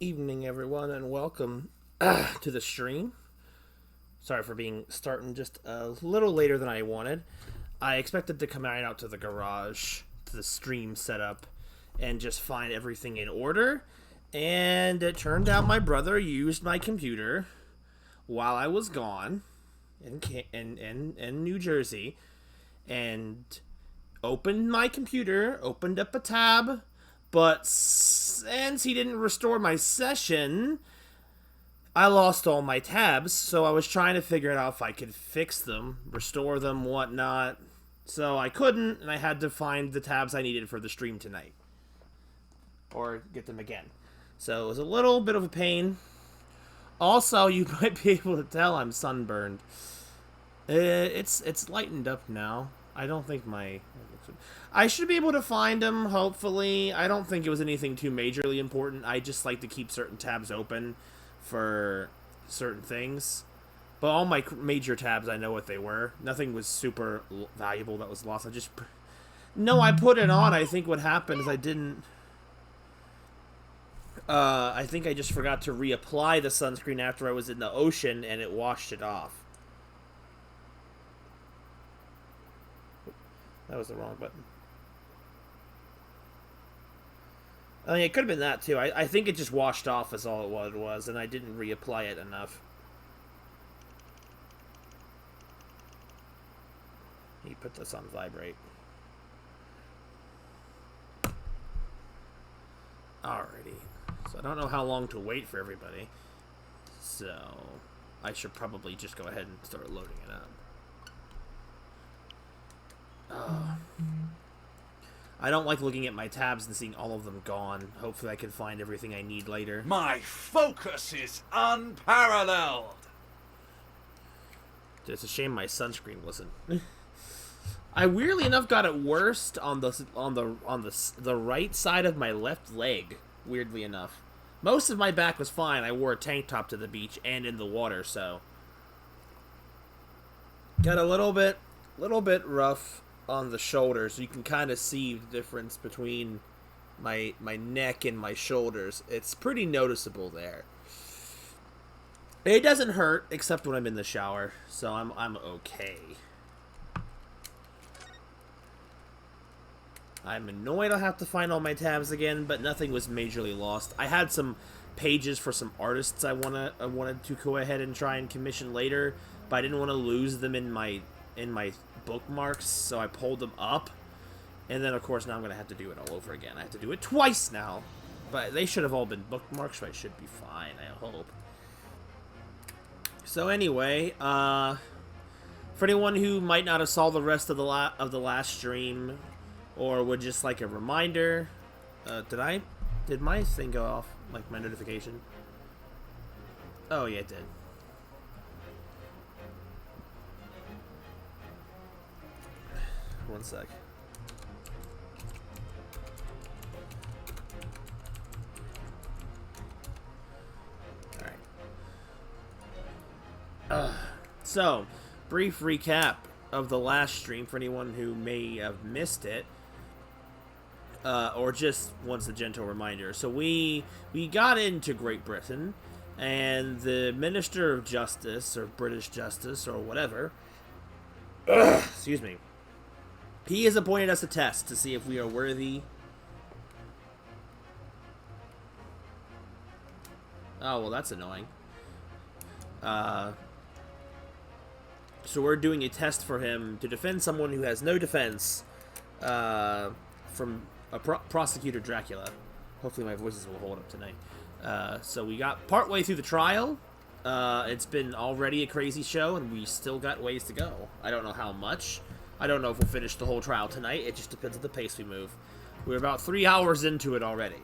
Evening, everyone, and welcome to the stream. Sorry for being starting just a little later than I wanted. I expected to come out to the garage to the stream setup and just find everything in order, and it turned out my brother used my computer while I was gone in New Jersey, and opened my computer, opened up a tab, but since he didn't restore my session, I lost all my tabs, so I was trying to figure out if I could fix them, restore them, whatnot. So I couldn't, and I had to find the tabs I needed for the stream tonight. Or get them again. So it was a little bit of a pain. Also, you might be able to tell I'm sunburned. It's lightened up now. I don't think I should be able to find them, hopefully. I don't think it was anything too majorly important. I just like to keep certain tabs open for certain things. But all my major tabs, I know what they were. Nothing was super valuable that was lost. No, I put it on. I think what happened is I didn't... I think I just forgot to reapply the sunscreen after I was in the ocean, and it washed it off. That was the wrong button. I mean, it could have been that, too. I think it just washed off is all it was, and I didn't reapply it enough. You put this on vibrate. Alrighty. So I don't know how long to wait for everybody. So I should probably just go ahead and start loading it up. I don't like looking at my tabs and seeing all of them gone. Hopefully I can find everything I need later. My focus is unparalleled. It's a shame my sunscreen wasn't. I weirdly enough got it worst on the right side of my left leg. Weirdly enough, most of my back was fine. I wore a tank top to the beach and in the water, so got a little bit rough on the shoulders. You can kind of see the difference between my neck and my shoulders. It's pretty noticeable there. It doesn't hurt except when I'm in the shower, so I'm okay. I'm annoyed I'll have to find all my tabs again, but nothing was majorly lost. I had some pages for some artists I wanted to go ahead and try and commission later, but I didn't want to lose them in my bookmarks, so I pulled them up. And then, of course, now I'm going to have to do it all over again. I have to do it twice now. But they should have all been bookmarks, so I should be fine, I hope. So anyway, for anyone who might not have saw the rest of the last stream, or would just like a reminder, did my thing go off, like my notification? Oh yeah, it did. One sec. Alright. So, brief recap of the last stream for anyone who may have missed it. Or just wants a gentle reminder. So we got into Great Britain, and the Minister of Justice, or British Justice, or whatever, excuse me, he has appointed us a test to see if we are worthy. Oh, well, that's annoying. So we're doing a test for him to defend someone who has no defense, from a prosecutor Dracula. Hopefully my voices will hold up tonight. So we got partway through the trial. It's been already a crazy show, and we still got ways to go. I don't know how much. I don't know if we'll finish the whole trial tonight. It just depends on the pace we move. We're about 3 hours into it already.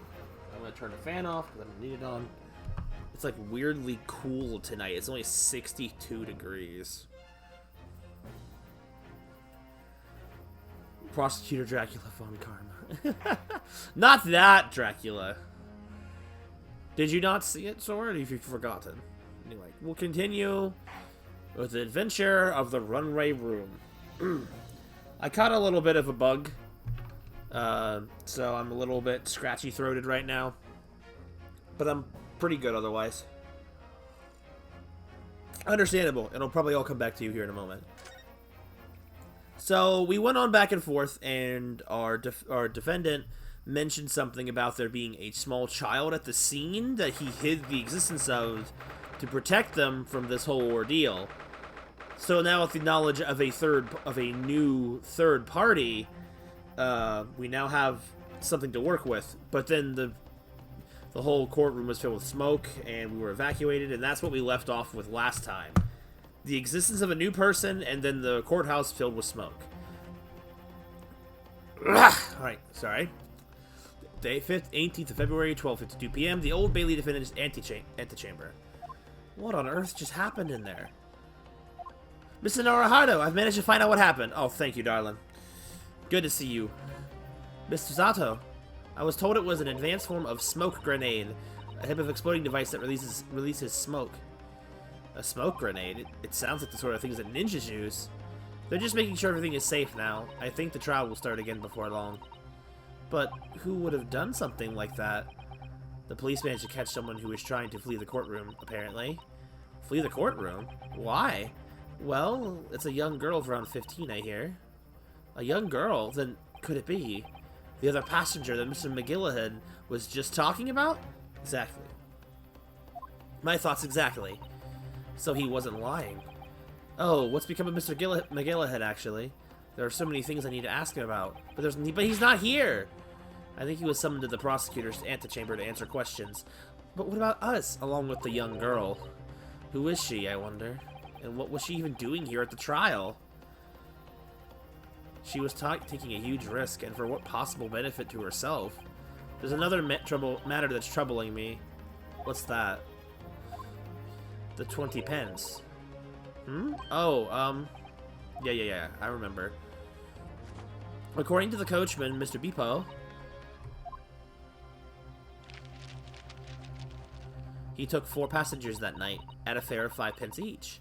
I'm going to turn the fan off because I don't need it on. It's like weirdly cool tonight. It's only 62 degrees. Prosecutor Dracula von Karma. Not that Dracula. Did you not see it, Sora? Or have you forgotten? Anyway, we'll continue with the adventure of the runway room. I caught a little bit of a bug, so I'm a little bit scratchy-throated right now. But I'm pretty good otherwise. Understandable. It'll probably all come back to you here in a moment. So we went on back and forth, and our defendant mentioned something about there being a small child at the scene that he hid the existence of to protect them from this whole ordeal. So now, with the knowledge of a new third party, we now have something to work with. But then the whole courtroom was filled with smoke, and we were evacuated, and that's what we left off with last time. The existence of a new person, and then the courthouse filled with smoke. Alright, sorry. Day 5th, 18th of February, 12:52 p.m. The Old Bailey defendant's antechamber. What on earth just happened in there? Mr. Naruhito, I've managed to find out what happened. Oh, thank you, darling. Good to see you. Mr. Zato, I was told it was an advanced form of smoke grenade, a type of exploding device that releases smoke. A smoke grenade? It sounds like the sort of things that ninjas use. They're just making sure everything is safe now. I think the trial will start again before long. But who would have done something like that? The police managed to catch someone who was trying to flee the courtroom, apparently. Flee the courtroom? Why? Well, it's a young girl of around 15, I hear. A young girl? Then could it be the other passenger that Mr. McGillahan was just talking about? Exactly. My thoughts exactly. So he wasn't lying. Oh, what's become of Mr. McGillahan, actually? There are so many things I need to ask him about. But he's not here! I think he was summoned to the prosecutor's antechamber to answer questions. But what about us, along with the young girl? Who is she, I wonder? And what was she even doing here at the trial? She was taking a huge risk, and for what possible benefit to herself? There's another matter that's troubling me. What's that? The 20 pence. Oh, yeah, I remember. According to the coachman, Mr. Bipo, he took 4 passengers that night, at a fare of 5 pence each.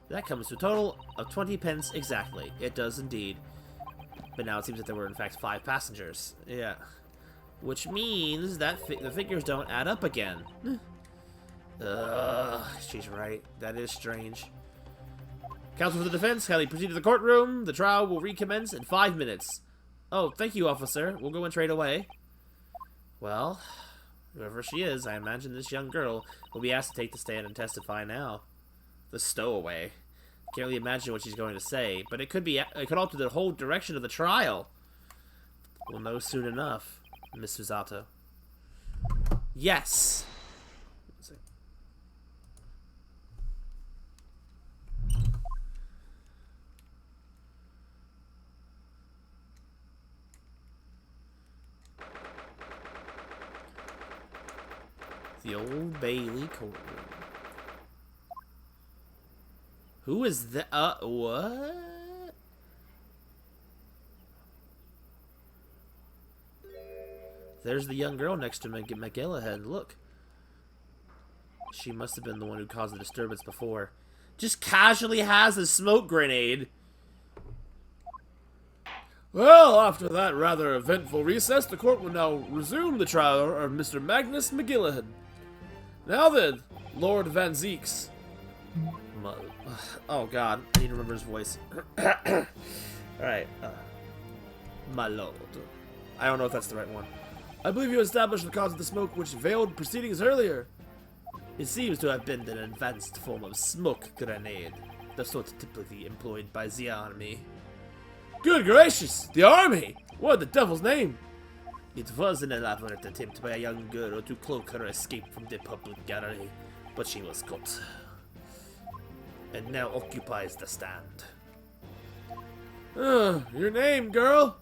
That comes to a total of 20 pence exactly. It does indeed. But now it seems that there were in fact 5 passengers. Yeah. Which means that the figures don't add up again. She's right. That is strange. Counsel for the defense, kindly proceed to the courtroom. The trial will recommence in 5 minutes. Oh, thank you, officer. We'll go in straight away. Well, whoever she is, I imagine this young girl will be asked to take the stand and testify now. The stowaway. Can't really imagine what she's going to say, but it could alter the whole direction of the trial. We'll know soon enough, Miss Suzato. Yes. The Old Bailey courtroom. Who is that? What? There's the young girl next to McGillahan. Look. She must have been the one who caused the disturbance before. Just casually has a smoke grenade. Well, after that rather eventful recess, the court will now resume the trial of Mr. Magnus McGillahan. Now then, Lord Van Zeeks. Oh god, I need to remember his voice. Alright, my lord. I don't know if that's the right one. I believe you established the cause of the smoke which veiled proceedings earlier. It seems to have been an advanced form of smoke grenade, the sort typically employed by the army. Good gracious, the army! What the devil's name? It was an elaborate attempt by a young girl to cloak her escape from the public gallery, but she was caught. And now occupies the stand. Your name, girl?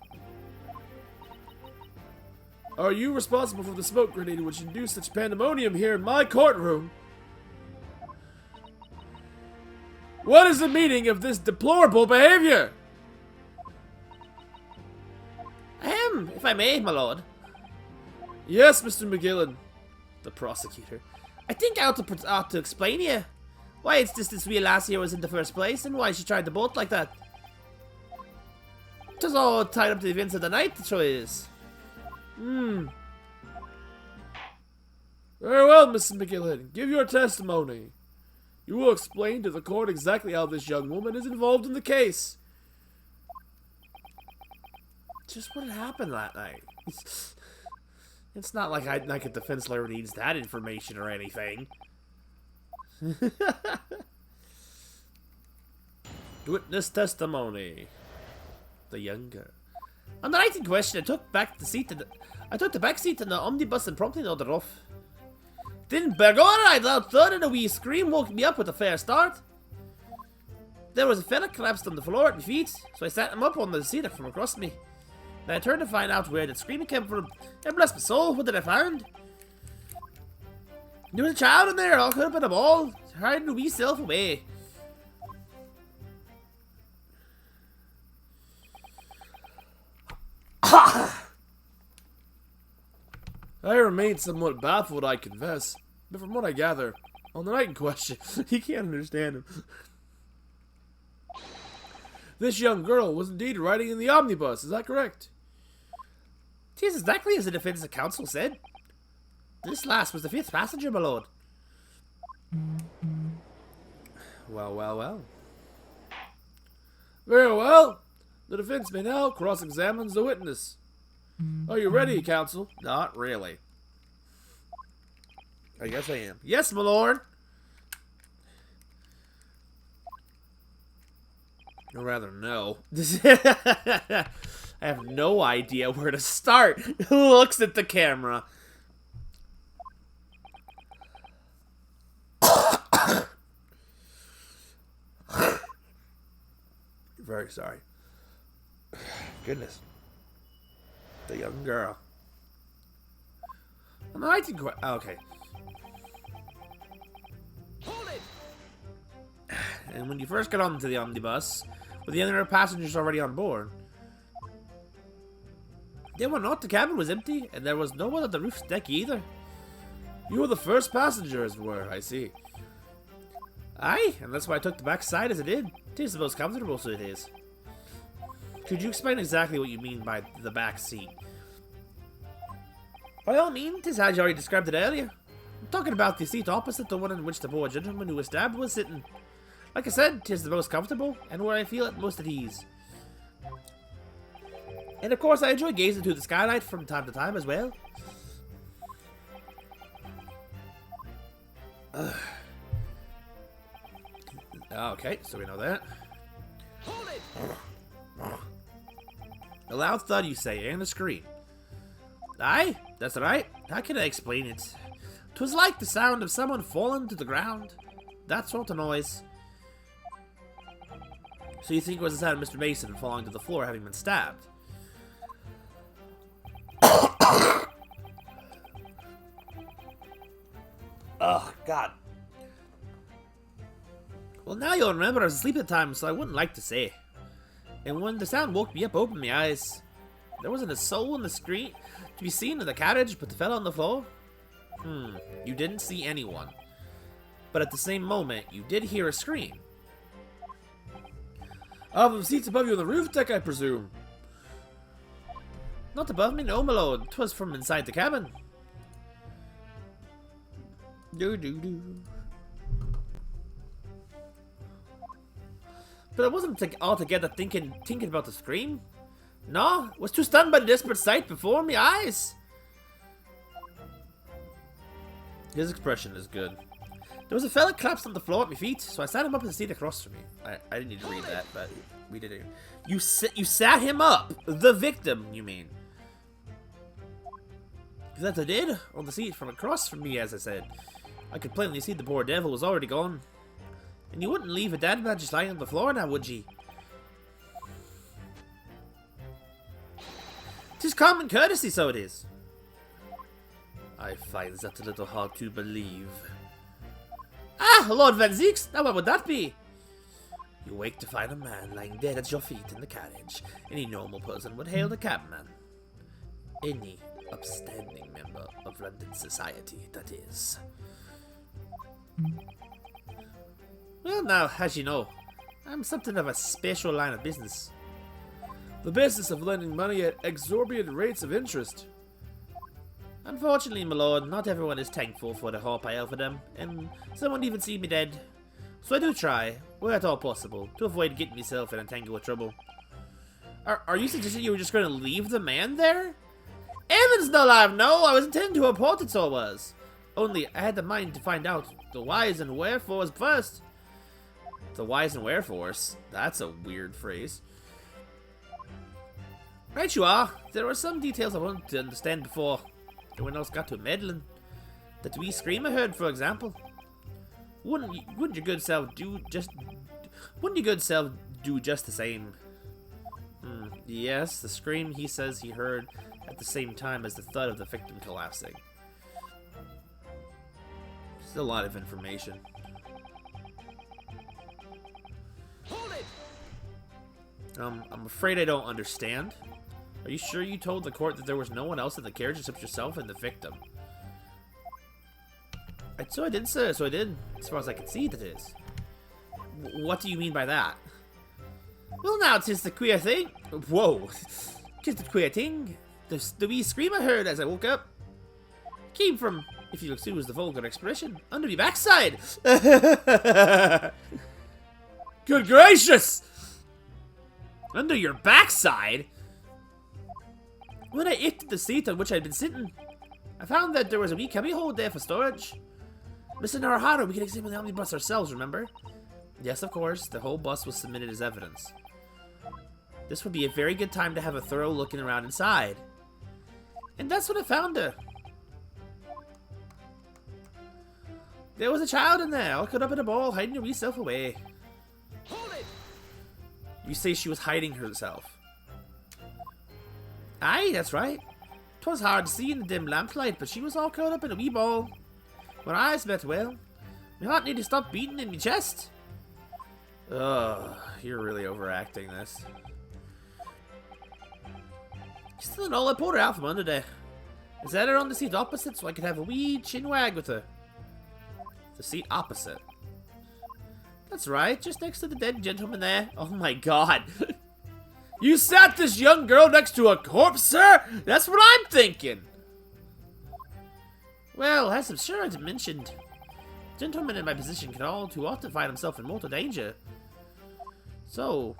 Are you responsible for the smoke grenade which induced such pandemonium here in my courtroom? What is the meaning of this deplorable behavior? If I may, my lord. Yes, Mr. McGillahan. The prosecutor. I think I ought to explain here why it's just this wee lass here was in the first place, and why she tried the boat like that. 'Twas all tied up to the events of the night, the choice is. Very well, Mrs. McGillen. Give your testimony. You will explain to the court exactly how this young woman is involved in the case. Just what had happened that night. It's not like a defense lawyer needs that information or anything. Witness testimony. The young girl. On the night in question, I took the back seat in the omnibus and promptly nodded off. Didn't begone, I loud thud and a wee scream woke me up with a fair start. There was a fella collapsed on the floor at my feet, so I sat him up on the seat from across me. Then I turned to find out where the screaming came from, and bless my soul, what did I find? There was a child in there, all cut up in a ball, hiding a wee self away. I remain somewhat baffled, I confess. But from what I gather, on the night in question, He can't understand him. this young girl was indeed riding in the omnibus, is that correct? Tis exactly as the defense counsel said. This last was the 5th passenger, my lord. Well. Very well. The defense may now cross-examine the witness. Are you ready, counsel? Not really. I guess I am. Yes, my lord. Or rather, no. I have no idea where to start. Who looks at the camera? Very sorry. Goodness. The young girl. On the night in question. Okay. Hold it! And when you first got onto the omnibus, with the other passengers already on board, they were not. The cabin was empty, and there was no one on the roof deck either. You were the first passenger, as it were, I see. Aye, and that's why I took the back side as I did. It is the most comfortable, so it is. Could you explain exactly what you mean by the back seat? By all means, it is as you already described it earlier. I'm talking about the seat opposite the one in which the poor gentleman who was stabbed was sitting. Like I said, 'tis the most comfortable, and where I feel at most at ease. And of course, I enjoy gazing through the skylight from time to time as well. Okay, so we know that. Hold it! A loud thud, you say, and a scream. Aye, that's right. How can I explain it? 'Twas like the sound of someone falling to the ground. That sort of noise. So you think it was the sound of Mr. Mason falling to the floor having been stabbed? Oh, God. Well, now you'll remember I was asleep at the time, so I wouldn't like to say. And when the sound woke me up, I opened my eyes. There wasn't a soul in the screen to be seen in the carriage but the fella on the floor. You didn't see anyone. But at the same moment, you did hear a scream. Out of the seats above you on the roof deck, I presume. Not above me, no, my lord. 'Twas from inside the cabin. Do. But I wasn't altogether thinking about the scream. No, was too stunned by the desperate sight before me eyes. His expression is good. There was a fella collapsed on the floor at my feet, so I sat him up in the seat across from me. I didn't need to read that, but we did it. You sat him up, the victim, you mean? That I did, on the seat from across from me, as I said. I could plainly see the poor devil was already gone. And you wouldn't leave a dead man just lying on the floor now, would ye? 'Tis common courtesy, so it is. I find that a little hard to believe. Ah, Lord Van Zeeks, now what would that be? You wake to find a man lying dead at your feet in the carriage. Any normal person would hail the cabman. Any upstanding member of London society, that is. Well, now, as you know, I'm something of a special line of business. The business of lending money at exorbitant rates of interest. Unfortunately, my lord, not everyone is thankful for the help I offer them, and some won't even see me dead. So I do try, where at all possible, to avoid getting myself in a tangle of trouble. Are you suggesting you were just going to leave the man there? Heavens no, alive, no! I was intending to report it, so I was. Only, I had the mind to find out the whys and wherefores first. The whys and wherefores? That's a weird phrase. Right you are. There were some details I wanted to understand before everyone else got to meddling. That wee scream I heard, for example. Wouldn't your good self do just the same? Yes, the scream he says he heard at the same time as the thud of the victim collapsing. Still a lot of information. Hold it! I'm afraid I don't understand. Are you sure you told the court that there was no one else in the carriage except yourself and the victim? So I did, sir. So I did. As far as I can see, that is. What do you mean by that? Well, now, 'tis the queer thing. Whoa. 'Tis the queer thing. The wee scream I heard as I woke up came from, if you'll excuse the vulgar expression, under me backside. Good gracious! Under your backside? When I lifted the seat on which I'd been sitting, I found that there was a wee cubbyhole there for storage. Mr. Naruhara, we can examine the omnibus ourselves, remember? Yes, of course. The whole bus was submitted as evidence. This would be a very good time to have a thorough looking around inside. And that's what I found her. There was a child in there, all cut up in a ball, hiding her wee self away. Hold it! You say she was hiding herself? Aye, that's right. 'Twas hard to see in the dim lamplight, but she was all curled up in a wee ball. When our eyes met, well, my heart nearly stopped beating in my chest. Ugh, you're really overacting this. Still in all, I pulled her out from under there. I sat her on the seat opposite so I could have a wee chin wag with her. The seat opposite. That's right, just next to the dead gentleman there. Oh my god. You sat this young girl next to a corpse, sir? That's what I'm thinking. Well, as I'm sure I mentioned, gentlemen in my position can all too often find himself in mortal danger. So,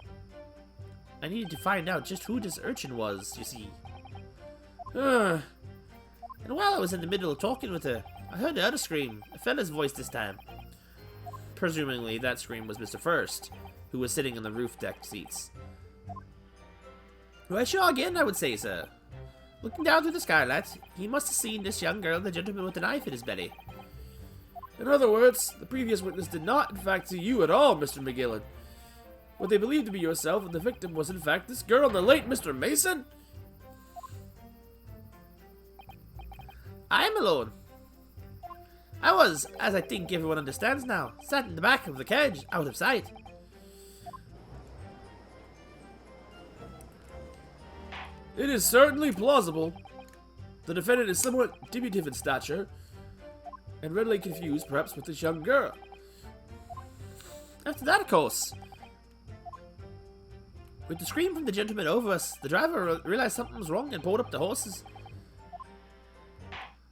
I needed to find out just who this urchin was, you see. And while I was in the middle of talking with her, I heard the other scream, a fella's voice this time. Presumably, that scream was Mr. First, who was sitting in the roof deck seats. Right sure again, I would say, sir. Looking down through the skylight, he must have seen this young girl and the gentleman with the knife in his belly. In other words, the previous witness did not, in fact, see you at all, Mr. McGillen. What they believed to be yourself and the victim was, in fact, this girl, the late Mr. Mason? I am alone. I was, as I think everyone understands now, sat in the back of the carriage, out of sight. It is certainly plausible. The defendant is somewhat diminutive in stature, and readily confused, perhaps, with this young girl. After that, of course. With the scream from the gentleman over us, the driver realized something was wrong and pulled up the horses.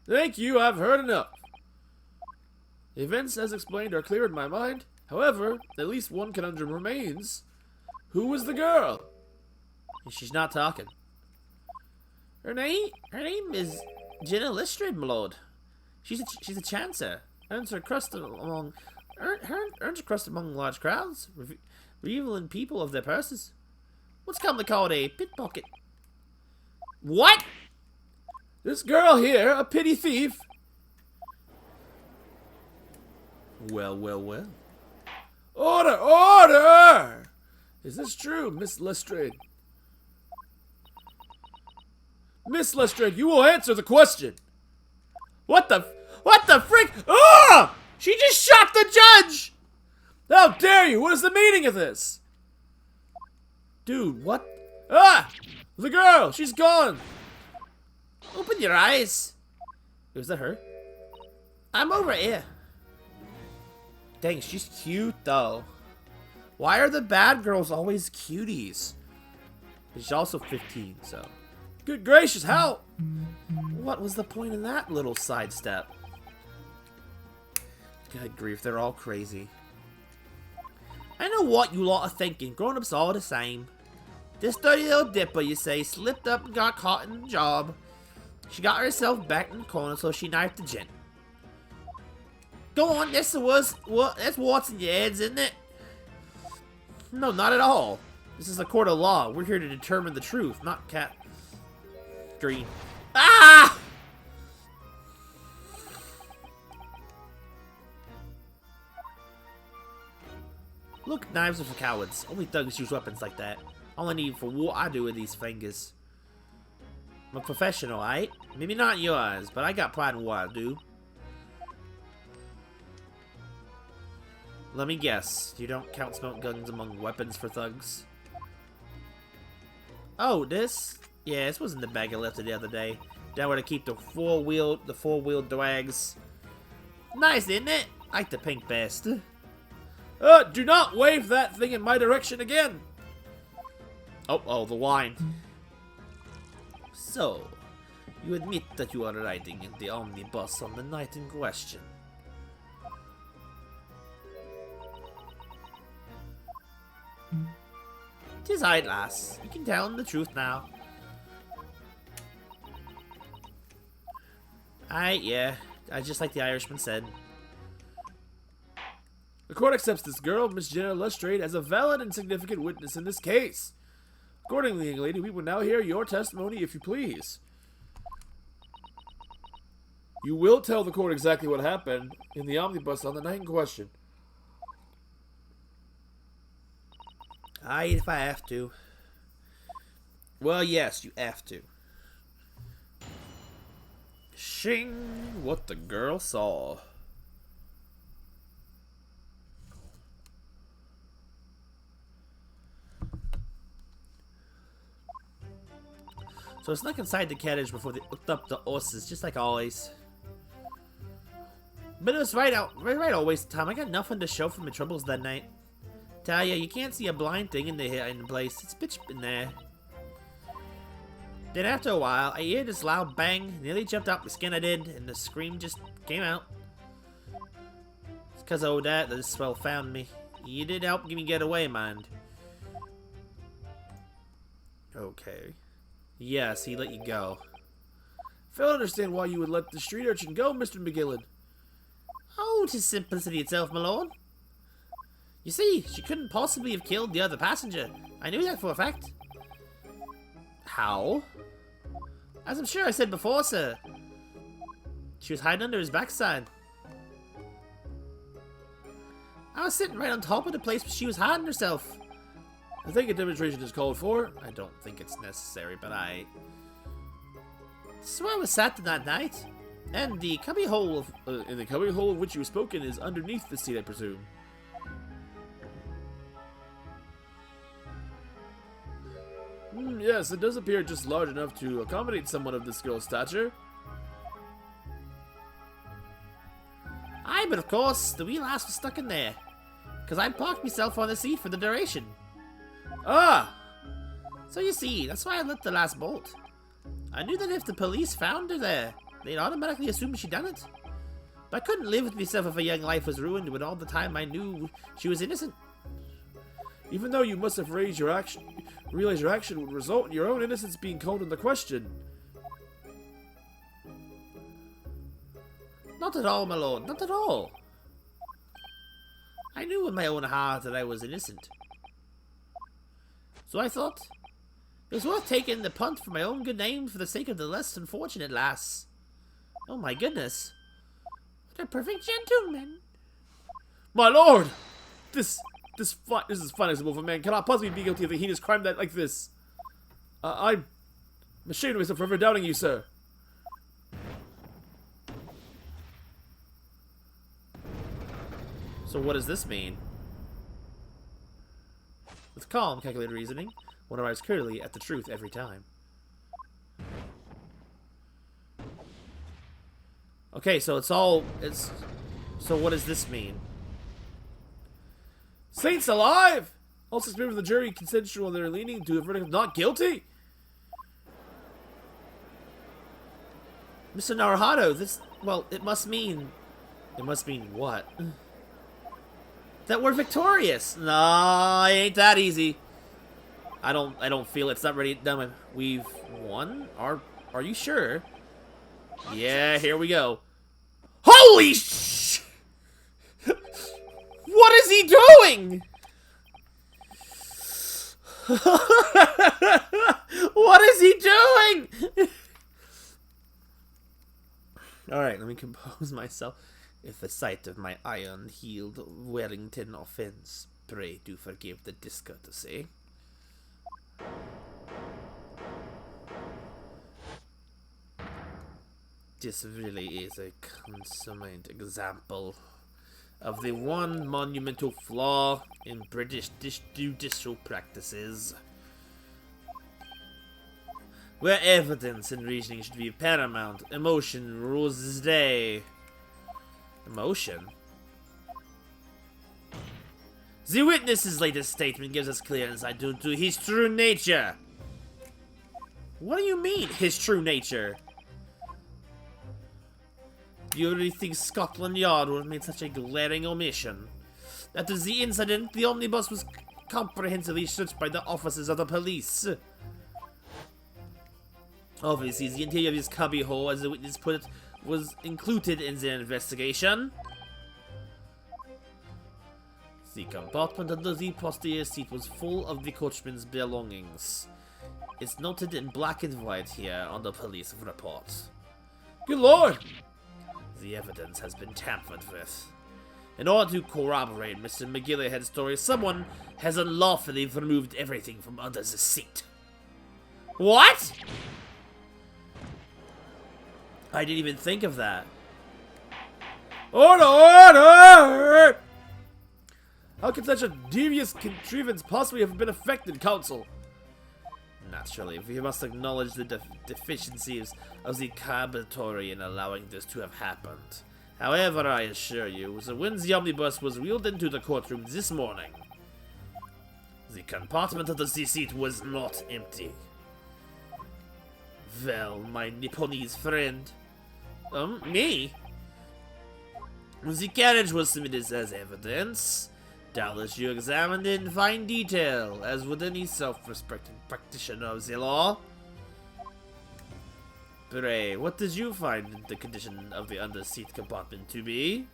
Thank you, I've heard enough. The events, as explained, are clear in my mind. However, at least one conundrum remains. Who was the girl? She's not talking. Her name is Jenna Listrid, my lord. She's a chancer. Earns her crust among large crowds, revealing people of their purses. What's commonly called a pickpocket. What? This girl here, a petty thief. Well, well, well. Order, order! Is this true, Miss Lestrade? Miss Lestrade, you will answer the question. What the frick? Ah! She just shot the judge! How dare you? What is the meaning of this? Dude, what? Ah! The girl! She's gone! Open your eyes. Was that her? I'm over here. Dang, she's cute though. Why are the bad girls always cuties? She's also 15, so. Good gracious, how? What was the point in that little sidestep? Good grief, they're all crazy. I know what you lot are thinking. Grown-ups all the same. This dirty little dipper, you say, slipped up and got caught in the job. She got herself back in the corner, so she knifed the gent. Go on, that's the worst. That's what's in your heads, isn't it? No, not at all. This is a court of law. We're here to determine the truth, not cat. Green. Ah! Look, knives are for cowards. Only thugs use weapons like that. All I need for what I do with these fingers. I'm a professional, right? Maybe not yours, but I got pride in what I do. Let me guess. You don't count smoke guns among weapons for thugs? Oh, this? Yeah, this was in the bag I left it the other day. Down where to keep the four-wheel drags. Nice, isn't it? I like the pink best. Do not wave that thing in my direction again! Oh, the wine. So, you admit that you are riding in the omnibus on the night in question? Tis I, lass. You can tell him the truth now. Aye, yeah. I just like the Irishman said. The court accepts this girl, Miss Jenna Lestrade, as a valid and significant witness in this case. Accordingly, young lady, we will now hear your testimony, if you please. You will tell the court exactly what happened in the omnibus on the night in question. Aye, if I have to. Well, yes, you have to. Shing! What the girl saw. So I snuck inside the carriage before they hooked up the horses, just like always. But it was right all waste of time. I got nothing to show for my troubles that night. Tell ya, you can't see a blind thing in the hiding place. It's pitch in there. Then after a while, I heard this loud bang. Nearly jumped out my skin I did, and the scream just came out. It's because of that this swell found me. You did help me get away, mind. Okay. Yes, he let you go. Fail to understand why you would let the street urchin go, Mr. McGillen. Oh, 'tis simplicity itself, my lord. You see, she couldn't possibly have killed the other passenger. I knew that for a fact. How? As I'm sure I said before, sir. She was hiding under his backside. I was sitting right on top of the place where she was hiding herself. I think a demonstration is called for. I don't think it's necessary, but This is where I was sat that night. And the cubbyhole of... in the cubbyhole of which you spoken is underneath the seat, I presume. Yes, it does appear just large enough to accommodate someone of this girl's stature. Aye, but of course, the wee lass was stuck in there. Because I parked myself on the seat for the duration. Ah! So you see, that's why I let the lass bolt. I knew that if the police found her there, they'd automatically assume she done it. But I couldn't live with myself if a young life was ruined when all the time I knew she was innocent. Even though you must have realized your action would result in your own innocence being called into question. Not at all, my lord, not at all. I knew in my own heart that I was innocent. So I thought, it was worth taking the punt for my own good name for the sake of the less unfortunate lass. Oh my goodness. What a perfect gentleman. My lord! This is fine example of a man cannot possibly be guilty of a heinous crime like this. I'm ashamed of myself for ever doubting you, sir. So what does this mean? With calm, calculated reasoning, one arrives clearly at the truth every time. Okay, so so what does this mean? Saints alive! All six members of the jury consensual in their leaning to a verdict of not guilty? Mr. Naruhado, this... Well, it must mean... It must mean what? That we're victorious! No, it ain't that easy. I don't feel it's not ready. Done. We've won? Are you sure? Yeah, here we go. Holy sh! What is he doing? What is he doing? Alright, let me compose myself. If the sight of my iron-heeled Wellington offends, pray do forgive the discourtesy. This really is a consummate example of the one monumental flaw in British judicial practices, where evidence and reasoning should be paramount. Emotion rules this day. Emotion? The witness's latest statement gives us clear insight into his true nature. What do you mean, his true nature? Do you really think Scotland Yard would have made such a glaring omission? After the incident, the omnibus was comprehensively searched by the officers of the police. Obviously, the interior of his cubbyhole, as the witness put it, was included in the investigation. The compartment under the posterior seat was full of the coachman's belongings. It's noted in black and white here on the police report. Good lord! The evidence has been tampered with. In order to corroborate Mr. McGillicud's story, someone has unlawfully removed everything from under the seat. What? I didn't even think of that. Order! Order! How could such a devious contrivance possibly have been effected, counsel? Naturally, we must acknowledge the deficiencies of the laboratory in allowing this to have happened. However, I assure you, when the omnibus was wheeled into the courtroom this morning, the compartment of the seat was not empty. Well, my Nipponese friend... me? The carriage was submitted as evidence. Doubtless you examined it in fine detail, as would any self-respecting practitioner of the law. Pray, what did you find the condition of the under-seat compartment to be?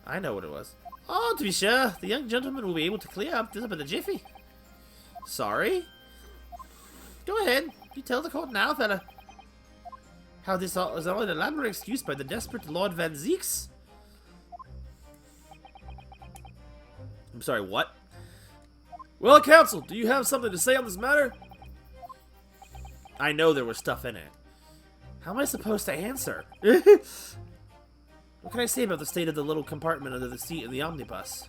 I know what it was. Oh, to be sure, the young gentleman will be able to clear up this up in a jiffy. Sorry? Go ahead, you tell the court now, fella. How this is all an elaborate excuse by the desperate Lord Van Zeeks? I'm sorry, what? Well, counsel, do you have something to say on this matter? I know there was stuff in it. How am I supposed to answer? What can I say about the state of the little compartment under the seat of the omnibus?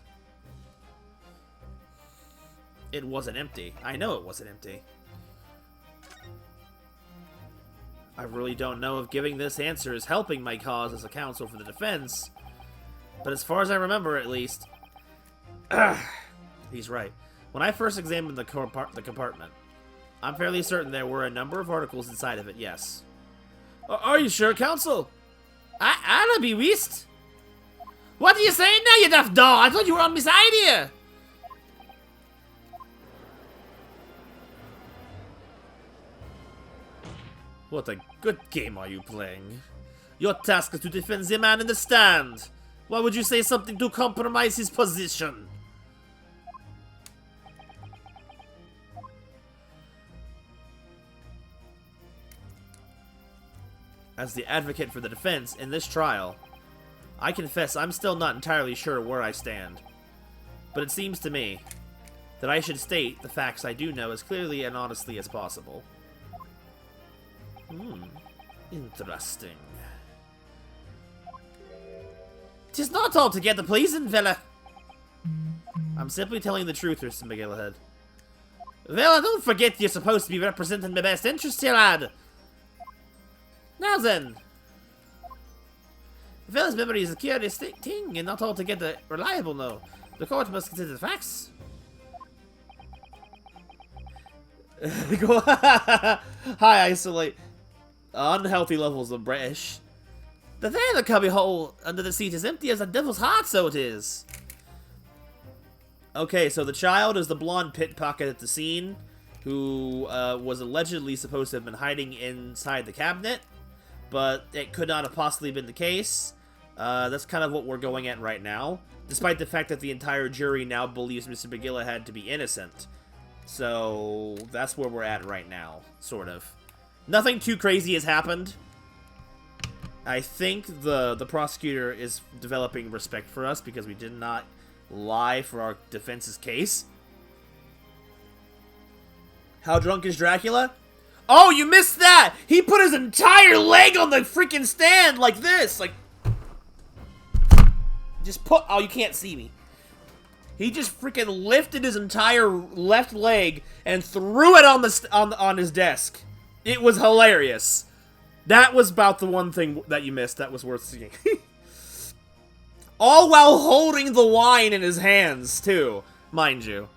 It wasn't empty. I know it wasn't empty. I really don't know if giving this answer is helping my cause as a counsel for the defense, but as far as I remember, at least, he's right. When I first examined the compartment, I'm fairly certain there were a number of articles inside of it, yes. Are you sure, counsel? I'll be west. What are you saying now, you daft dog? I thought you were on my side here. What a good game are you playing? Your task is to defend the man in the stand. Why would you say something to compromise his position? As the advocate for the defense in this trial, I confess I'm still not entirely sure where I stand. But it seems to me that I should state the facts I do know as clearly and honestly as possible. Interesting. 'Tis not altogether pleasing, fella. I'm simply telling the truth, Mr. McGillicud. Well, don't forget you're supposed to be representing my best interests here, lad. Now then. The fella's memory is a curious thing and not altogether reliable, no. The court must consider the facts. Hi, Isolate. unhealthy levels of British. The there the cubby hole under the seat is empty as a devil's heart, so it is. Okay, so the child is the blonde pickpocket at the scene, who was allegedly supposed to have been hiding inside the cabinet, but it could not have possibly been the case. That's kind of what we're going at right now, despite the fact that the entire jury now believes Mr. McGillaghead to be innocent. So that's where we're at right now, sort of. Nothing too crazy has happened. I think the prosecutor is developing respect for us because we did not lie for our defense's case. How drunk is Dracula? Oh, you missed that! He put his entire leg on the freaking stand like this! Like, just put... Oh, you can't see me. He just freaking lifted his entire left leg and threw it on his desk. It was hilarious. That was about the one thing that you missed that was worth seeing. All while holding the wine in his hands, too, mind you.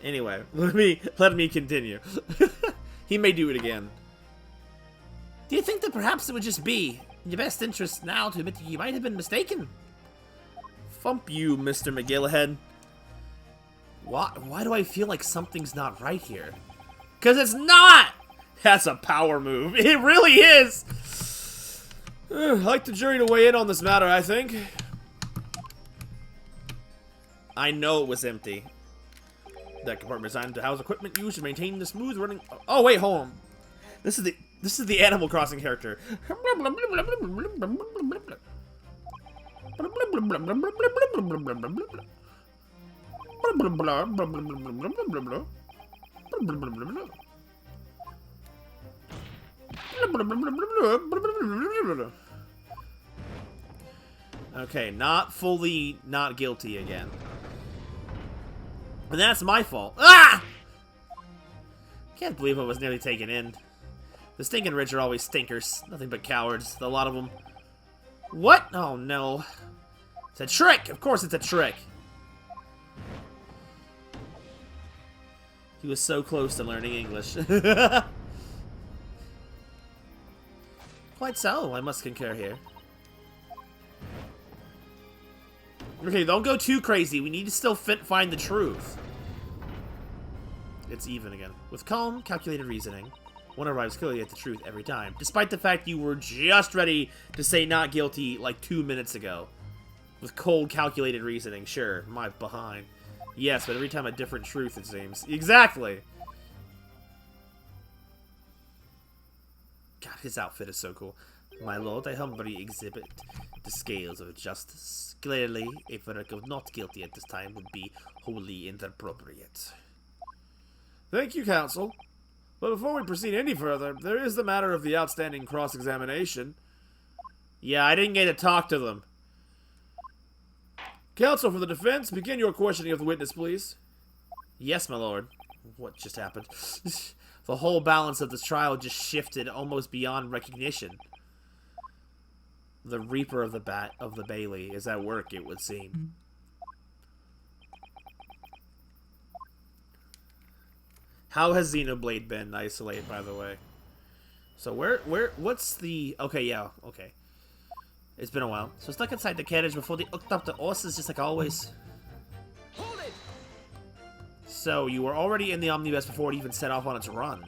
Anyway, let me continue. He may do it again. Do you think that perhaps it would just be in your best interest now to admit that you might have been mistaken? Fump you, Mr. McGillaghead. Why do I feel like something's not right here? Because it's not! That's a power move. It really is! I'd like the jury to weigh in on this matter, I think. I know it was empty. That compartment designed to house equipment used to maintain the smooth running... Oh, wait, hold on. This is the Animal Crossing character. Okay, not fully not guilty again. And that's my fault. Ah! Can't believe I was nearly taken in. The stinking rich are always stinkers. Nothing but cowards. A lot of them. What? Oh no. It's a trick! Of course it's a trick. He was so close to learning English. Quite so, I must concur here. Okay, don't go too crazy. We need to still find the truth. It's even again. With calm, calculated reasoning, one arrives clearly at the truth every time. Despite the fact you were just ready to say not guilty like 2 minutes ago. With cold, calculated reasoning, sure, my behind. Yes, but every time a different truth, it seems. Exactly! God, his outfit is so cool. My lord, I humbly exhibit the scales of justice. Clearly, a verdict of not guilty at this time would be wholly inappropriate. Thank you, counsel. But before we proceed any further, there is the matter of the outstanding cross-examination. Yeah, I didn't get to talk to them. Counsel for the defense, begin your questioning of the witness, please. Yes, my lord. What just happened? The whole balance of this trial just shifted almost beyond recognition. The Reaper of the Bailey is at work, it would seem. How has Xenoblade been isolated, by the way? So what's the... Okay, yeah, okay. It's been a while. So stuck inside the carriage before they hooked up the horses, just like always. Hold it! So you were already in the omnibus before it even set off on its run.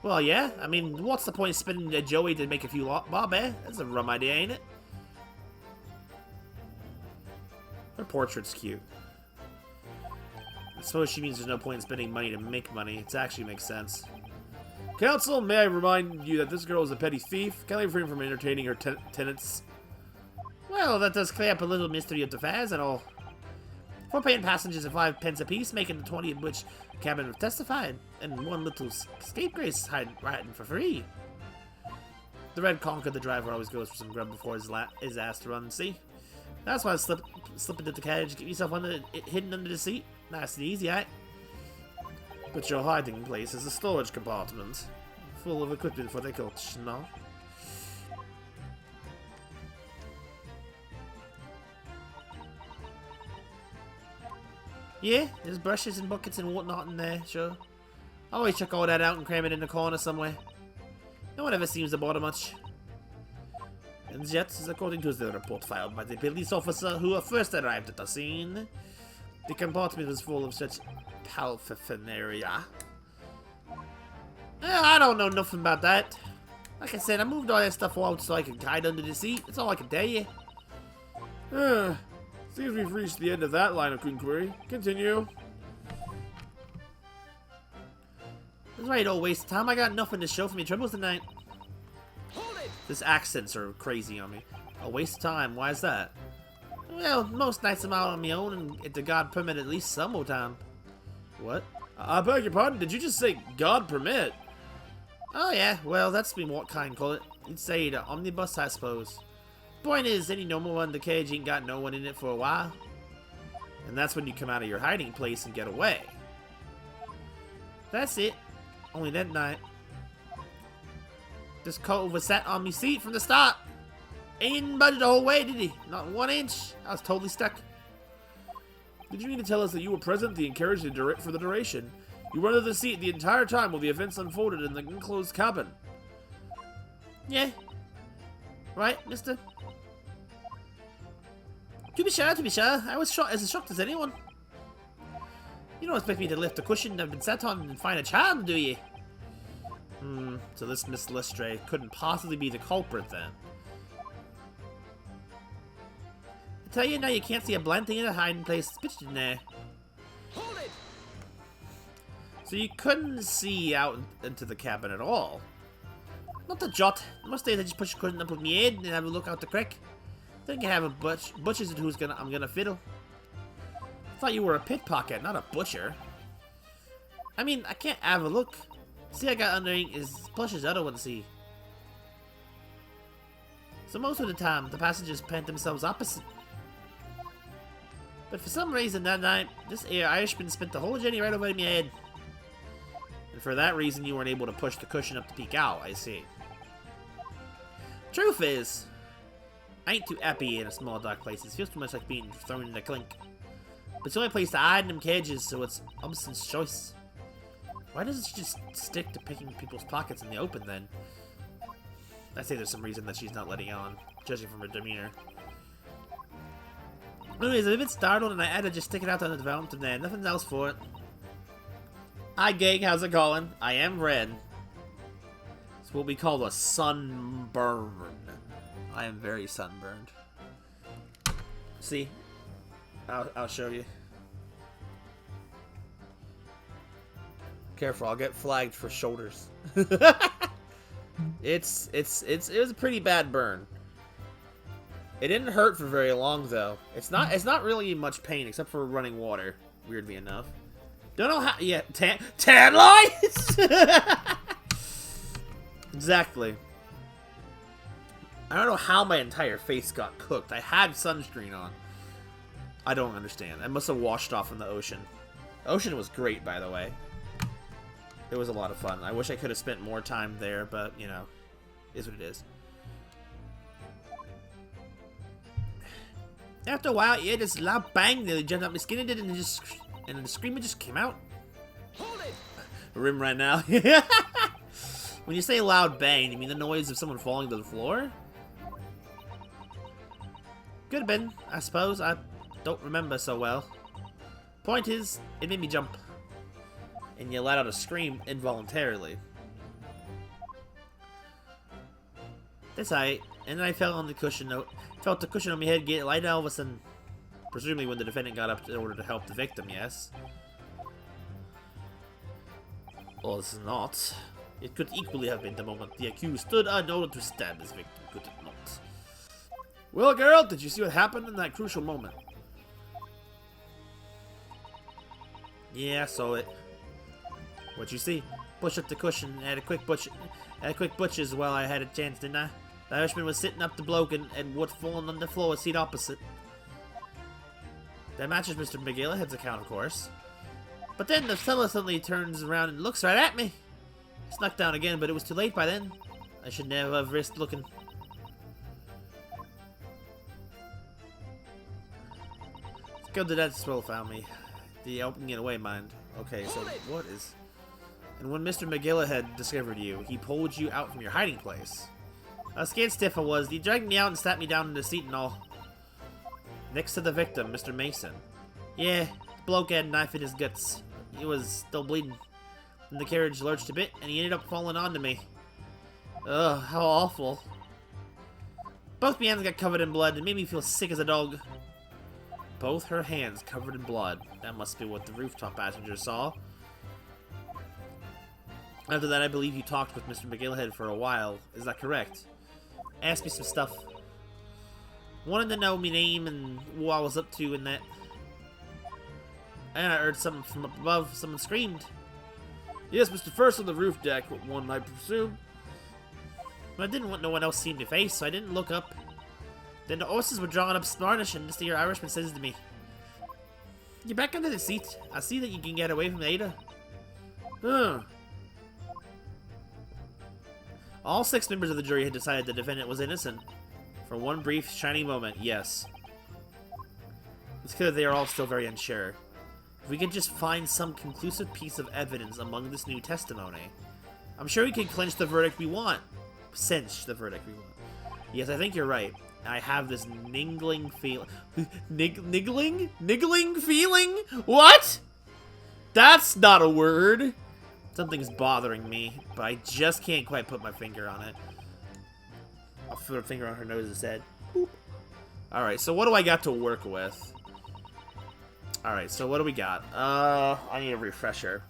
Well, yeah. I mean, what's the point of spinning the Joey to make a few bob, eh? That's a rum idea, ain't it? Her portrait's cute. I suppose she means there's no point in spending money to make money. It actually makes sense. Counsel, may I remind you that this girl is a petty thief? Can I refrain from entertaining her tenants? Well, that does clear up a little mystery of the fares and all. 4 paying passengers at 5 pence apiece, making the 20 of which the cabin have testified, and 1 little scapegrace riding for free. The red conker, the driver, always goes for some grub before his ass to run, see? That's why I slip into the carriage, get yourself hidden under the seat. Nice and easy, eh? But your hiding place is a storage compartment, full of equipment for the coach, no? Yeah, there's brushes and buckets and whatnot in there, sure. I always check all that out and cram it in the corner somewhere. No one ever seems to bother much. And yet, according to the report filed by the police officer who first arrived at the scene, the compartment was full of such paraphernalia. I don't know nothing about that. Like I said, I moved all that stuff out so I could hide under the seat. That's all I can tell you. Seems we've reached the end of that line of inquiry. Continue. That's right, old waste of time. I got nothing to show for me troubles tonight. Hold it! This accents are crazy on me. A waste of time. Why is that? Well, most nights I'm out on my own, and if the God permit, at least some more time. What? I beg your pardon, did you just say God permit? Oh yeah, well, that's been what kind call it. You'd say the omnibus, I suppose. Point is, any normal one in the cage ain't got no one in it for a while. And that's when you come out of your hiding place and get away. That's it. Only that night. This coat was sat on me seat from the start. Ain't budged the whole way, did he? Not 1 inch. I was totally stuck. Did you mean to tell us that you were present the carriage for the duration? You were under the seat the entire time while the events unfolded in the enclosed cabin. Yeah. Right, mister? To be sure, I was as shocked as anyone. You don't expect me to lift the cushion I've been sat on and find a child, do you? So this Miss Lestre couldn't possibly be the culprit then. I tell you now, you can't see a blind thing in a hiding place. It's pitched in there. Hold it! So you couldn't see out into the cabin at all. Not a jot. Most days I just push the cushion up with me head and have a look out the creek. Think I have a butcher's who's I'm gonna fiddle. Thought you were a pickpocket, not a butcher. I mean, I can't have a look. See, I got under is plush as other ones see. So most of the time, the passengers pant themselves opposite. But for some reason that night, this Irishman spent the whole journey right over my head. And for that reason, you weren't able to push the cushion up to peek out, I see. Truth is, I ain't too happy in a small dark place. It feels too much like being thrown in a clink. But it's the only place to hide in them cages, so it's Upson's choice. Why doesn't she just stick to picking people's pockets in the open then? I say there's some reason that she's not letting on, judging from her demeanor. Anyways, I'm a bit startled and I had to just stick it out on the development and there. Nothing else for it. Hi gang, how's it going? I am red. It's what we call a sunburn. I am very sunburned. See? I'll show you. Careful, I'll get flagged for shoulders. It was a pretty bad burn. It didn't hurt for very long though. It's not really much pain except for running water, weirdly enough. Don't know how. Yeah, tan lines. Exactly. I don't know how my entire face got cooked. I had sunscreen on. I don't understand. I must have washed off in the ocean. The ocean was great, by the way. It was a lot of fun. I wish I could have spent more time there, but, you know, is what it is. After a while, yeah, this loud bang nearly jumped out my skin and the screaming just came out. Hold it! Rim right now. When you say loud bang, you mean the noise of someone falling to the floor? Could have been, I suppose. I don't remember so well. Point is, it made me jump. And you let out a scream involuntarily. That's right. And then I fell on the cushion. Felt the cushion on my head get light all of a sudden. Presumably when the defendant got up in order to help the victim, yes? Or it's not. It could equally have been the moment the accused stood in order to stab his victim, could it not? Well, girl, did you see what happened in that crucial moment? Yeah, I saw it. What'd you see? Push up the cushion and had a quick butchers while I had a chance, didn't I? The Irishman was sitting up the bloke and wood falling on the floor, seat opposite. That matches Mr. McGillhead's account, of course. But then the fella suddenly turns around and looks right at me. Snuck down again, but it was too late by then. I should never have risked looking. Let's go to that swell found me. The opening it away, mind. Okay, so what is... And when Mr. McGilla had discovered you, he pulled you out from your hiding place. A scared stiff I was. He dragged me out and sat me down in the seat and all. Next to the victim, Mr. Mason. Yeah, the bloke had a knife in his guts. He was still bleeding. And the carriage lurched a bit, and he ended up falling onto me. Ugh, how awful. Both my hands got covered in blood and made me feel sick as a dog. Both her hands covered in blood. That must be what the rooftop passenger saw. After that, I believe you talked with Mr. McGillhead for a while. Is that correct? Asked me some stuff. Wanted to know my name and what I was up to and that. And I heard something from up above. Someone screamed. Yes, Mr. First on the roof deck, one I presume. But I didn't want no one else seeing my face, so I didn't look up. Then the horses were drawing up Smartish, and Mr. Irishman says to me, "Get back under the seat. I see that you can get away from Ada." Huh. All 6 members of the jury had decided the defendant was innocent. For one brief, shining moment, yes. It's clear they are all still very unsure. If we could just find some conclusive piece of evidence among this new testimony, I'm sure we could clinch the verdict we want. Cinch the verdict we want. Yes, I think you're right. I have this niggling feeling. Niggling feeling? What? That's not a word. Something's bothering me, but I just can't quite put my finger on it. I'll put a finger on her nose instead. Alright, so what do I got to work with? Alright, so what do we got? I need a refresher.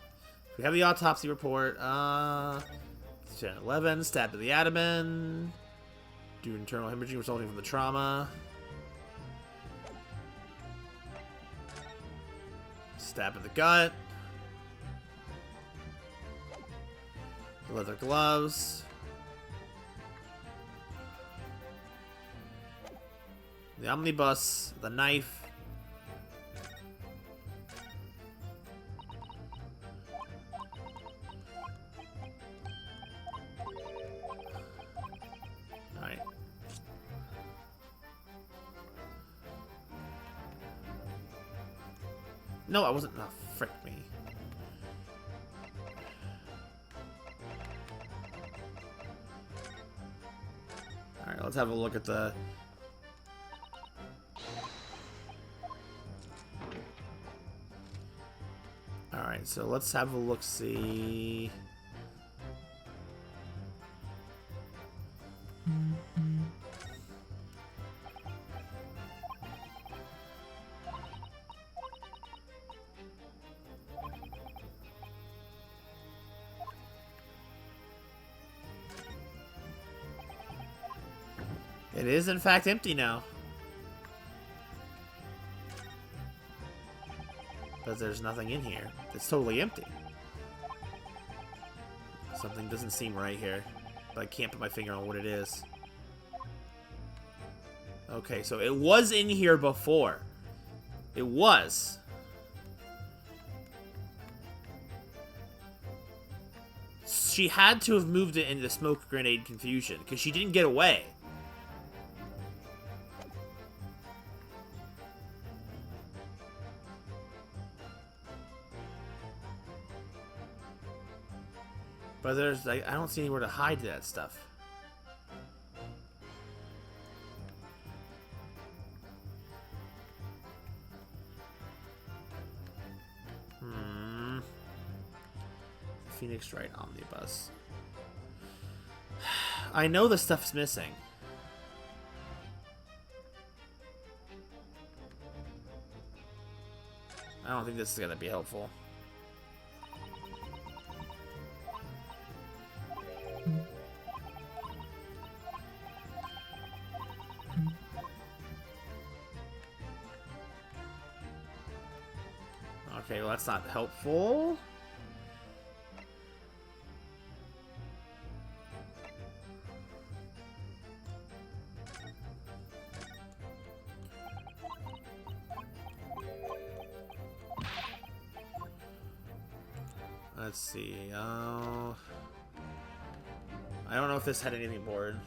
We have the autopsy report. 11, stab to the abdomen. Do internal hemorrhaging resulting from the trauma. Stab in the gut. The leather gloves. The omnibus. The knife. Alright. No, I wasn't. Oh, frick me. Alright, let's have a look at the... Alright, so let's have a look-see. It is, in fact, empty now. But there's nothing in here. It's totally empty. Something doesn't seem right here. But I can't put my finger on what it is. Okay, so it was in here before. It was. She had to have moved it into the smoke grenade confusion, because she didn't get away. But there's, like, I don't see anywhere to hide that stuff. Phoenix Wright Omnibus. I know the stuff's missing. I don't think this is gonna be helpful. Okay, well, that's not helpful. Let's see. I don't know if this had anything board.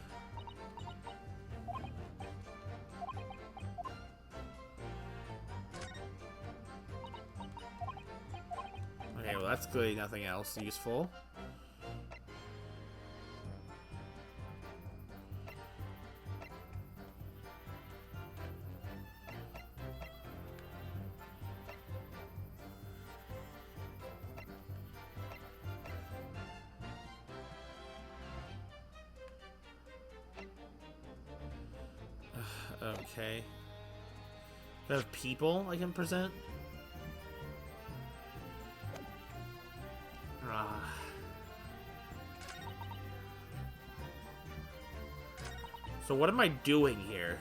Okay, well, So that's clearly nothing else useful. Okay. Do I have people I can present? So what am I doing here?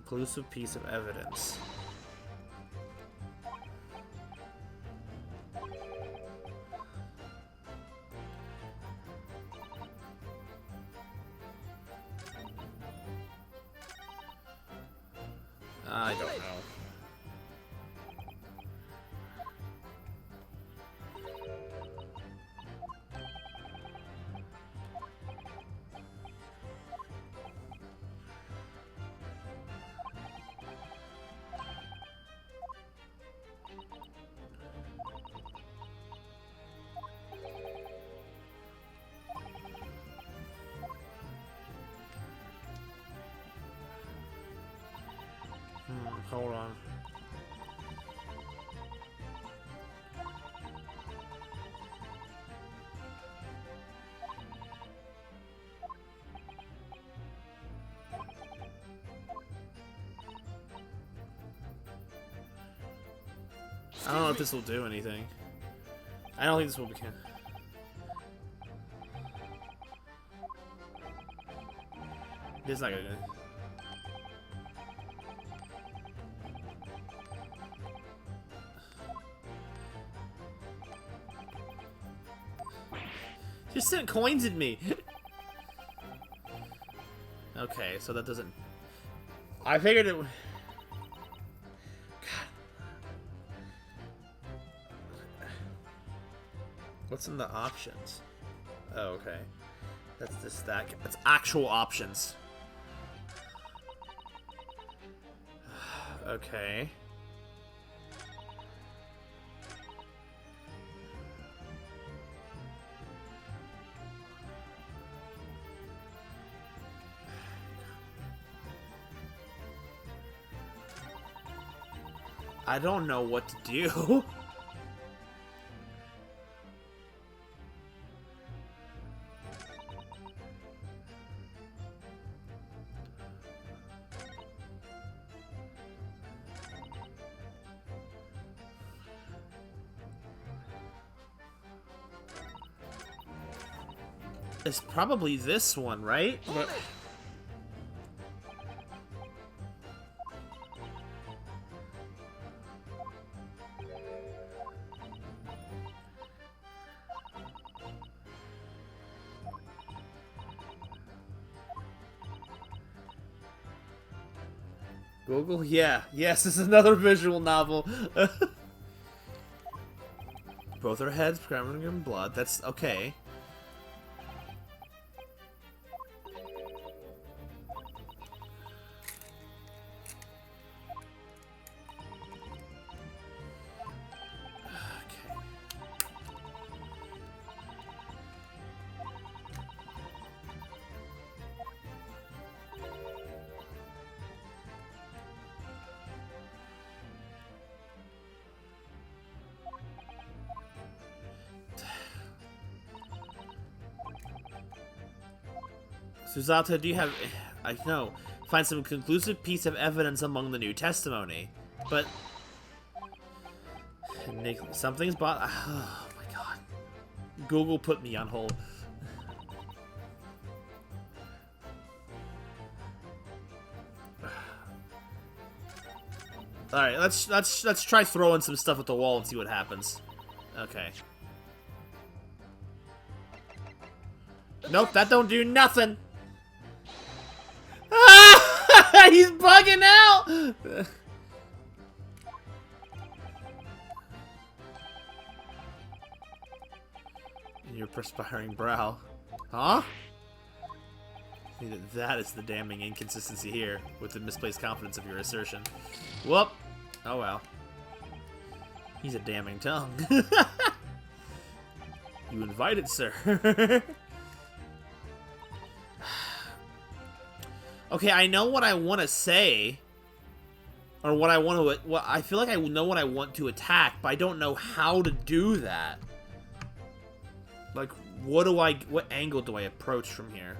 Conclusive piece of evidence. I don't know. Hold on. I don't know if this will do anything. I don't think this will be. This is not gonna do. Just sent coins at me. Okay, so that doesn't. I figured it. God. What's in the options? Oh, okay. That's the stack. That's actual options. Okay. I don't know what to do. It's probably this one, right? But Google? Yeah. Yes, this is another visual novel. Both our heads, covering in blood. That's okay. Susato, do you have... I know. Find some conclusive piece of evidence among the new testimony. But... something's bought... Oh my god. Google put me on hold. Alright, let's try throwing some stuff at the wall and see what happens. Okay. Nope, that don't do nothing. He's bugging out! perspiring brow. Huh? I think that is the damning inconsistency here, with the misplaced confidence of your assertion. Whoop! Oh well. He's a damning tongue. You invited, sir. Okay, I know what I want to say. Or what I want to... Well, I feel like I know what I want to attack, but I don't know how to do that. Like, what angle do I approach from here?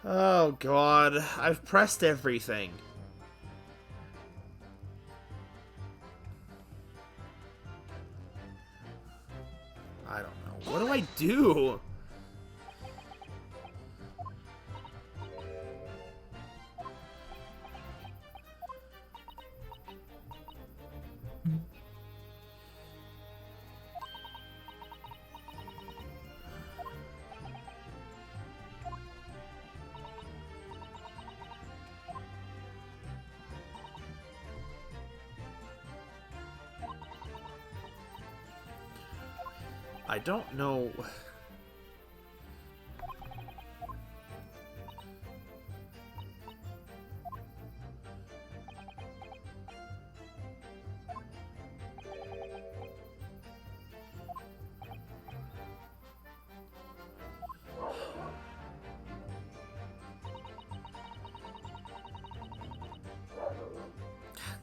Oh god, I've pressed everything. I don't know. What do I do? I don't know.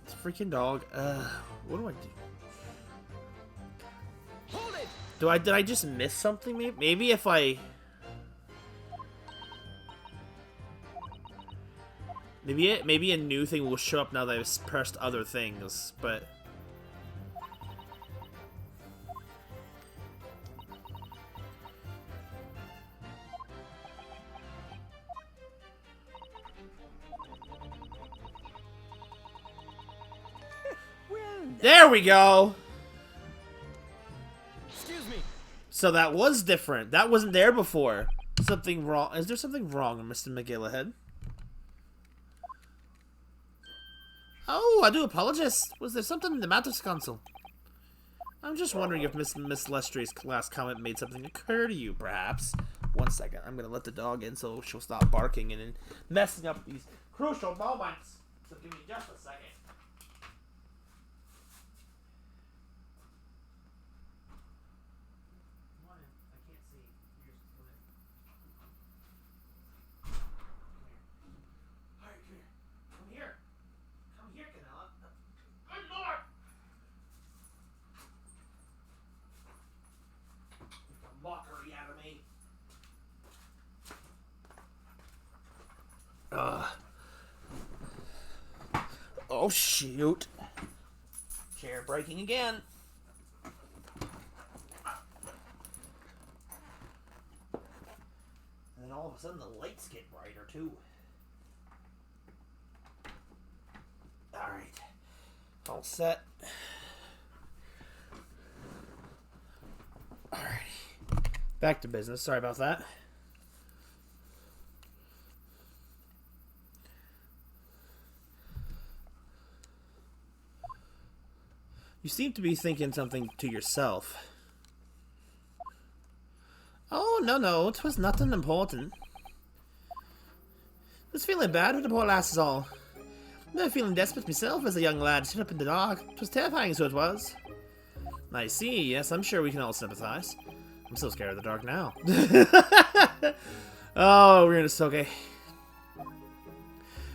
This freaking dog. What do I do? Hold it! Did I just miss something? Maybe if I... Maybe a new thing will show up now that I've pressed other things, but... There we go! Excuse me. So that was different. That wasn't there before. Something wrong. Is there something wrong, Mr. McGillahead? Oh, I do apologize. Was there something in the matters council? I'm just wondering if Miss Lestray's last comment made something occur to you, perhaps. 1 second. I'm gonna let the dog in so she'll stop barking and messing up these crucial moments. So give me just a second. Mockery out of me. Oh shoot. Chair breaking again. And then all of a sudden the lights get brighter too. Alright. All set. Alrighty. Back to business. Sorry about that. You seem to be thinking something to yourself. Oh, no, 'twas nothing important. Was feeling bad with the poor lass is all. I was feeling desperate myself as a young lad shut up in the dark. 'Twas terrifying, so it was. I see, yes, I'm sure we can all sympathize. I'm so scared of the dark now. Oh, we're in a soke.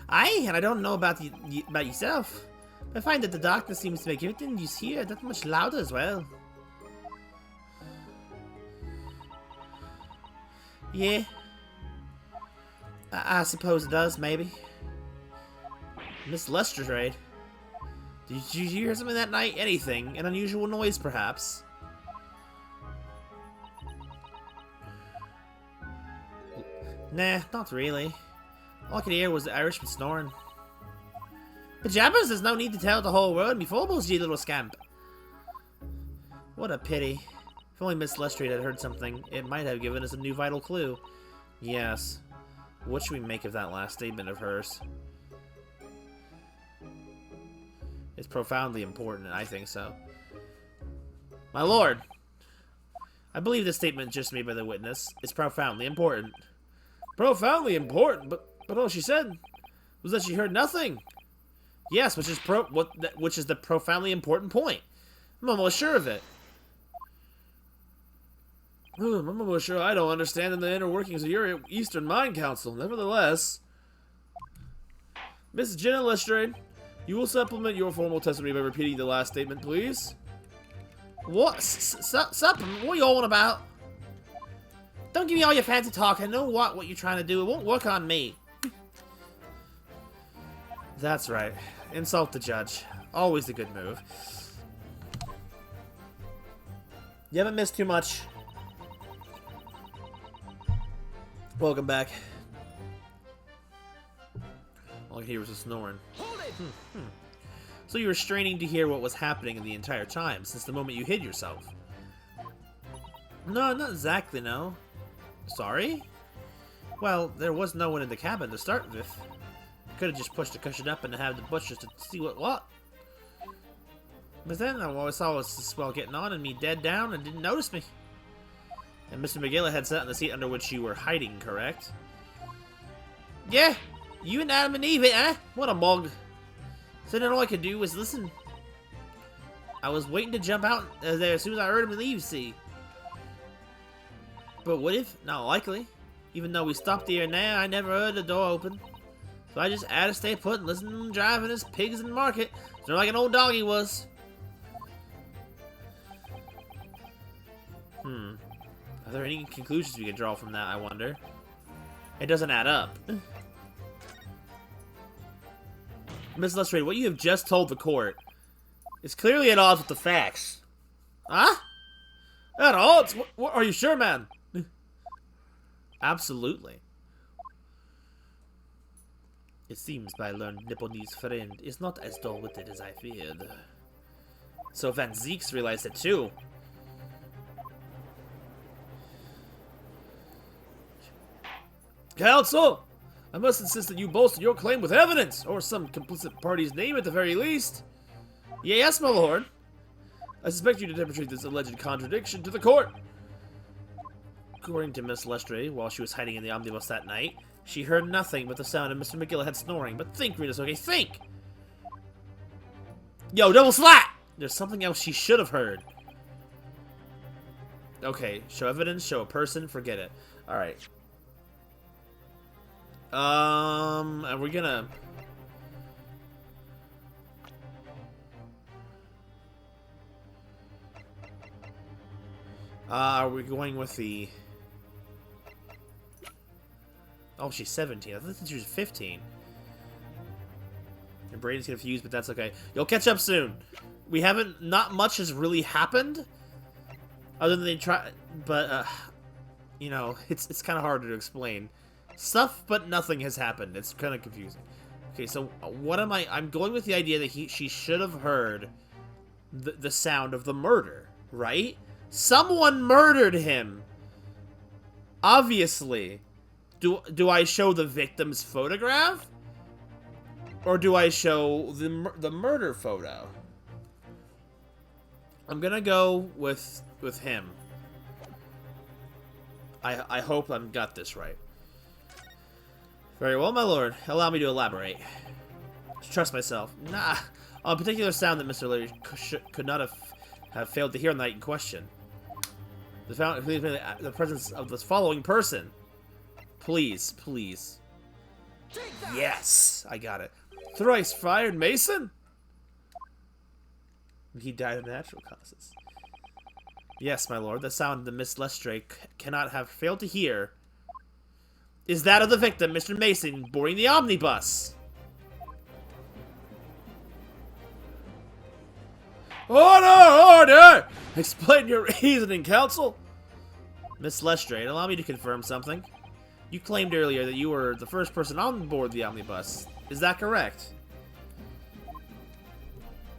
Aye, and I don't know about yourself. I find that the darkness seems to make everything you hear that much louder as well. Yeah. I suppose it does, maybe. Miss Lestrade. Did you hear something that night? Anything? An unusual noise, perhaps? Nah, not really. All I could hear was the Irishman snoring. Pajamas, there's no need to tell the whole world before, you little scamp. What a pity. If only Miss Lestrade had heard something, it might have given us a new vital clue. Yes. What should we make of that last statement of hers? It's profoundly important, I think so. My lord! I believe this statement just made by the witness is profoundly important. Profoundly important? But all she said was that she heard nothing. Yes, which is the profoundly important point. I'm almost sure of it. I'm almost sure I don't understand in the inner workings of your Eastern Mind Council. Nevertheless, Miss Jenna Lestrade, you will supplement your formal testimony by repeating the last statement, please. What? Supplement? What are you all on about? Don't give me all your fancy talk. I know what you're trying to do. It won't work on me. That's right. Insult the judge. Always a good move. You haven't missed too much. Welcome back. All I could hear was a snoring. Hold it! So you were straining to hear what was happening in the entire time, since the moment you hid yourself? No, not exactly, no. Sorry? Well, there was no one in the cabin to start with. Could have just pushed the cushion up and have the butchers to see what. But then all I saw was the swell getting on and me dead down and didn't notice me. And Mr. McGilla had sat in the seat under which you were hiding, correct? Yeah, you and Adam and Eve, eh? What a mug. So then all I could do was listen. I was waiting to jump out there as soon as I heard him leave, see. But what if? Not likely. Even though we stopped here now, I never heard the door open. So I just had to stay put and listen to him driving his pigs in the market. They're like an old dog he was. Are there any conclusions we can draw from that, I wonder? It doesn't add up. Miss Lestrade, what you have just told the court is clearly at odds with the facts. Huh? At odds? What, are you sure, man? Absolutely. It seems my learned Nipponese friend is not as dull-witted as I feared. So Van Zeeks realized it too. Counsel! I must insist that you bolster your claim with evidence, or some complicit party's name at the very least. Yes, my lord. I suspect you to demonstrate this alleged contradiction to the court. According to Miss Lestrade, while she was hiding in the omnibus that night, she heard nothing but the sound of Mr. McGillahead snoring. But think, Renus, okay? Think! Yo, double slap! There's something else she should have heard. Okay, show evidence, show a person, forget it. Alright. Are we gonna... are we going with the... Oh, she's 17. I thought she was 15. Your brain is confused, but that's okay. You'll catch up soon. We haven't... Not much has really happened. Other than they try... But, you know, it's kind of harder to explain. Stuff, but nothing has happened. It's kind of confusing. Okay, so what am I... I'm going with the idea that she should have heard the sound of the murder, right? Someone murdered him. Obviously. Do I show the victim's photograph? Or do I show the murder photo? I'm gonna go with him. I hope I've got this right. Very well, my lord. Allow me to elaborate. Trust myself. Nah. On a particular sound that Mr. Larry could not have failed to hear on the night in question. The presence of this following person. Please, please. Yes! I got it. Thrice fired Mason? He died of natural causes. Yes, my lord. The sound that Miss Lestrade cannot have failed to hear is that of the victim, Mr. Mason, boarding the omnibus. Order! Order! Explain your reasoning, counsel. Miss Lestrade, allow me to confirm something. You claimed earlier that you were the first person on board the omnibus. Is that correct?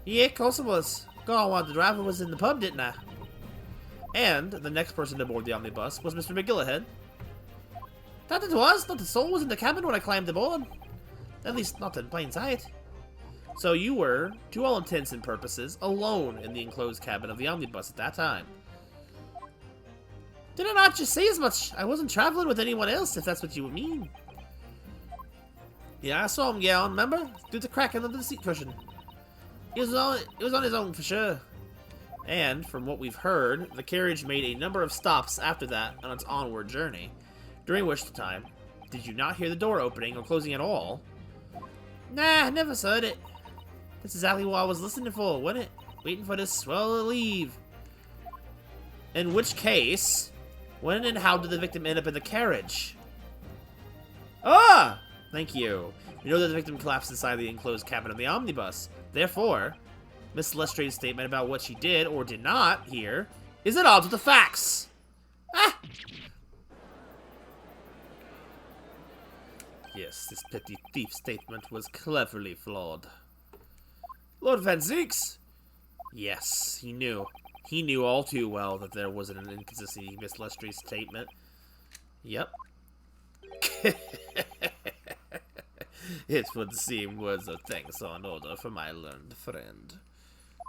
Yeah, of course it was. Go on while the driver was in the pub, didn't I? And the next person to board the omnibus was Mr. McGillihead. That it was. Not a soul was in the cabin when I climbed aboard. At least not in plain sight. So you were, to all intents and purposes, alone in the enclosed cabin of the omnibus at that time. Did I not just say as much? I wasn't traveling with anyone else, if that's what you mean. Yeah, I saw him get on, remember? Through the crack under the seat cushion. It was on his own for sure. And, from what we've heard, the carriage made a number of stops after that on its onward journey. During which time, did you not hear the door opening or closing at all? Nah, never heard it. That's exactly what I was listening for, wasn't it? Waiting for this swell to leave. In which case, when and how did the victim end up in the carriage? Ah! Thank you. You know that the victim collapsed inside the enclosed cabin of the omnibus. Therefore, Miss Lestrange's statement about what she did or did not hear is at odds with the facts. Ah! Yes, this petty thief statement was cleverly flawed. Lord Van Zieks? Yes, he knew. He knew all too well that there was an inconsistency in Miss Lestrange's statement. Yep. It would seem words of thanks are in order for my learned friend.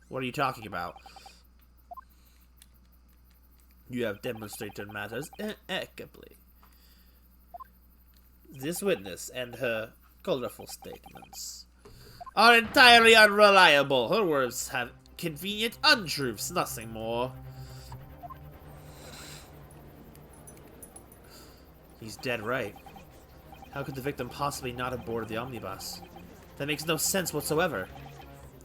What are you talking about? You have demonstrated matters impeccably. This witness and her colorful statements are entirely unreliable. Her words have convenient untruths, nothing more. He's dead right. How could the victim possibly not have boarded the omnibus? That makes no sense whatsoever.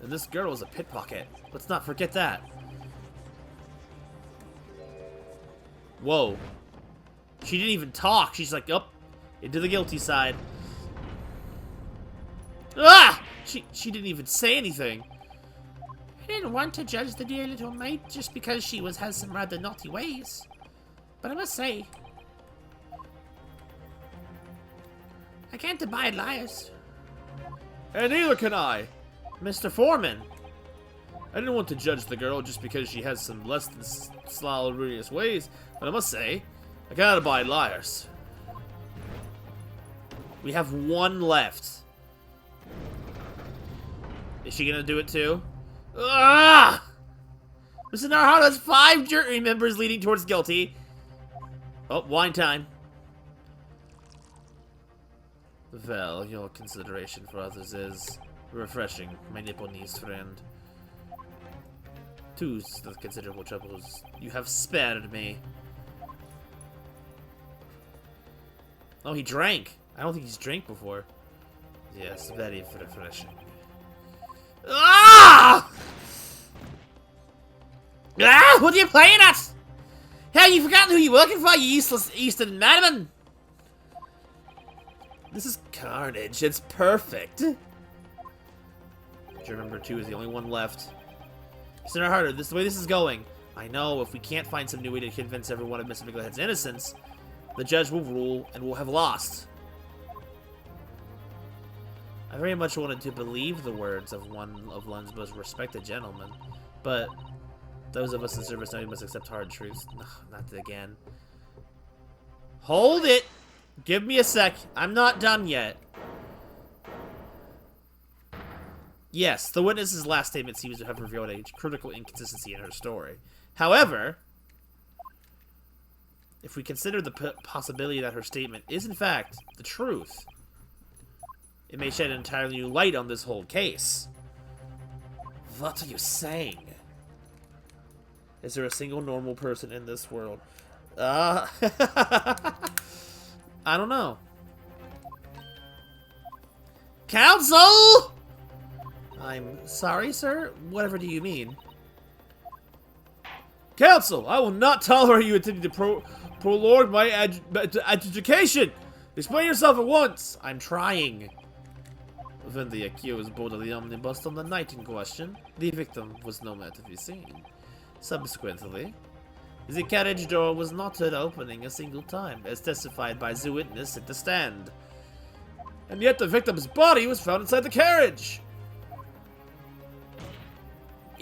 And this girl is a pickpocket. Let's not forget that. Whoa. She didn't even talk. She's like, up, into the guilty side. Ah! She didn't even say anything. I didn't want to judge the dear little maid just because she has some rather naughty ways. But I must say, I can't abide liars. And neither can I. Mr. Foreman. I didn't want to judge the girl just because she has some less than slalom ways, but I must say, I cannot abide liars. We have one left. Is she gonna do it too? Ah! Mr. Naruhodo has 5 jury members leading towards guilty. Oh, wine time. Well, your consideration for others is refreshing, my Nipponese friend. To the considerable troubles you have spared me. Oh, he drank. I don't think he's drank before. Yes, very refreshing. Ah! Ah! What are you playing at? Have you forgotten who you're working for, you useless Eastern madman? This is carnage. It's perfect. Juror number 2 is the only one left. Senator Harder, this is the way this is going. I know if we can't find some new way to convince everyone of Mr. McGillihead's innocence, the judge will rule and we'll have lost. I very much wanted to believe the words of one of London's most respected gentlemen, but those of us in service know we must accept hard truths. No, not again. Hold it! Give me a sec. I'm not done yet. Yes, the witness's last statement seems to have revealed a critical inconsistency in her story. However, if we consider the possibility that her statement is in fact the truth, it may shed an entirely new light on this whole case. What are you saying? Is there a single normal person in this world? I don't know. Counsel! I'm sorry, sir. Whatever do you mean? Counsel, I will not tolerate you attempting to prolong my adjudication. Explain yourself at once. I'm trying. When the accused boarded the omnibus on the night in question, the victim was nowhere to be seen. Subsequently, the carriage door was not heard opening a single time, as testified by the witness at the stand. And yet the victim's body was found inside the carriage.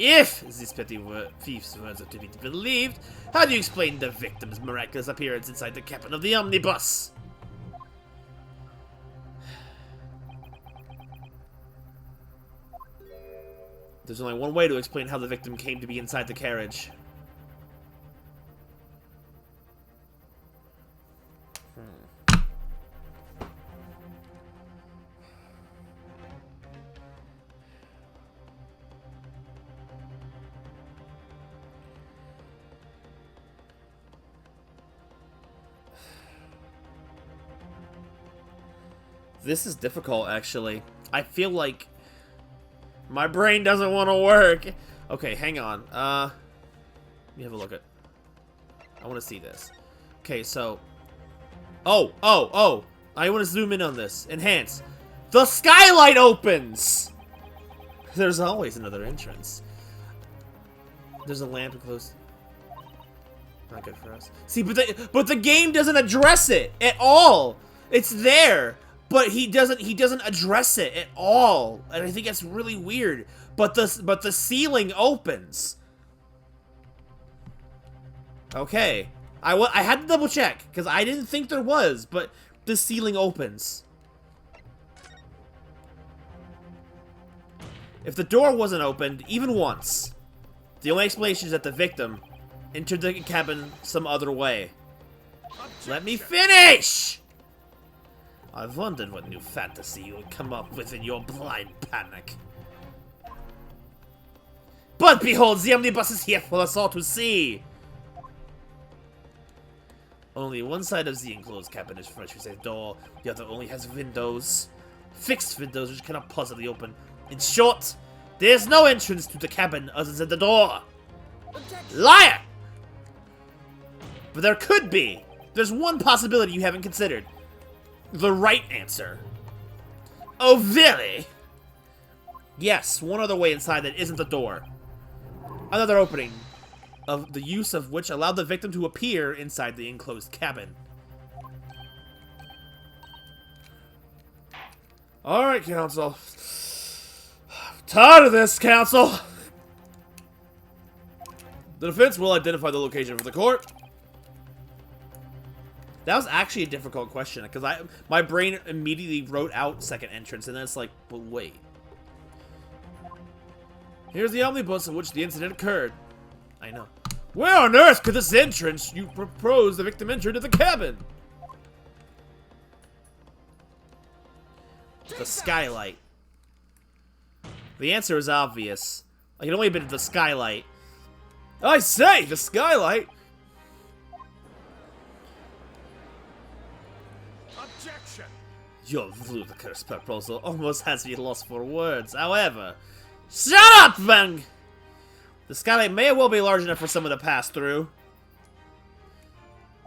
If these petty thief's words are to be believed, how do you explain the victim's miraculous appearance inside the cabin of the omnibus? There's only one way to explain how the victim came to be inside the carriage. This is difficult, actually. I feel like my brain doesn't want to work. Okay, hang on. Let me have a look at. I want to see this. Okay, so. Oh! I want to zoom in on this. Enhance. The skylight opens! There's always another entrance. There's a lamp close. Not good for us. See, but the game doesn't address it at all. It's there. But he doesn't address it at all, and I think that's really weird. But the ceiling opens. Okay, I had to double check because I didn't think there was, but the ceiling opens. If the door wasn't opened even once, the only explanation is that the victim entered the cabin some other way. Let me finish! I wondered what new fantasy you would come up with in your blind panic. But behold, the omnibus is here for us all to see! Only one side of the enclosed cabin is furnished with a door, the other only has windows. Fixed windows which cannot possibly open. In short, there's no entrance to the cabin other than the door! Liar! But there could be! There's one possibility you haven't considered. The right answer. Oh, really? Yes, one other way inside that isn't the door. Another opening, of the use of which allowed the victim to appear inside the enclosed cabin. Alright, Council. I'm tired of this, Council! The defense will identify the location for the court. That was actually a difficult question, because my brain immediately wrote out second entrance, and then it's like, but wait. Here's the omnibus in which the incident occurred. I know. Where on earth could this entrance you propose the victim enter into the cabin? The skylight. The answer is obvious. I can only have been the skylight. I say, the skylight? Objection! Your ludicrous proposal almost has me lost for words. However, shut up, Vang! The skylight may well be large enough for someone to pass through.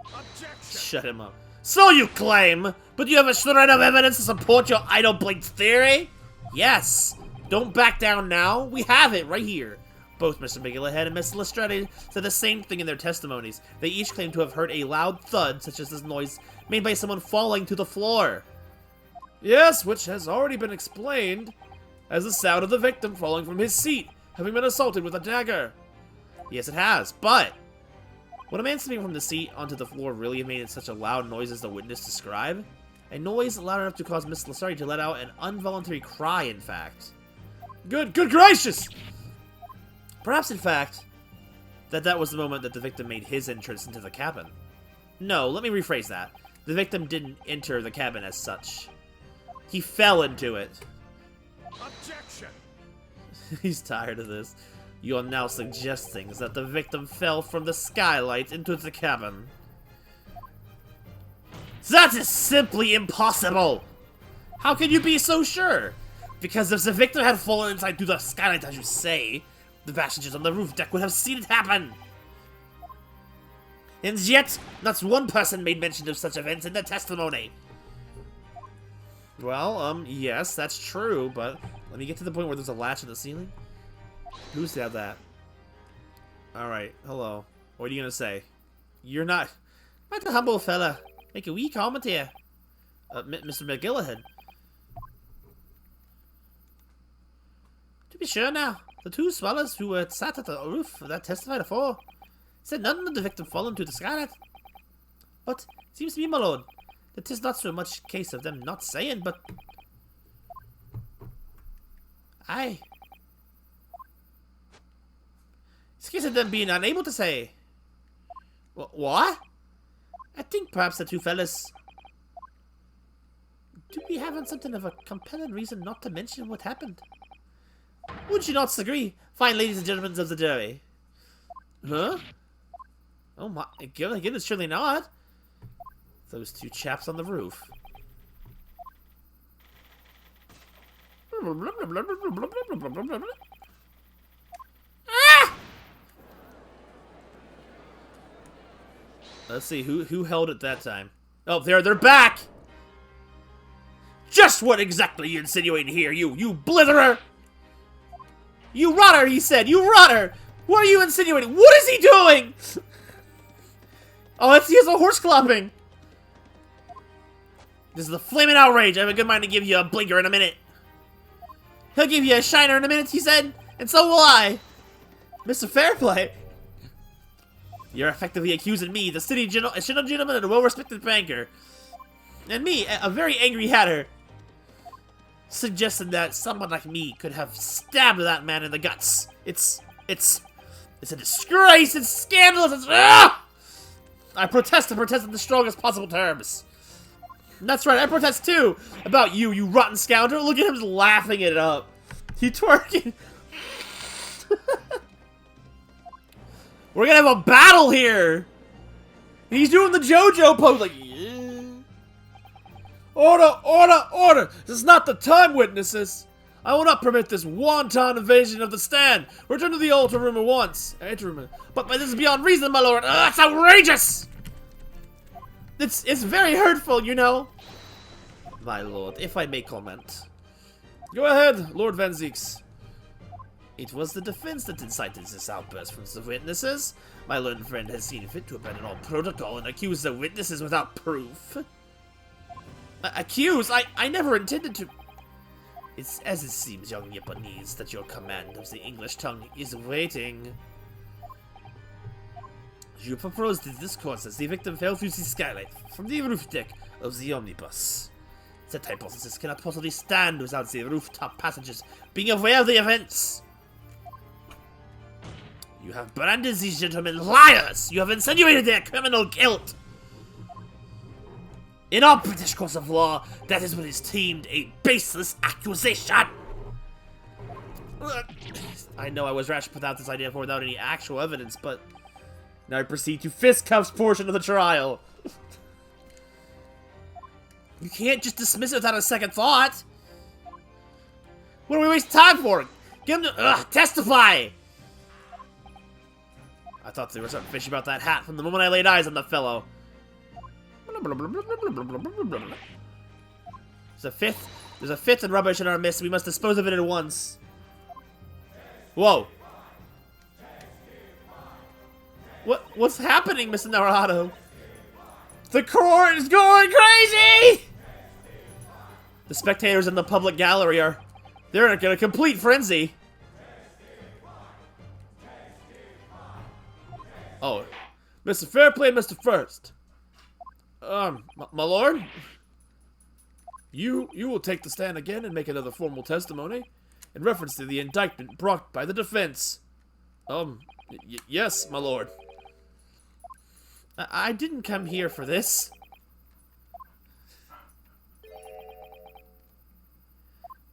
Objection! Shut him up. So you claim, but you have a shred of evidence to support your idle blink theory? Yes. Don't back down now. We have it right here. Both Mr. McGillahead and Miss Lestrade said the same thing in their testimonies. They each claim to have heard a loud thud, such as this noise made by someone falling to the floor. Yes, which has already been explained as the sound of the victim falling from his seat, having been assaulted with a dagger. Yes, it has, but would a man slipping from the seat onto the floor really have made such a loud noise as the witness described? A noise loud enough to cause Miss Lestrade to let out an involuntary cry, in fact. Good gracious! Perhaps, in fact, that was the moment that the victim made his entrance into the cabin. No, let me rephrase that. The victim didn't enter the cabin as such. He fell into it. Objection! He's tired of this. You are now suggesting that the victim fell from the skylight into the cabin. That is simply impossible! How can you be so sure? Because if the victim had fallen inside through the skylight, as you say, the passengers on the roof deck would have seen it happen. And yet, not one person made mention of such events in the testimony. Well, yes, that's true, but let me get to the point where there's a latch in the ceiling. Who said that? Alright, hello. What are you gonna say? You're not... Quite a humble fella. Make a wee comment here. Mr. McGillahead. To be sure now. The two swallows who were sat at the roof that testified afore said none of the victim fallen to the skylight. But it seems to me, my lord, that 'tis not so much case of them not saying, but aye, it's a case of them being unable to say. What? I think perhaps the two fellas do be having something of a compelling reason not to mention what happened. Would you not agree, fine ladies and gentlemen of the jury? Huh? Oh my goodness, surely not. Those two chaps on the roof. Ah! Let's see who held it that time. Oh, they're back. Just what exactly you insinuating here, you blitherer? You rotter, he said. You rotter. What are you insinuating? What is he doing? Oh, he has a horse clopping. This is a flaming outrage. I have a good mind to give you a blinker in a minute. He'll give you a shiner in a minute, he said. And so will I. Mr. Fairplay. You're effectively accusing me, the city gentleman and a well-respected banker. And me, a very angry hatter. Suggesting that someone like me could have stabbed that man in the guts. It's a disgrace. It's scandalous. It's, I protest in the strongest possible terms. And that's right, I protest too about you rotten scoundrel. Look at him laughing it up. He twerking. We're gonna have a battle here. He's doing the JoJo pose, like, yeah. Order, order, order! This is not the time, witnesses! I will not permit this wanton invasion of the stand! Return to the altar room at once! But this is beyond reason, my lord! It's outrageous! It's very hurtful, you know? My lord, if I may comment. Go ahead, Lord Van Zieks. It was the defense that incited this outburst from the witnesses. My learned friend has seen fit to abandon all protocol and accuse the witnesses without proof. Accuse? I never intended to. It's as it seems, young Japanese, that your command of the English tongue is waiting. You proposed in this course as the victim fell through the skylight from the roof deck of the omnibus. That hypothesis cannot possibly stand without the rooftop passengers being aware of the events. You have branded these gentlemen liars! You have insinuated their criminal guilt! In our British courts of law, that is what is termed a baseless accusation! I know I was rash to put out this idea for without any actual evidence, but now I proceed to fistcuffs portion of the trial. You can't just dismiss it without a second thought! What do we waste time for? Get him to testify! I thought there was something fishy about that hat from the moment I laid eyes on the fellow. There's a fifth and rubbish in our midst. We must dispose of it at once. Whoa. What's happening, Mr. Naruto? The court is going crazy! The spectators in the public gallery they're in a complete frenzy. Oh, Mr. Fairplay, Mr. First. My lord? You will take the stand again and make another formal testimony in reference to the indictment brought by the defense. Yes, my lord. I didn't come here for this.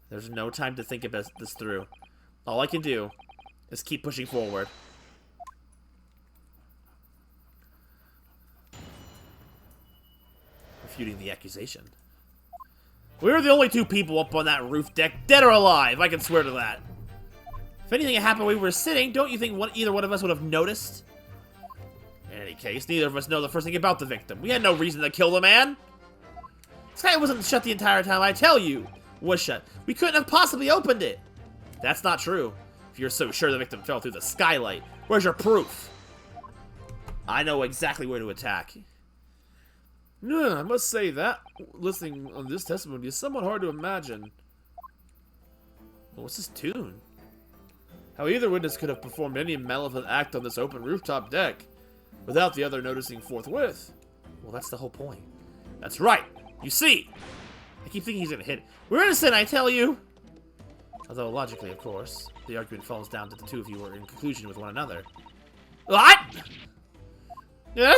There's no time to think about this through. All I can do is keep pushing forward. Refuting the accusation. We were the only two people up on that roof deck, dead or alive, I can swear to that. If anything had happened while we were sitting, don't you think either one of us would have noticed? In any case, neither of us know the first thing about the victim. We had no reason to kill the man. This guy wasn't shut the entire time, I tell you. Was shut. We couldn't have possibly opened it. That's not true. If you're so sure the victim fell through the skylight, where's your proof? I know exactly where to attack. No, I must say that, listening on this testimony, is somewhat hard to imagine. What's this tune? how either witness could have performed any malevolent act on this open rooftop deck without the other noticing forthwith. Well, that's the whole point. That's right. You see, I keep thinking he's gonna hit. We're innocent, I tell you! Although, logically, of course, the argument falls down to the two of you were in conclusion with one another. what? Yeah?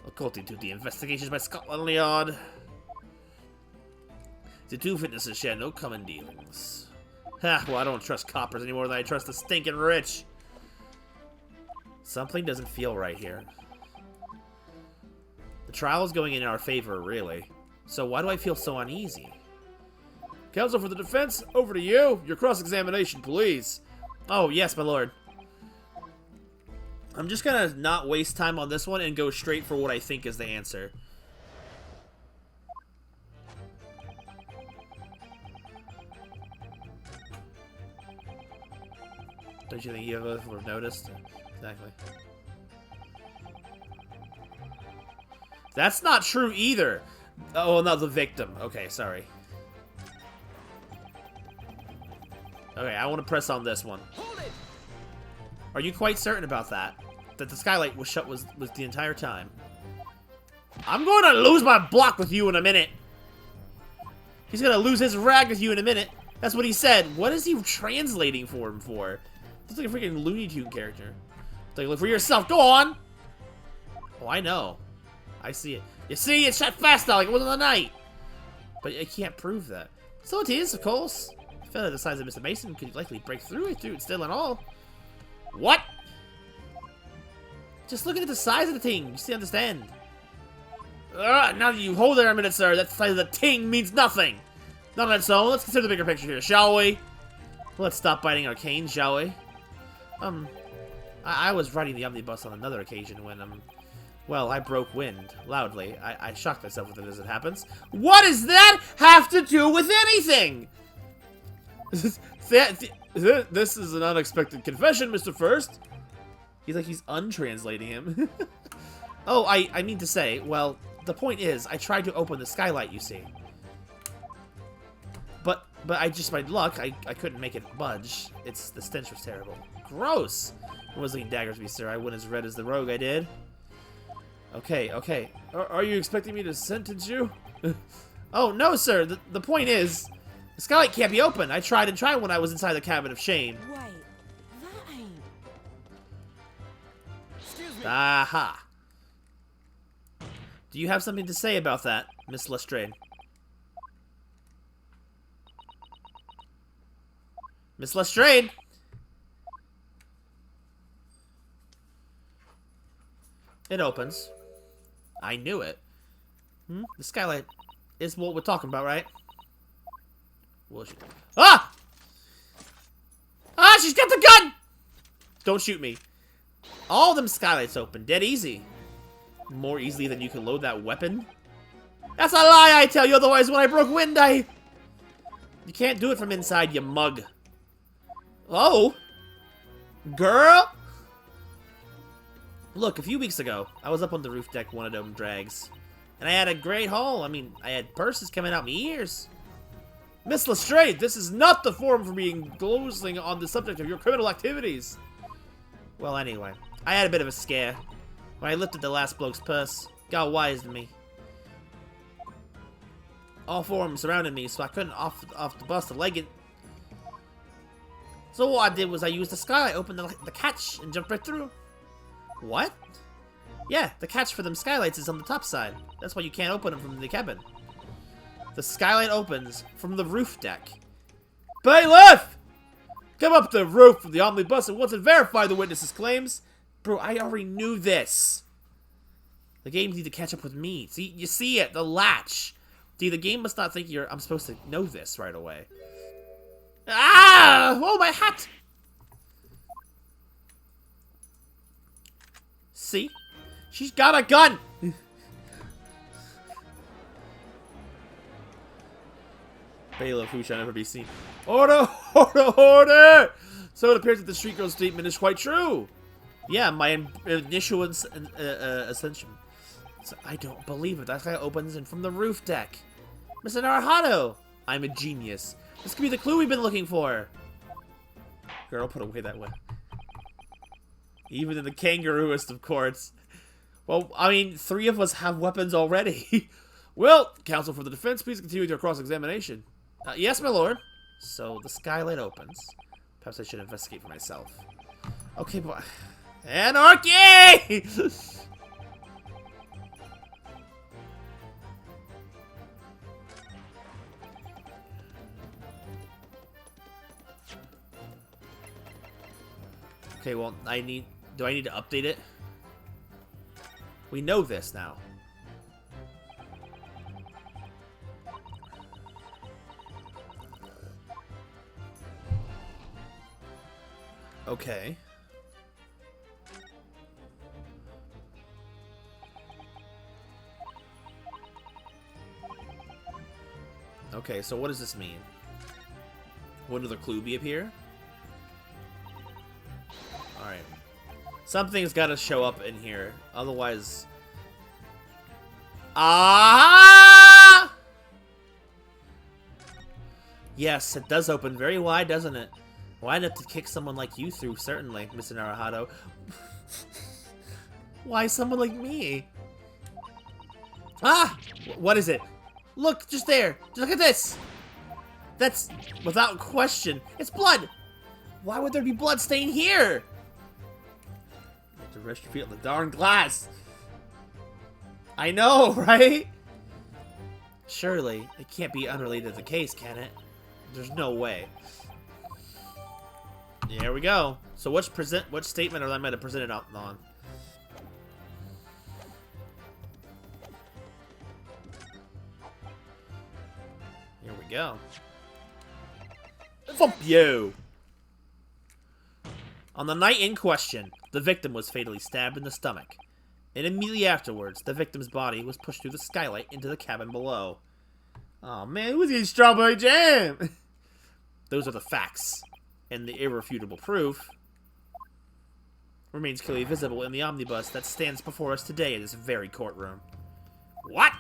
Occulting to the investigations by Scotland Yard. The two witnesses share no common dealings. Ha, well, I don't trust coppers any more than I trust the stinking rich. Something doesn't feel right here. The trial is going in our favor, really. So why do I feel so uneasy? Counsel for the defense, over to you. Your cross-examination, please. Oh, yes, my lord. I'm just gonna not waste time on this one and go straight for what I think is the answer. Don't you think you would have noticed? Exactly. That's not true either. Oh, no, the victim. Okay, sorry. Okay, I want to press on this one. Are you quite certain about that? That the skylight was shut was the entire time? I'm going to lose my block with you in a minute. He's going to lose his rag with you in a minute. That's what he said. What is he translating for him for? Looks like a freaking Looney Tune character. Like, look for yourself. Go on. Oh, I know. I see it. You see, it shut fast now like it was in the night. But I can't prove that. So it is, of course. A fellow the size of Mr. Mason could likely break through it still and all. What? Just looking at the size of the thing, you still understand. Now that you hold there a minute, sir, that size of the ting means nothing. Not on its own. Let's consider the bigger picture here, shall we? Let's stop biting our canes, shall we? I was riding the omnibus on another occasion when, well, I broke wind, loudly. I shocked myself with it as it happens. What does that have to do with anything? This is an unexpected confession, Mr. First. He's untranslating him. Oh, I mean to say, well, the point is, I tried to open the skylight, you see. But I just, by luck, I couldn't make it budge. The stench was terrible. Gross! I was looking daggers at me, sir. I went as red as the rogue I did. Okay. Are you expecting me to sentence you? Oh, no, sir. The point is, the skylight can't be open. I tried when I was inside the cabin of shame. Wait, that ain't... Excuse me. Aha. Do you have something to say about that, Miss Lestrade? Miss Lestrade! It opens. I knew it. The skylight is what we're talking about, right? Well, ah! Ah, she's got the gun! Don't shoot me. All them skylights open, dead easy. More easily than you can load that weapon? That's a lie, I tell you, otherwise when I broke wind, You can't do it from inside, you mug. Oh! Girl! Look, a few weeks ago, I was up on the roof deck one of them drags. And I had a great haul. I mean, I had purses coming out my ears. Miss Lestrade, this is not the forum for being glozing on the subject of your criminal activities. Well, anyway, I had a bit of a scare. When I lifted the last bloke's purse, got wise to me. All four of them surrounded me, so I couldn't off the bus to leg it. So what I did was I used the skylight, opened the catch, and jumped right through. What? Yeah, the catch for them skylights is on the top side. That's why you can't open them from the cabin. The skylight opens from the roof deck. Bailiff! Come up the roof of the omnibus and once and verify the witness's claims. Bro, I already knew this. The games need to catch up with me. See, you see it, the latch. See, the game must not think I'm supposed to know this right away. Ah! Oh, my hat! See? She's got a gun! Bailiff, who shall never be seen. Order! Order! Order! So it appears that the street girl's statement is quite true. Yeah, my initial ascension. So I don't believe it. That guy opens in from the roof deck. Mr. Naruhado! I'm a genius. This could be the clue we've been looking for. Girl, put away that weapon. Even in the kangarooist of courts. Well, I mean, 3 of us have weapons already. Well, counsel for the defense, please continue with your cross-examination. Yes, my lord. So, the skylight opens. Perhaps I should investigate for myself. Okay, boy. Anarchy! Okay, well, do I need to update it? We know this now. Okay. Okay, so what does this mean? Will another clue be up here? Alright. Something's gotta show up in here. Otherwise... Ah! Yes, it does open very wide, doesn't it? Wide enough to kick someone like you through, certainly, Mr. Naruhado. Why someone like me? Ah! What is it? Look, just there. Look at this. That's, without question, it's blood. Why would there be blood stain here? You have to rest your feet on the darn glass. I know, right? Surely, it can't be unrelated to the case, can it? There's no way. Here we go. So which statement are I meant to present it on? Here we go. Fuck you! On the night in question, the victim was fatally stabbed in the stomach. And immediately afterwards, the victim's body was pushed through the skylight into the cabin below. Oh man, who's getting strawberry jam? Those are the facts. And the irrefutable proof remains clearly visible in the omnibus that stands before us today in this very courtroom. What?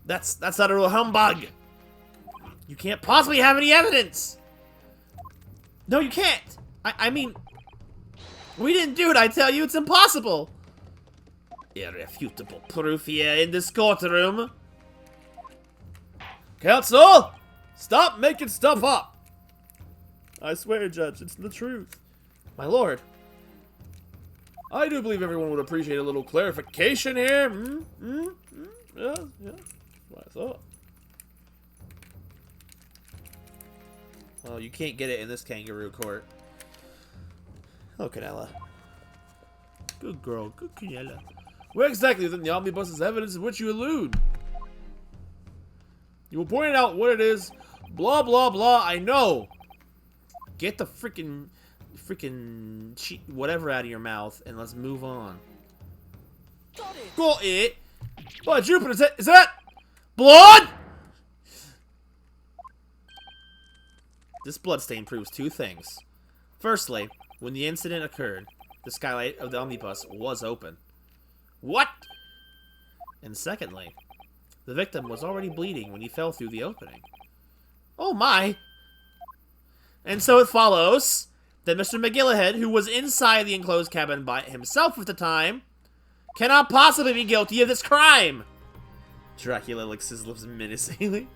That's utter humbug! You can't possibly have any evidence! No, you can't! I mean, we didn't do it, I tell you, it's impossible! Irrefutable proof here in this courtroom. Counsel! Stop making stuff up! I swear, Judge, it's the truth. My lord. I do believe everyone would appreciate a little clarification here. Yeah, that's what I thought. Well, you can't get it in this kangaroo court. Oh, Canella. Good girl, good Canella. Where exactly within the omnibus is evidence of which you allude? You will point out what it is. Blah, blah, blah, I know. Get the freaking whatever out of your mouth and let's move on. Got it. By Jupiter, is that blood? This bloodstain proves 2 things. Firstly, when the incident occurred, the skylight of the omnibus was open. What? And secondly, the victim was already bleeding when he fell through the opening. Oh my! And so it follows that Mr. McGillihead, who was inside the enclosed cabin by himself at the time, cannot possibly be guilty of this crime. Dracula licks his lips menacingly.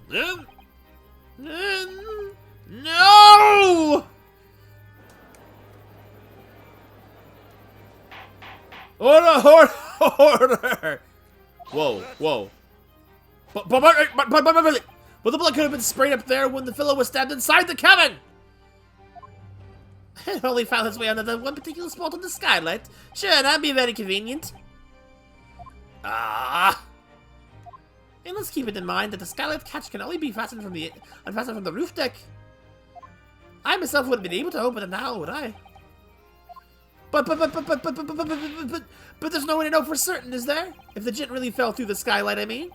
No! Order! Whoa, whoa. But the blood could have been sprayed up there when the fellow was stabbed inside the cabin! It only found its way under the one particular spot on the skylight. Sure, that'd be very convenient. Ah! And let's keep it in mind that the skylight catch can only be unfastened from the roof deck. I myself wouldn't be able to open it now, would I? But there's no way to know for certain, is there? If the gent really fell through the skylight, I mean.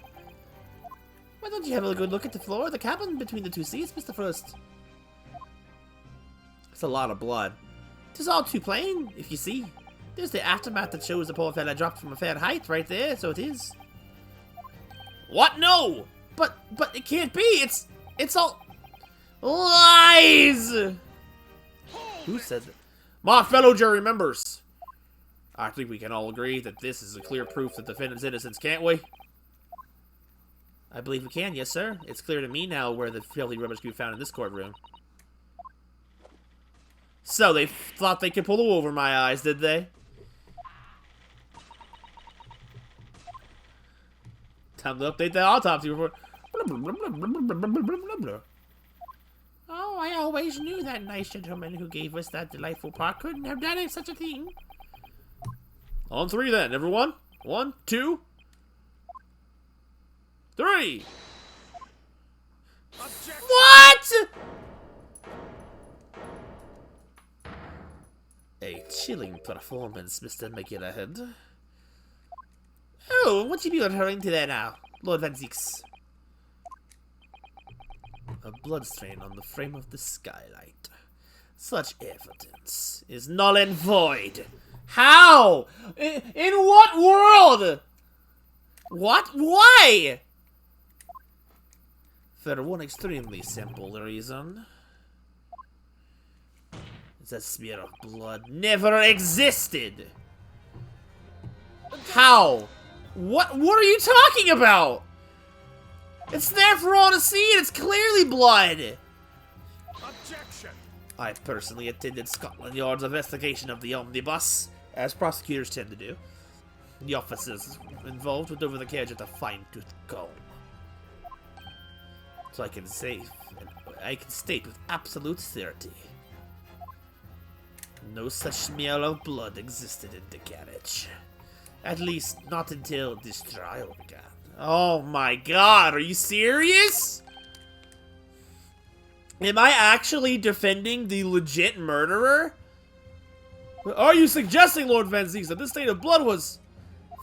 Why don't you have a good look at the floor of the cabin between the 2 seats, Mr. Frost? It's a lot of blood. It's all too plain, if you see. There's the aftermath that shows the poor fella dropped from a fair height right there, so it is. What? No! But it can't be! It's all... lies! Who said that? My fellow jury members, I think we can all agree that this is a clear proof that the defendant's innocence, can't we? I believe we can, yes, sir. It's clear to me now where the filthy rubbish can be found in this courtroom. So they thought they could pull the wool over my eyes, did they? Time to update the autopsy report. Oh, I always knew that nice gentleman who gave us that delightful park couldn't have done such a thing. On three then, everyone. 1, 2, 3. Objection! What? A chilling performance, Mr. McGillahead. Oh, what you be referring to there now, Lord Van Zieks? A blood stain on the frame of the skylight. Such evidence is null and void. How? In what world? What? Why? For one extremely simple reason. That smear of blood never existed. How? What are you talking about? It's there for all to see, and it's clearly blood. Objection! I personally attended Scotland Yard's investigation of the omnibus, as prosecutors tend to do. The officers involved went over the carriage with a fine-tooth comb. So I can state with absolute certainty, no such smear of blood existed in the carriage. At least, not until this trial began. Oh my god, are you serious? Am I actually defending the legit murderer? Are you suggesting, Lord Van Zieks, that this stain of blood was...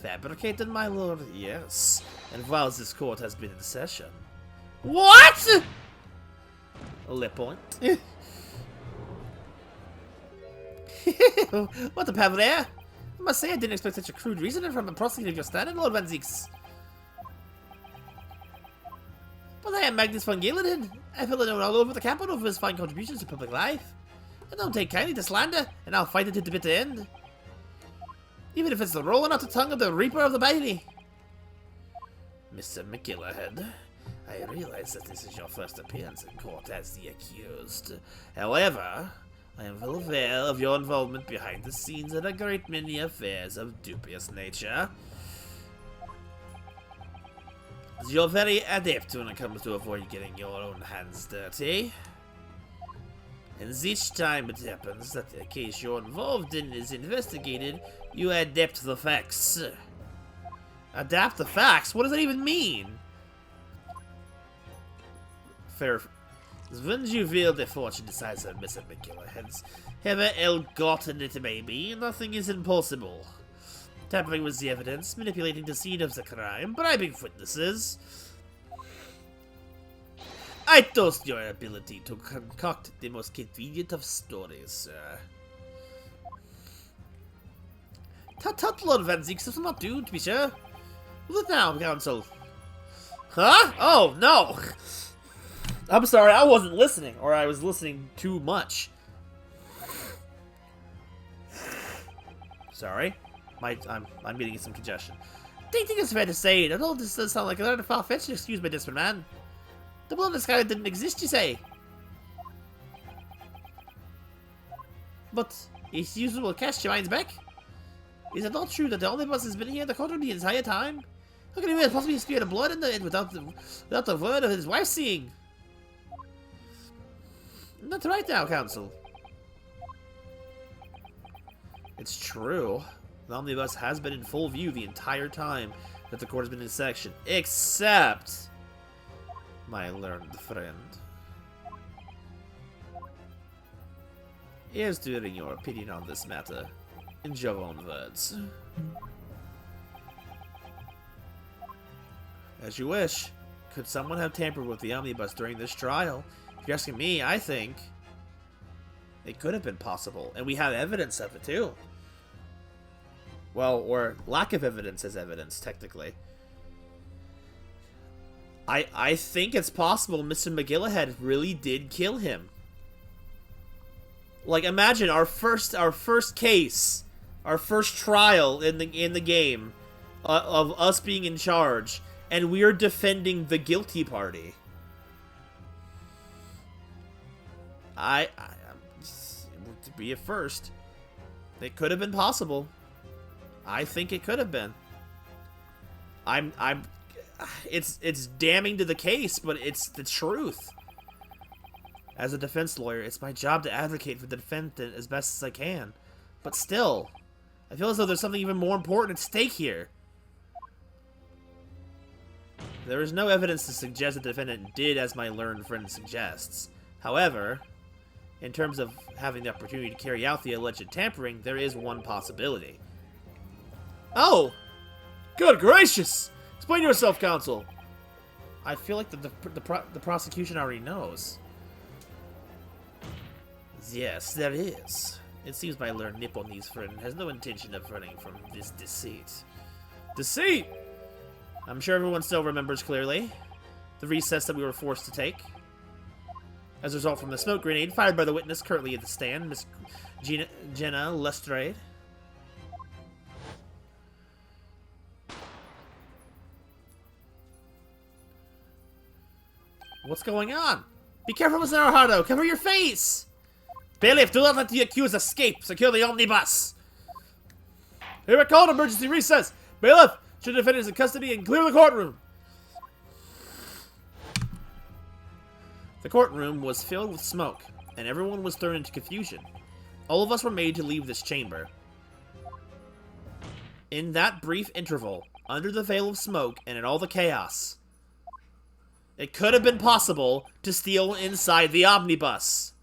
Fabricated, my lord? Yes. And whilst this court has been in session. What?! A lip point. What a pavrere! I must say I didn't expect such a crude reasoning from a prosecutor of your standard, Lord Van Zieks. But I am Magnus von Galen. I feel known all over the capital for his fine contributions to public life. I don't take kindly to slander, and I'll fight it to the bitter end. Even if it's the rolling out the tongue of the Reaper of the Bailey. Mr. McGillahead, I realize that this is your first appearance in court as the accused. However, I am well aware of your involvement behind the scenes in a great many affairs of dubious nature. You're very adept when it comes to avoid getting your own hands dirty. And each time it happens that the case you're involved in is investigated, you adapt the facts. Adapt the facts? What does that even mean? Fair. When you wield the fortune decides that Mr. McGillahead's however ill-gotten it may be, nothing is impossible. Tampering with the evidence, manipulating the scene of the crime, bribing witnesses. I toast your ability to concoct the most convenient of stories, sir. Tut, Lord Van Zieks, this will not do, to be sure. Look now, counsel. Huh? Oh, no! I'm sorry, I wasn't listening, or I was listening too much. Sorry. I'm getting some congestion. I think it's fair to say that all this does sound like another far-fetched excuse, my desperate man. The blood in the sky didn't exist, you say? But his usual cast your minds back. Is it not true that the omnibus has been here in the courtroom the entire time? How can he possibly spear the blood in the without the word of his wife seeing? That's right now, counsel. It's true. The omnibus has been in full view the entire time that the court has been in session, except my learned friend. Here's to hearing your opinion on this matter, in your own words. As you wish. Could someone have tampered with the omnibus during this trial? If you're asking me, I think it could have been possible, and we have evidence of it too. Well, or lack of evidence as evidence, technically. I think it's possible Mr. McGillahead really did kill him. Like, imagine our first case, our first trial in the game, of us being in charge, and we are defending the guilty party. To be a first, it could have been possible. I think it could have been. It's damning to the case, but it's the truth. As a defense lawyer, it's my job to advocate for the defendant as best as I can. But still, I feel as though there's something even more important at stake here. There is no evidence to suggest the defendant did as my learned friend suggests. However, in terms of having the opportunity to carry out the alleged tampering, there is one possibility. Oh! Good gracious! Explain yourself, counsel. I feel like the prosecution already knows. Yes, there is. It seems my learned Nipponese friend has no intention of running from this deceit. Deceit! I'm sure everyone still remembers clearly the recess that we were forced to take. As a result from the smoke grenade fired by the witness currently at the stand, Miss Jenna Lestrade. What's going on? Be careful, Mr. Naruto! Cover your face! Bailiff, do not let the accused escape! Secure the omnibus! Here I call an emergency recess! Bailiff, should the defendant is in custody and clear the courtroom! The courtroom was filled with smoke, and everyone was thrown into confusion. All of us were made to leave this chamber. In that brief interval, under the veil of smoke and in all the chaos, it could have been possible to steal inside the omnibus.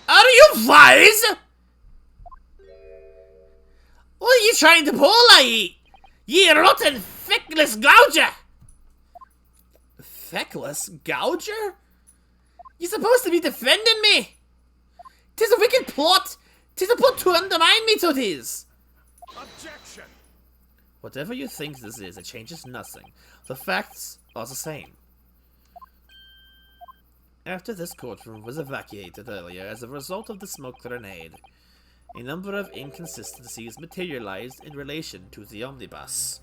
Are you wise? What are you trying to pull, ye rotten, feckless gouger? Feckless gouger? You're supposed to be defending me. 'Tis a wicked plot. 'Tis a plot to undermine me, to tis. Objection! Whatever you think this is, it changes nothing. The facts are the same. After this courtroom was evacuated earlier as a result of the smoke grenade, a number of inconsistencies materialized in relation to the omnibus.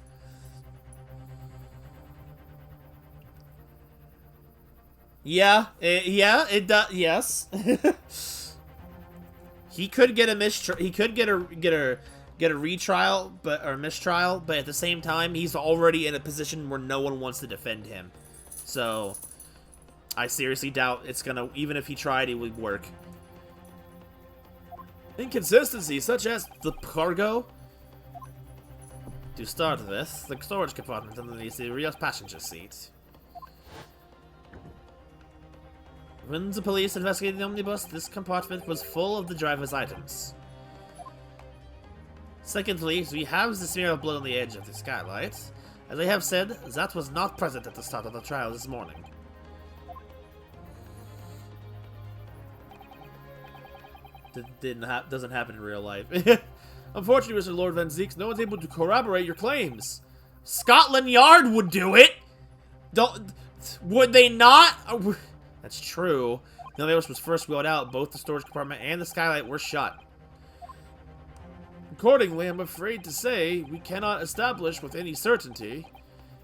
Yes. He could get a retrial, or mistrial, but at the same time, he's already in a position where no one wants to defend him. So, I seriously doubt it's gonna, even if he tried, it would work. Inconsistencies such as The cargo? To start with, the storage compartment underneath the rear passenger seat. When the police investigated the omnibus, this compartment was full of the driver's items. Secondly, we have the smear of blood on the edge of the skylight. As I have said, that was not present at the start of the trial this morning. Doesn't happen in real life. Unfortunately, Mr. Lord Van Zeeks, no one's able to corroborate your claims. Scotland Yard would do it! Would they not? That's true. The omnibus was first wheeled out. Both the storage compartment and the skylight were shut. Accordingly, I'm afraid to say we cannot establish with any certainty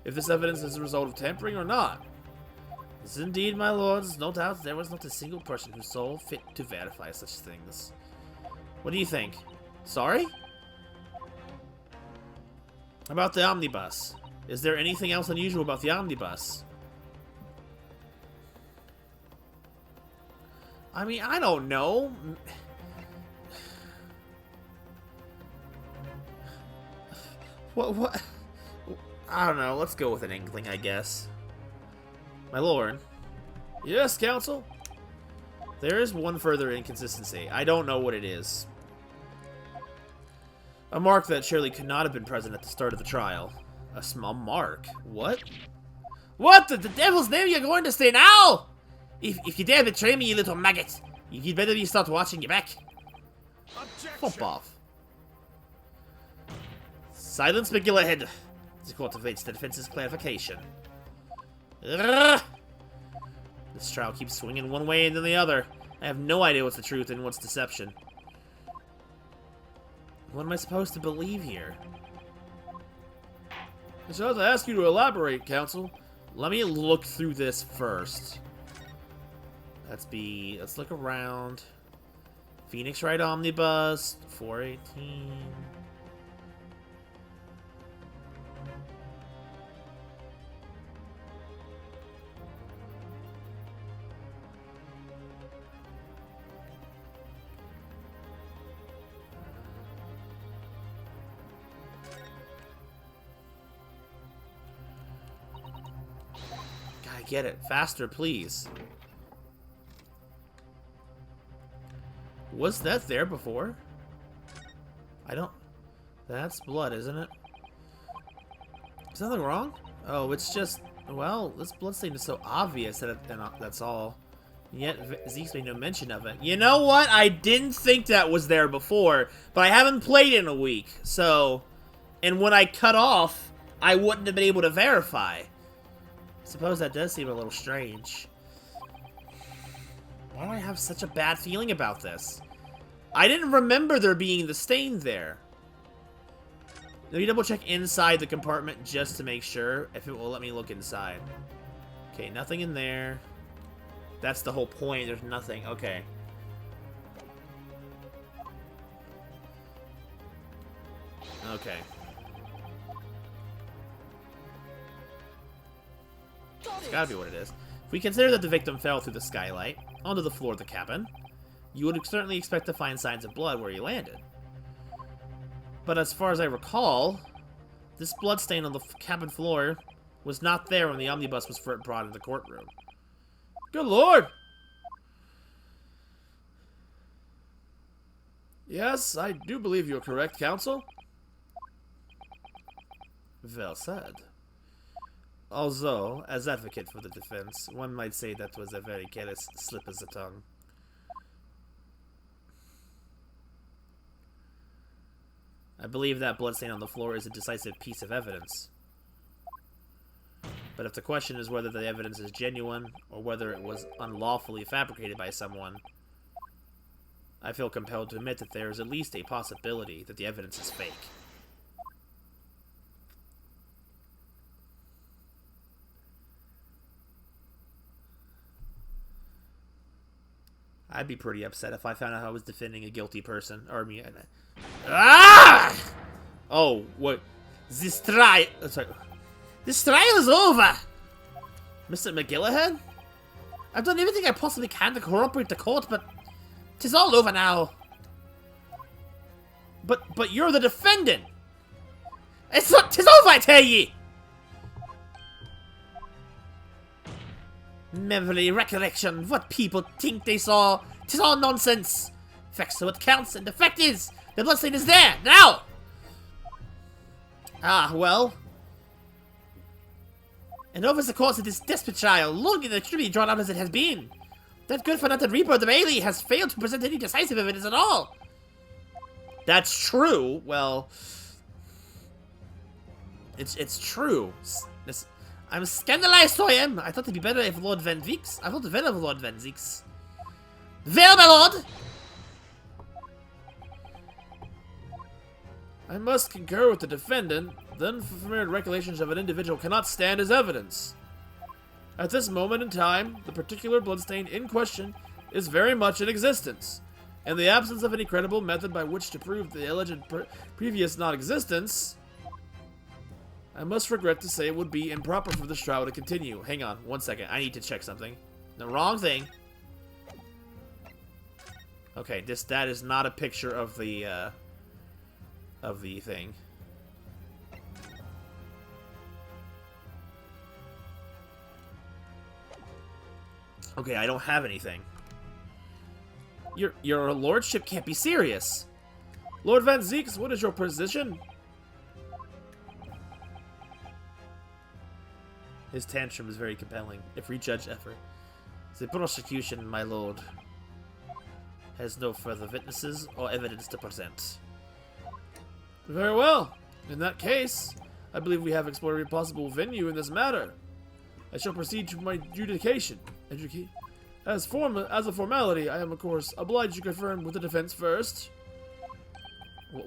if this evidence is a result of tampering or not. Yes, indeed, my lords. No doubt there was not a single person who saw fit to verify such things. What do you think? Sorry? About the omnibus. Is there anything else unusual about the omnibus? I mean, I don't know. What? I don't know. Let's go with an inkling, I guess. My lord. Yes, counsel? There is one further inconsistency. I don't know what it is. A mark that surely could not have been present at the start of the trial. A small mark? What? What the devil's name are you going to say now? If you dare betray me, you little maggot, you'd better start watching your back. Objection! Flip off. Silence, McGillahead. This cultivates the defense's clarification. Ugh! This trial keeps swinging one way and then the other. I have no idea what's the truth and what's deception. What am I supposed to believe here? I shall have to ask you to elaborate, Counsel. Let me look through this first. Let's look around. Phoenix Wright Omnibus, 418. Gotta get it faster, please. Was that there before? I don't... That's blood, isn't it? Is nothing wrong? Oh, it's just... Well, this bloodstain is so obvious that that's all. And yet, Zeke's made no mention of it. You know what? I didn't think that was there before, but I haven't played in a week, so... And when I cut off, I wouldn't have been able to verify. Suppose that does seem a little strange. Why do I have such a bad feeling about this? I didn't remember there being the stain there. Let me double check inside the compartment just to make sure if it will let me look inside. Okay, nothing in there. That's the whole point. There's nothing. Okay. Okay. It's gotta be what it is. If we consider that the victim fell through the skylight onto the floor of the cabin, you would certainly expect to find signs of blood where he landed. But as far as I recall, this bloodstain on the cabin floor was not there when the omnibus was first brought into the courtroom. Good lord! Yes, I do believe you're correct, Counsel. Well said. Although, as advocate for the defense, one might say that was a very careless slip of the tongue. I believe that bloodstain on the floor is a decisive piece of evidence. But if the question is whether the evidence is genuine, or whether it was unlawfully fabricated by someone, I feel compelled to admit that there is at least a possibility that the evidence is fake. I'd be pretty upset if I found out I was defending a guilty person. Or me. Ah! Oh, what? This trial. Sorry. This trial is over! Mr. McGillahan? I've done everything I possibly can to corroborate the court, but 'tis all over now. But you're the defendant! It's not, 'tis over, I tell ye! Memory, recollection, what people think they saw, 'tis all nonsense. Facts are what counts, and the fact is, the bloodstain is there, now! Ah, well. And over the course of this desperate trial, long and extremely drawn out as it has been, that good-for-nothing Reaper of the Bailey has failed to present any decisive evidence at all. That's true. Well, it's true. I'm scandalized, so I am. I thought it'd be better if Lord Van Veeks. I thought well of Lord Van Veeks. Well, my lord! I must concur with the defendant. The unfamiliar recollections of an individual cannot stand as evidence. At this moment in time, the particular bloodstain in question is very much in existence. In the absence of any credible method by which to prove the alleged previous non-existence, I must regret to say it would be improper for this trial to continue. Hang on, 1 second. I need to check something. The wrong thing. Okay, that is not a picture of the thing. Okay, I don't have anything. Your lordship can't be serious. Lord Van Zeeks, what is your position? His tantrum is very compelling, if rejudged effort. The prosecution, my lord, has no further witnesses or evidence to present. Very well. In that case, I believe we have explored every possible venue in this matter. I shall proceed to my adjudication. As a formality, I am of course obliged to confirm with the defense first.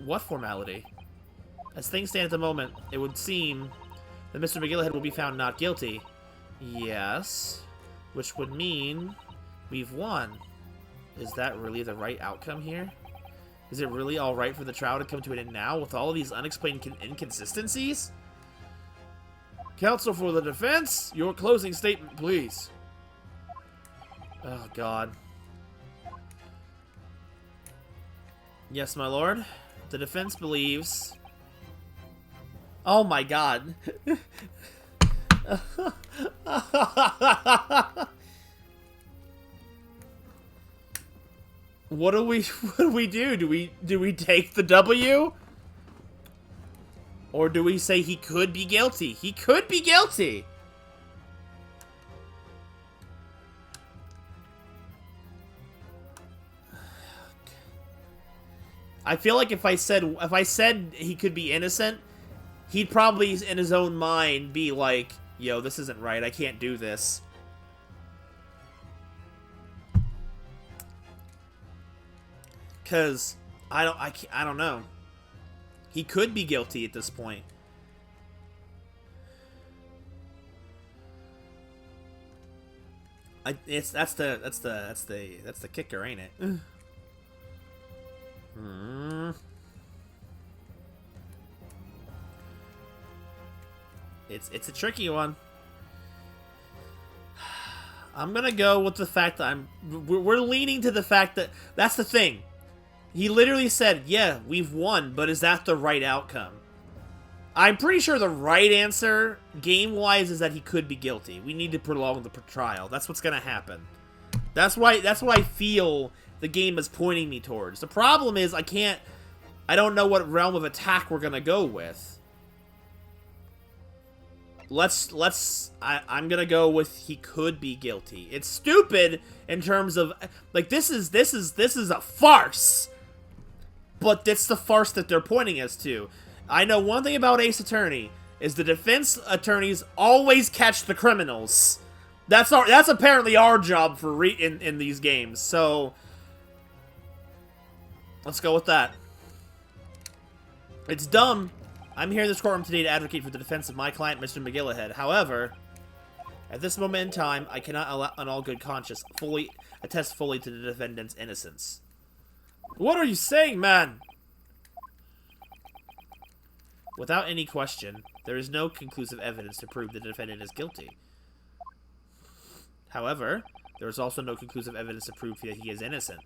What formality? As things stand at the moment, it would seem that Mr. McGillahead will be found not guilty. Yes. Which would mean we've won. Is that really the right outcome here? Is it really alright for the trial to come to an end now with all of these unexplained inconsistencies? Counsel for the defense, your closing statement, please. Oh, God. Yes, my lord. The defense believes... Oh, my God. What do we do? Do we take the W? Or do we say he could be guilty? He could be guilty. I feel like if I said he could be innocent, he'd probably in his own mind be like, "Yo, this isn't right. I can't do this." Cuz I don't know. He could be guilty at this point. That's the kicker, ain't it? It's a tricky one. I'm gonna go with the fact that we're leaning to the fact that that's the thing. He literally said, yeah, we've won, but is that the right outcome? I'm pretty sure the right answer, game-wise, is that he could be guilty. We need to prolong the trial. That's what's gonna happen. That's what I feel the game is pointing me towards. The problem is I don't know what realm of attack we're gonna go with. I'm gonna go with he could be guilty. It's stupid in terms of, like, this is a farce. But that's the farce that they're pointing us to. I know one thing about Ace Attorney is the defense attorneys always catch the criminals. That's apparently our job for in these games. So let's go with that. It's dumb. I'm here in this courtroom today to advocate for the defense of my client, Mr. McGillahead. However, at this moment in time, I cannot, on all good conscience, attest fully to the defendant's innocence. What are you saying, man? Without any question, there is no conclusive evidence to prove the defendant is guilty. However, there is also no conclusive evidence to prove that he is innocent.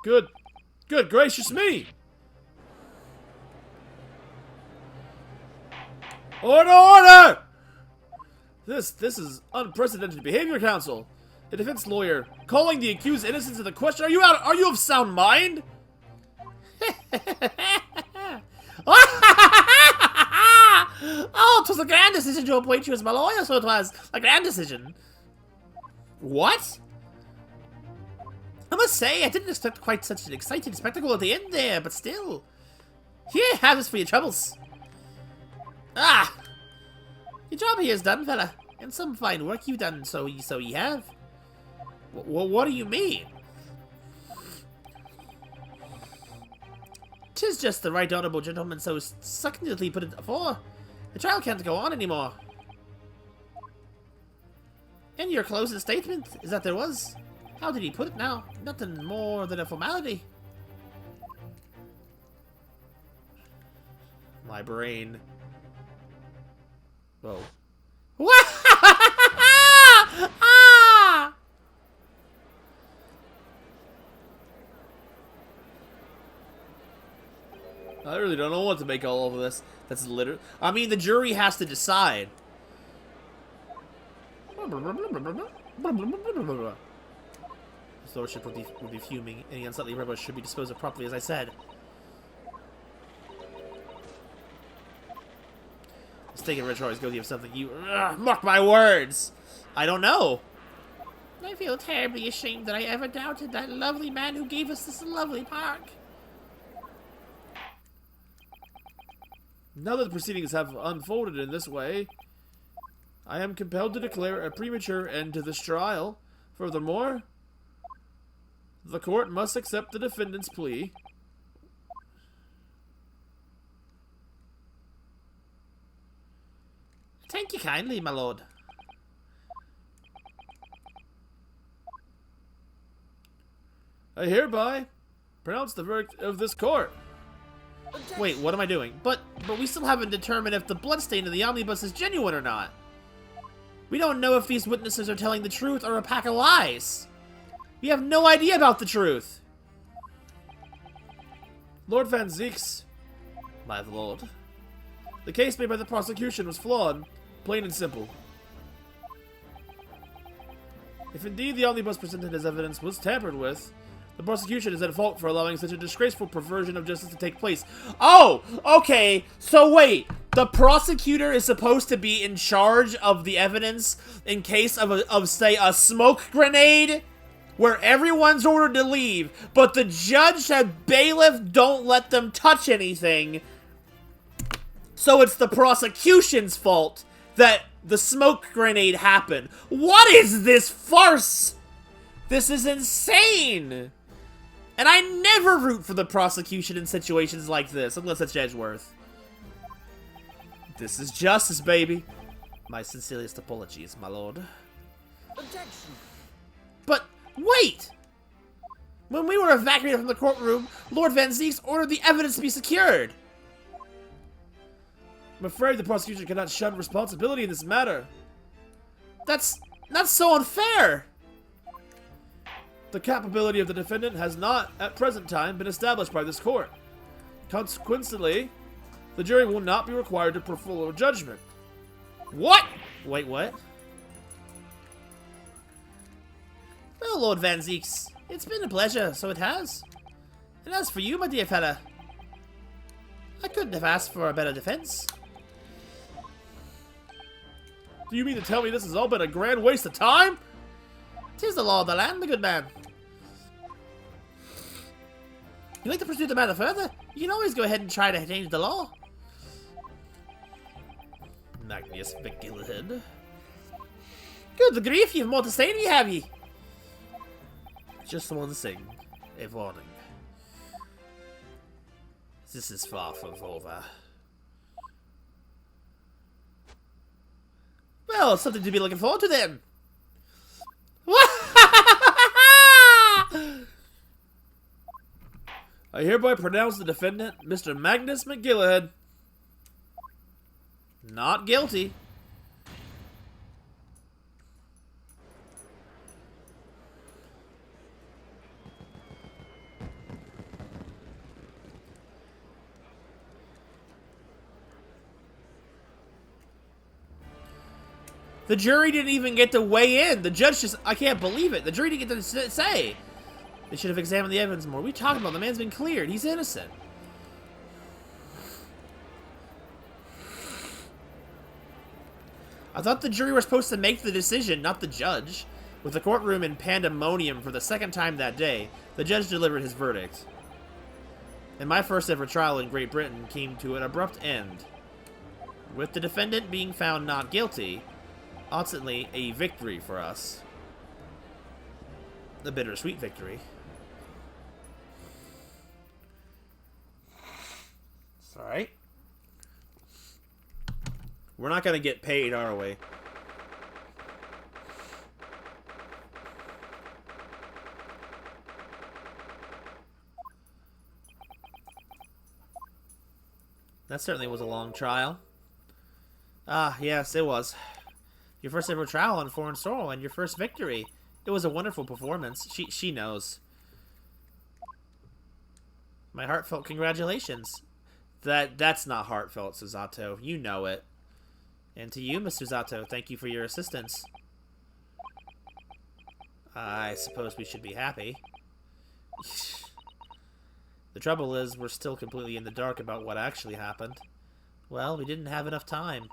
Good gracious me! Order! This is unprecedented behavior, counsel. The defense lawyer calling the accused innocent into question. Are you of sound mind? Oh, 'twas a grand decision to appoint you as my lawyer, so it was a grand decision. What? I must say, I didn't expect quite such an exciting spectacle at the end there, but still. Here, have this for your troubles. Ah! Your job here is done, fella. And some fine work you've done, so you have. What do you mean? 'Tis just the right honorable gentleman so succinctly put it before. The trial can't go on anymore. In your closing statement, is that there was. How did he put it now? Nothing more than a formality. My brain. Whoa. Ah! I really don't know what to make all of this. That's literally. I mean, the jury has to decide. His lordship would be fuming. Any unsightly rebels should be disposed of properly, as I said. Mistaken Rich is guilty of something. You mark my words. I don't know. I feel terribly ashamed that I ever doubted that lovely man who gave us this lovely park. Now that the proceedings have unfolded in this way, I am compelled to declare a premature end to this trial. Furthermore, the court must accept the defendant's plea. Thank you kindly, my lord. I hereby pronounce the verdict of this court. Wait, what am I doing? But we still haven't determined if the bloodstain in the omnibus is genuine or not. We don't know if these witnesses are telling the truth or a pack of lies. We have no idea about the truth. Lord Van Zieks, My lord. the case made by the prosecution was flawed, plain and simple. If indeed the omnibus presented as evidence was tampered with, the prosecution is at fault for allowing such a disgraceful perversion of justice to take place. Oh, okay. So wait, the prosecutor is supposed to be in charge of the evidence in case of say a smoke grenade where everyone's ordered to leave, but the judge said bailiff don't let them touch anything. So it's the prosecution's fault that the smoke grenade happened. What is this farce? This is insane. And I never root for the prosecution in situations like this, unless it's Edgeworth. This is justice, baby. My sincerest apologies, my lord. Objection. But, wait! When we were evacuated from the courtroom, Lord Van Zieks ordered the evidence to be secured. I'm afraid the prosecution cannot shun responsibility in this matter. That's so unfair! The capability of the defendant has not, at present time, been established by this court. Consequently, the jury will not be required to perform a judgment. What? Wait, what? Well, Lord Van Zieks, it's been a pleasure, so it has. And as for you, my dear fella, I couldn't have asked for a better defense. Do you mean to tell me this has all been a grand waste of time? 'Tis the law of the land, my good man. You'd like to pursue the matter further? You can always go ahead and try to change the law. Magnus McGillihead. Good grief, you've more to say than you have ye. Just one thing, a warning. This is far from over. Well, something to be looking forward to then. I hereby pronounce the defendant, Mr. Magnus McGillihead, Not guilty. The jury didn't even get to weigh in. The judge just, I can't believe it. The jury didn't get to say. They should have examined the evidence more. What are we talking about? The man's been cleared. He's innocent. I thought the jury were supposed to make the decision, not the judge. With the courtroom in pandemonium for the second time that day, the judge delivered his verdict. And my first ever trial in Great Britain came to an abrupt end, with the defendant being found not guilty. Ultimately, a victory for us. A bittersweet victory. It's alright. We're not gonna get paid, are we? That certainly was a long trial. Ah, yes, it was. Your first ever trial on foreign soil and your first victory. It was a wonderful performance. She knows. My heartfelt congratulations. That's not heartfelt, Susato. You know it. And to you, Mr. Zato, thank you for your assistance. I suppose we should be happy. The trouble is, we're still completely in the dark about what actually happened. Well, we didn't have enough time.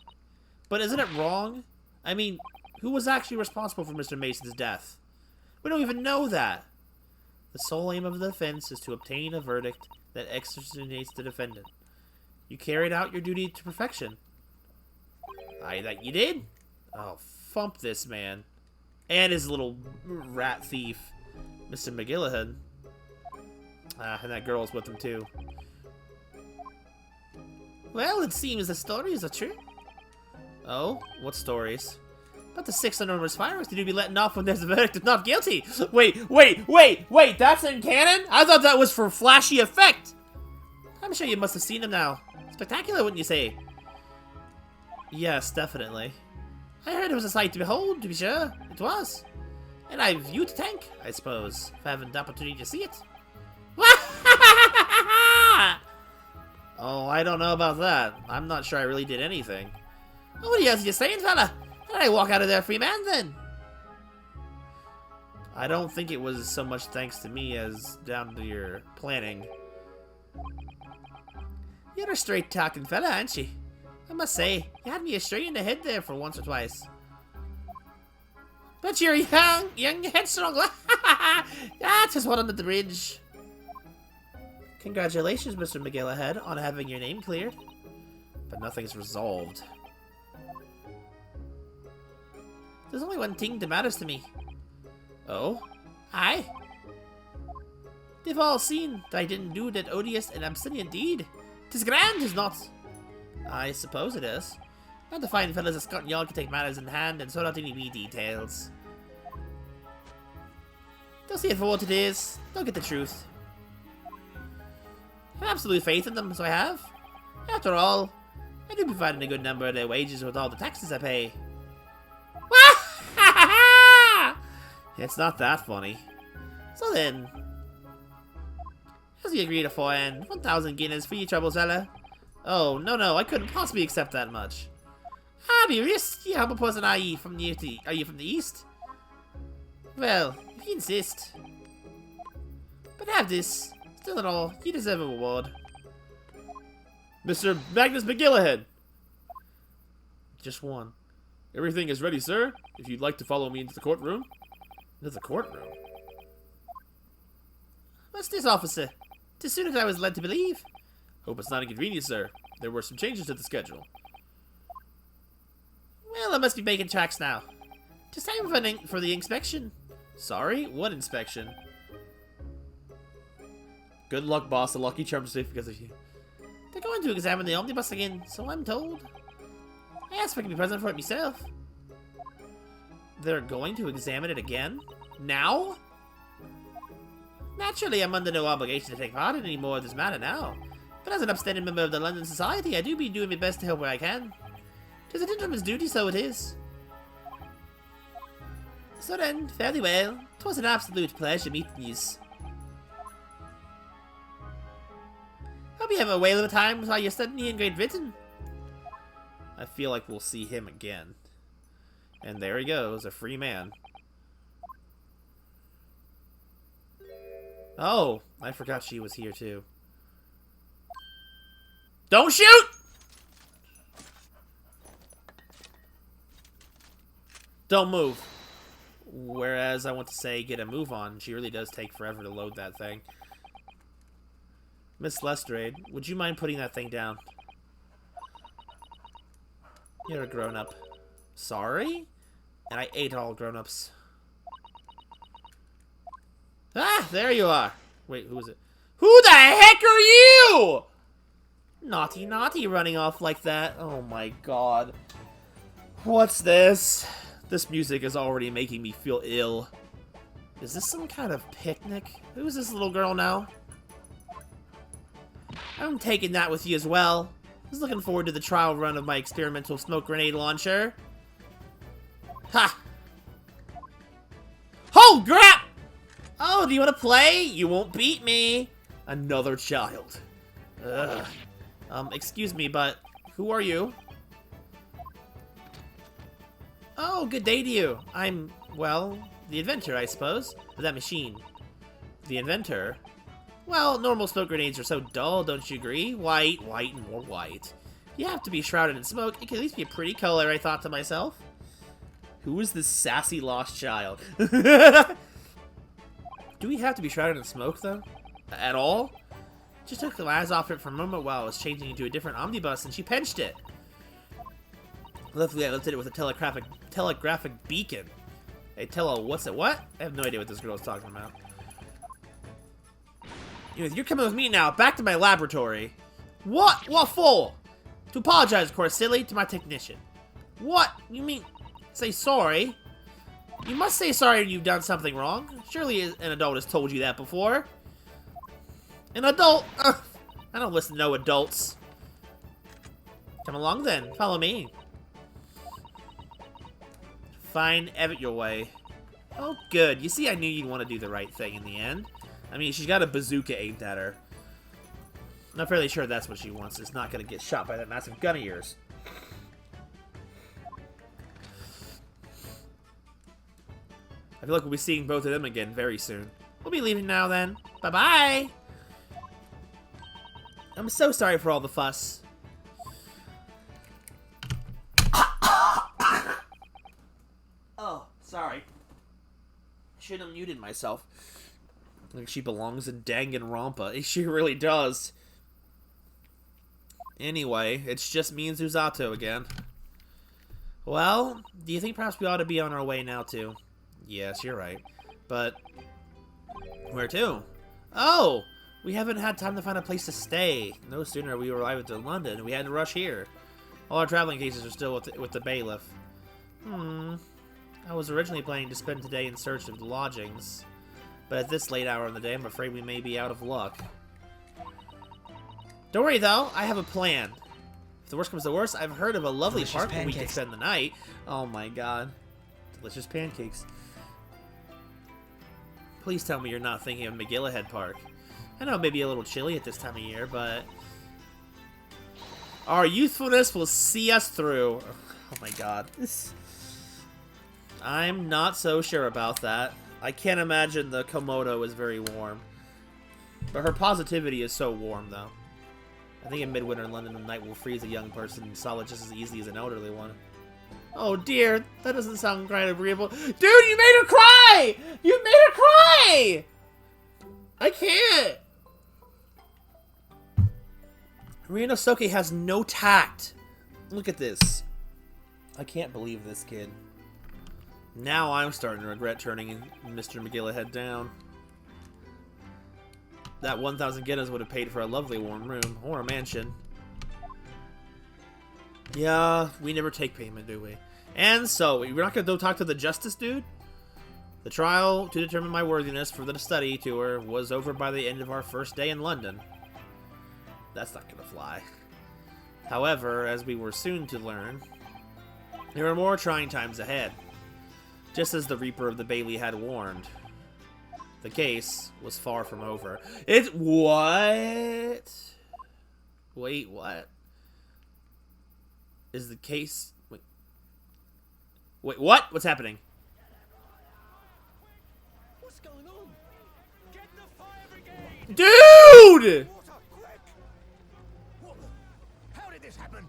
But isn't it wrong? I mean, who was actually responsible for Mr. Mason's death? We don't even know that. The sole aim of the defense is to obtain a verdict that exonerates the defendant. You carried out your duty to perfection. Aye, that you did? Oh, thump this man. And his little rat thief, Mr. McGillahan. Ah, and that girl's with him too. Well, it seems the stories are true. Oh, what stories? But the 6 anonymous fireworks to be letting off when there's a verdict of not guilty. Wait, that's in canon? I thought that was for flashy effect. I'm sure you must have seen them now. Spectacular, wouldn't you say? Yes, definitely. I heard it was a sight to behold, to be sure. It was. And I've you to thank, I suppose, for having the opportunity to see it. Oh, I don't know about that. I'm not sure I really did anything. Oh, what else are you saying, fella? How did I walk out of there a free man, then? I don't think it was so much thanks to me as down to your planning. You're a straight-talking fella, aren't you? I must say, you had me straight in the head there for once or twice. But you're young headstrong. Ah, 'tis one under the bridge. Congratulations, Mr. McGillahan, on having your name cleared. But nothing's resolved. There's only one thing that matters to me. Oh? Aye? They've all seen that I didn't do that odious and obscene deed. 'Tis grand, is not? I suppose it is. Not the fine fellas of Scotland Yard can take matters in hand and sort out any wee details. They'll see it for what it is. They'll get the truth. I have absolute faith in them, so I have. After all, I do provide a good number of their wages with all the taxes I pay. It's not that funny. So then, as we agreed aforehand, 1,000 guineas for your troubles, fella. Oh, no, I couldn't possibly accept that much. I'll be risky. How person are you from the east? Well, if you insist. But have this. Still in all, you deserve a reward. Mr. Magnus McGillahan! Just one. Everything is ready, sir. If you'd like to follow me into the courtroom. Into the courtroom? What's this, officer? 'Tis soon as I was led to believe. Hope it's not inconvenient, sir. There were some changes to the schedule. Well, I must be making tracks now. 'Tis time for the inspection. Sorry? What inspection? Good luck, boss. The Lucky Charm's safe because of you. They're going to examine the omnibus again, so I'm told. I asked if I could be present for it myself. They're going to examine it again? Now? Naturally, I'm under no obligation to take part in any more of this matter now. But as an upstanding member of the London Society, I do be doing my best to help where I can. 'Tis a gentleman's duty, so it is. So then, fairly well. 'Twas an absolute pleasure meeting yous. Hope you have a whale of a time while you're studying in Great Britain. I feel like we'll see him again. And there he goes, a free man. Oh, I forgot she was here too. Don't shoot! Don't move. Whereas I want to say get a move on. She really does take forever to load that thing. Miss Lestrade, would you mind putting that thing down? You're a grown-up. Sorry? And I ate all grown-ups. Ah, there you are. Wait, who is it? Who the heck are you? Naughty, naughty, running off like that. Oh my god. What's this? This music is already making me feel ill. Is this some kind of picnic? Who's this little girl now? I'm taking that with you as well. I was looking forward to the trial run of my experimental smoke grenade launcher. Ha! Oh, crap! Oh, do you want to play? You won't beat me. Another child. Ugh. Excuse me, but who are you? Oh, good day to you. I'm, well, the inventor, I suppose, of that machine. The inventor? Well, normal smoke grenades are so dull, don't you agree? White, white, and more white. You have to be shrouded in smoke. It could at least be a pretty color, I thought to myself. Who is this sassy lost child? Do we have to be shrouded in smoke, though? At all? She took her eyes off it for a moment while it was changing into a different omnibus, and she pinched it. Luckily, I lifted it with a telegraphic beacon. What's it? What? I have no idea what this girl is talking about. Anyways, you're coming with me now, back to my laboratory. What? What for? To apologize, of course, silly, to my technician. What? You mean, say sorry? You must say sorry when you've done something wrong. Surely an adult has told you that before. An adult? Ugh, I don't listen to no adults. Come along then, follow me. Fine, have it your way. Oh, good. You see, I knew you'd want to do the right thing in the end. I mean, she's got a bazooka aimed at her. I'm fairly sure that's what she wants. It's not going to get shot by that massive gun of yours. I feel like we'll be seeing both of them again very soon. We'll be leaving now then. Bye-bye! I'm so sorry for all the fuss. Oh, sorry. Should have muted myself. Like she belongs in Danganronpa. She really does. Anyway, it's just me and Susato again. Well, do you think perhaps we ought to be on our way now too? Yes, you're right. But where to? Oh! We haven't had time to find a place to stay. No sooner we arrived in London, we had to rush here. All our traveling cases are still with the bailiff. I was originally planning to spend today in search of lodgings. But at this late hour in the day, I'm afraid we may be out of luck. Don't worry though, I have a plan. If the worst comes to worst, I've heard of a lovely Delicious park where we pancakes. can spend the night. Oh my god. Delicious pancakes. Please tell me you're not thinking of McGillahead Park. I know it may be a little chilly at this time of year, but our youthfulness will see us through. Oh my god. I'm not so sure about that. I can't imagine the Komodo is very warm. But her positivity is so warm, though. I think in midwinter in London, the night will freeze a young person solid just as easily as an elderly one. Oh dear, that doesn't sound quite agreeable. Dude, you made her cry! You made her cry! I can't! Ryunosuke has no tact. Look at this. I can't believe this kid. Now I'm starting to regret turning Mr. McGillahead down. That 1,000 guineas would have paid for a lovely warm room, or a mansion. Yeah, we never take payment, do we? And so, we're not going to go talk to the justice dude? The trial to determine my worthiness for the study tour was over by the end of our first day in London. That's not going to fly. However, as we were soon to learn, there were more trying times ahead. Just as the Reaper of the Bailey had warned. The case was far from over. It's... What? Wait, what? Is the case... Wait, what? What's happening? What's going on? Get the fire brigade! Dude! Water, quick! What the... How did this happen?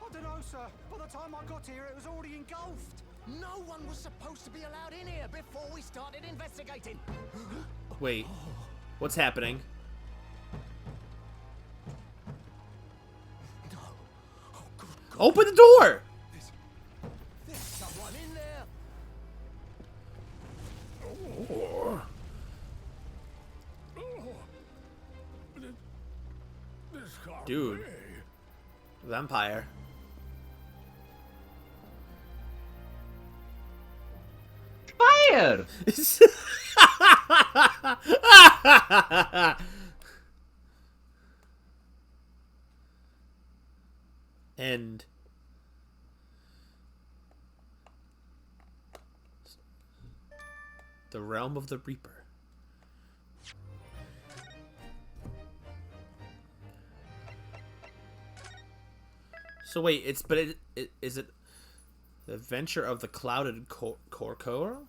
I don't know, sir. By the time I got here, it was already engulfed. No one was supposed to be allowed in here before we started investigating. Wait, what's happening? No. Oh, good God. Open the door! There's someone in there. This can't Dude. be. Vampire. Fire! And the realm of the Reaper. So wait, is it the adventure of the clouded Korkoro?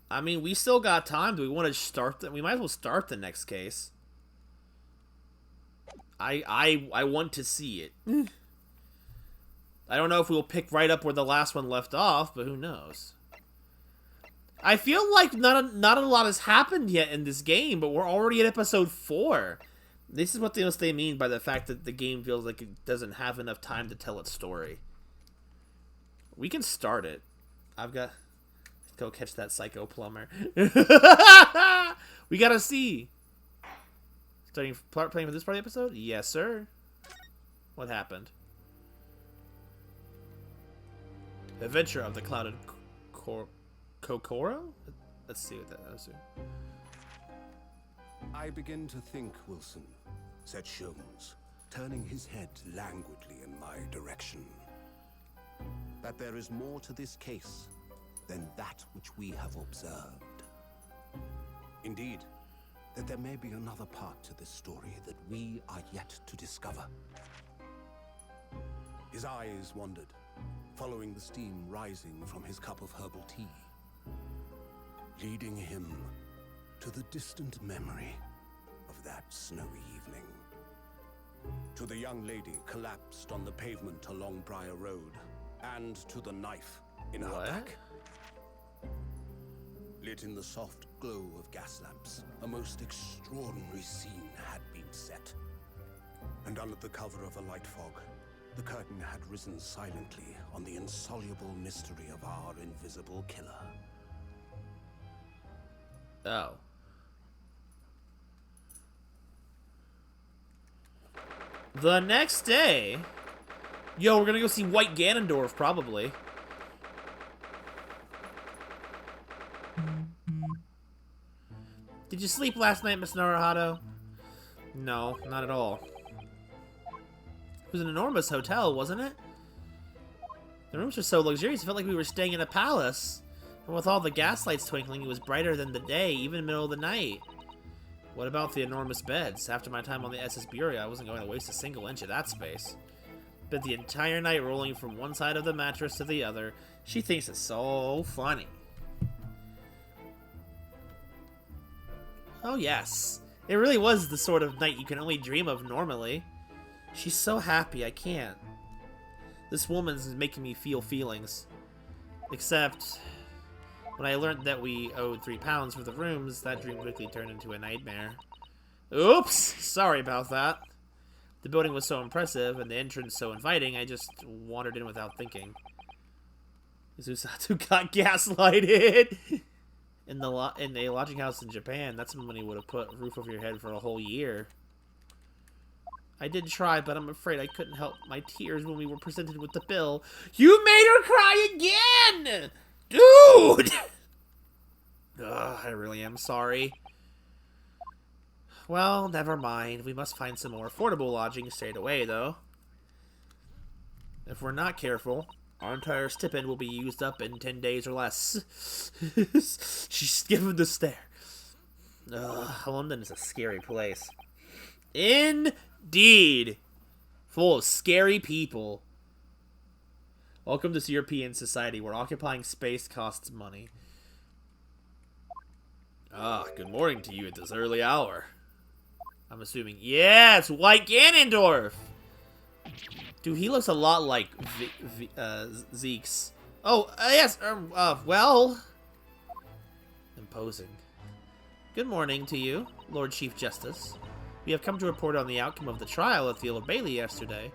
I mean, we still got time. Do we want to start we might as well start the next case. I want to see it. I don't know if we'll pick right up where the last one left off, but who knows? I feel like not a lot has happened yet in this game, but we're already at episode 4. This is what they mean by the fact that the game feels like it doesn't have enough time to tell its story. We can start it. Let's go catch that psycho plumber. We gotta see. Playing for this part of the episode? Yes, sir. What happened? Adventure of the Clouded Kokoro? Let's see what that is. I begin to think, Wilson, said Sholmes, turning his head languidly in my direction, that there is more to this case than that which we have observed. Indeed, that there may be another part to this story that we are yet to discover. His eyes wandered, following the steam rising from his cup of herbal tea, leading him to the distant memory of that snowy evening. To the young lady collapsed on the pavement along Briar Road, and to the knife in her back. Lit in the soft glow of gas lamps, a most extraordinary scene had been set. And under the cover of a light fog, the curtain had risen silently on the insoluble mystery of our invisible killer. Oh. The next day... Yo, we're gonna go see White Ganondorf, probably. Did you sleep last night, Miss Naruhado? No, not at all. It was an enormous hotel, wasn't it? The rooms were so luxurious, it felt like we were staying in a palace. And with all the gaslights twinkling, it was brighter than the day, even in the middle of the night. What about the enormous beds? After my time on the SS Bury, I wasn't going to waste a single inch of that space. Spent the entire night rolling from one side of the mattress to the other. She thinks it's so funny. Oh yes, it really was the sort of night you can only dream of normally. She's so happy, I can't. This woman's making me feel feelings. Except, when I learned that we owed £3 for the rooms, that dream quickly turned into a nightmare. Oops! Sorry about that. The building was so impressive, and the entrance so inviting, I just wandered in without thinking. Susatsu got gaslighted! In a lodging house in Japan, that's money would have put a roof over your head for a whole year. I did try, but I'm afraid I couldn't help my tears when we were presented with the bill. You made her cry again! Dude! Ugh, I really am sorry. Well, never mind. We must find some more affordable lodging straight away, though. If we're not careful, our entire stipend will be used up in 10 days or less. She's giving the stare. London is a scary place. Indeed. Full of scary people. Welcome to European society, where occupying space costs money. Good morning to you at this early hour. I'm assuming. Yeah, it's White Ganondorf! Dude, he looks a lot like Zeke's. Oh, yes, well... Imposing. Good morning to you, Lord Chief Justice. We have come to report on the outcome of the trial at the Old Bailey yesterday.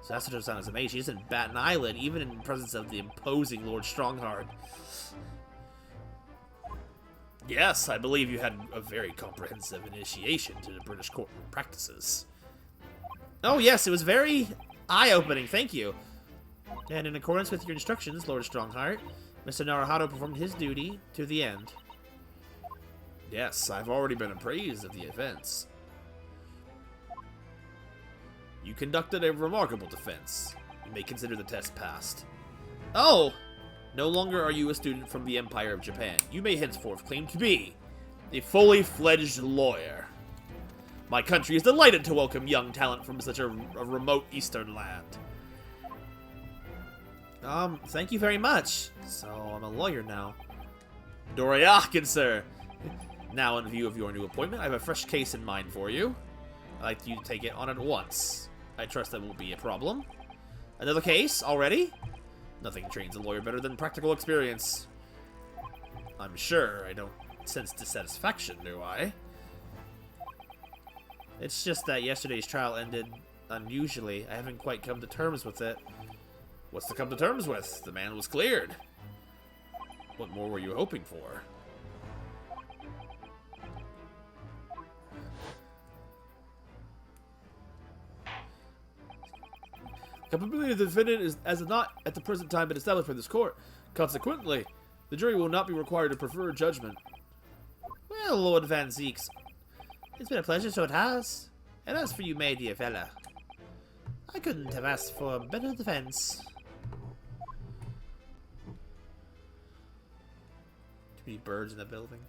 So that's what sounds amazing. She doesn't bat an eyelid, even in the presence of the imposing Lord Strongheart. Yes, I believe you had a very comprehensive initiation to the British courtroom practices. Oh yes, it was very eye-opening, thank you. And in accordance with your instructions, Lord Strongheart, Mr. Naruhado performed his duty to the end. Yes, I've already been appraised of the events. You conducted a remarkable defense. You may consider the test passed. Oh! No longer are you a student from the Empire of Japan. You may henceforth claim to be a fully fledged lawyer. My country is delighted to welcome young talent from such a remote eastern land. Thank you very much. So, I'm a lawyer now. Doriakin, sir. Now, in view of your new appointment, I have a fresh case in mind for you. I'd like you to take it on at once. I trust that won't be a problem. Another case already? Nothing trains a lawyer better than practical experience. I'm sure I don't sense dissatisfaction, do I? It's just that yesterday's trial ended unusually. I haven't quite come to terms with it. What's to come to terms with? The man was cleared. What more were you hoping for? Culpability of the defendant is as not at the present time been established by this court. Consequently, the jury will not be required to prefer judgment. Well, Lord Van Zeeks, it's been a pleasure, so it has. And as for you, my dear fella, I couldn't have asked for a better defense. Too many birds in the building.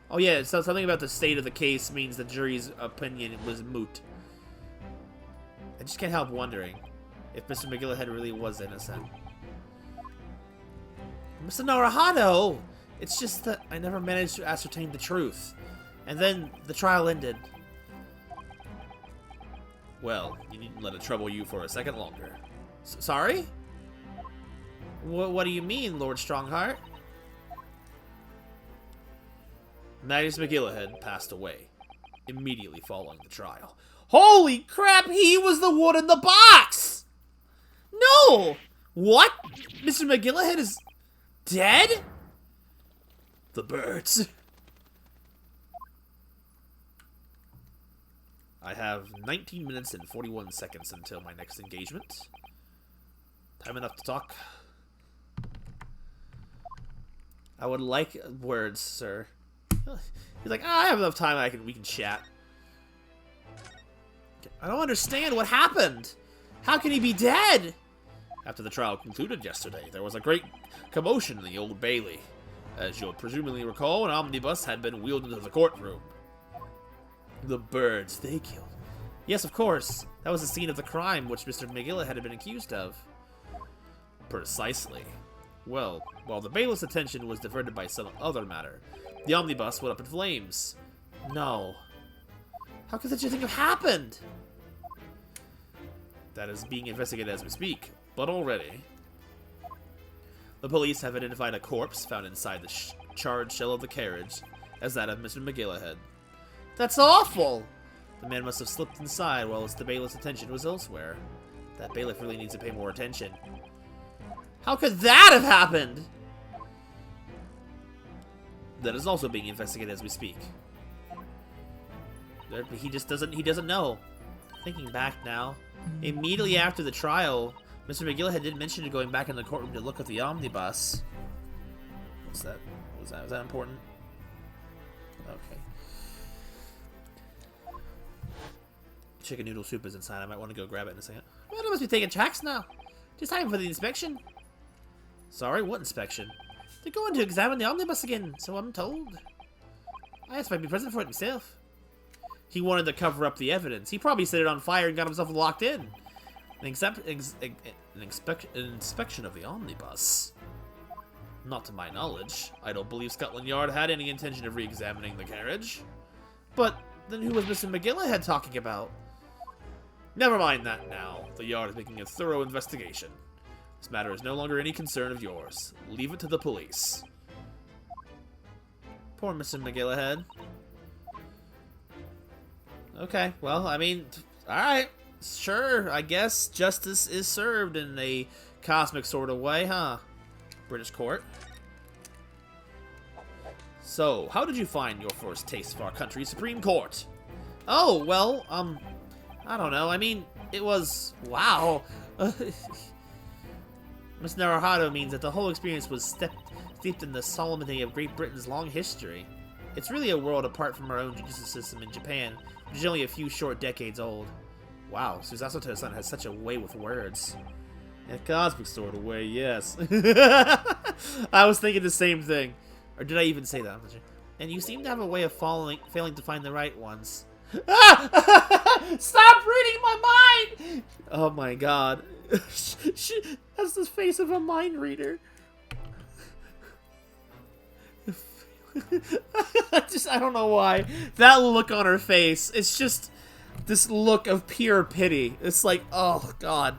Oh yeah, so something about the state of the case means the jury's opinion was moot. I just can't help wondering if Mr. McGillahead really was innocent. Mr. Naruhado! It's just that I never managed to ascertain the truth. And then the trial ended. Well, you needn't let it trouble you for a second longer. Sorry? What do you mean, Lord Strongheart? Magnus McGillahead passed away immediately following the trial. Holy crap, he was the one in the box! No! What? Mr. McGillahead is dead? The birds. I have 19 minutes and 41 seconds until my next engagement. Time enough to talk. I would like words, sir. He's like, I have enough time. We can chat. I don't understand what happened. How can he be dead? After the trial concluded yesterday, there was a great commotion in the Old Bailey. As you'll presumably recall, an omnibus had been wheeled into the courtroom. The birds they killed. Yes, of course. That was the scene of the crime which Mr. McGillahead had been accused of. Precisely. Well, while the bailiff's attention was diverted by some other matter, the omnibus went up in flames. No. How could such a thing have happened? That is being investigated as we speak, but already. The police have identified a corpse found inside the charred shell of the carriage as that of Mr. McGillahead. That's awful! The man must have slipped inside while the bailiff's attention was elsewhere. That bailiff really needs to pay more attention. How could that have happened? That is also being investigated as we speak. He doesn't know. Thinking back now, immediately after the trial, Mr. McGillahead did mention going back in the courtroom to look at the omnibus. What's that? Was that important? Okay. Chicken noodle soup is inside. I might want to go grab it in a second. Well, I must be taking tracks now. Just time for the inspection. Sorry, what inspection? They're going to examine the omnibus again, so I'm told. I asked if I'd be present for it myself. He wanted to cover up the evidence. He probably set it on fire and got himself locked in. An inspection of the omnibus. Not to my knowledge. I don't believe Scotland Yard had any intention of re-examining the carriage. But then who was Mr. McGillahead talking about? Never mind that now. The Yard is making a thorough investigation. This matter is no longer any concern of yours. Leave it to the police. Poor Mr. McGillahead. Okay, well, I mean, alright. Sure, I guess justice is served in a cosmic sort of way, huh? British court. So, how did you find your first taste of our country's Supreme Court? Oh, well, I don't know. I mean, it was... Wow. Miss Naruhado means that the whole experience was steeped in the solemnity of Great Britain's long history. It's really a world apart from our own judicial system in Japan, which is only a few short decades old. Wow, Suzaku Toda-san has such a way with words. In a cosmic sort of way, yes. I was thinking the same thing. Or did I even say that? And you seem to have a way of failing to find the right ones. Stop reading my mind! Oh my god. She has the face of a mind reader. I don't know why. That look on her face, it's just this look of pure pity. It's like, oh god.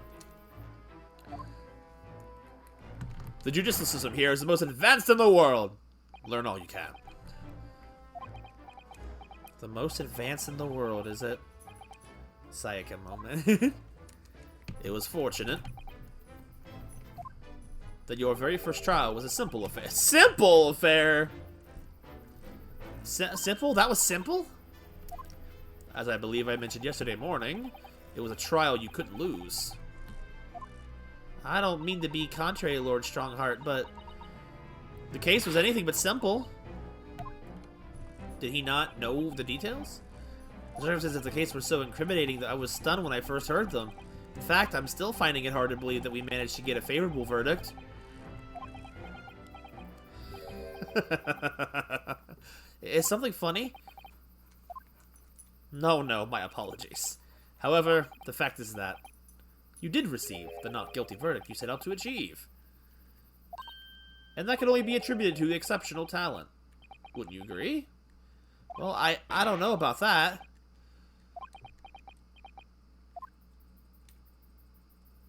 The judicial system here is the most advanced in the world. Learn all you can. The most advanced in the world, is it? Sayaka moment. It was fortunate that your very first trial was a simple affair. Simple affair? Simple? That was simple? As I believe I mentioned yesterday morning, it was a trial you couldn't lose. I don't mean to be contrary, Lord Strongheart, but the case was anything but simple. Did he not know the details? The circumstances of the case were so incriminating that I was stunned when I first heard them. In fact, I'm still finding it hard to believe that we managed to get a favorable verdict. Is something funny? No, my apologies. However, the fact is that you did receive the not guilty verdict you set out to achieve. And that can only be attributed to exceptional talent. Wouldn't you agree? Well, I don't know about that.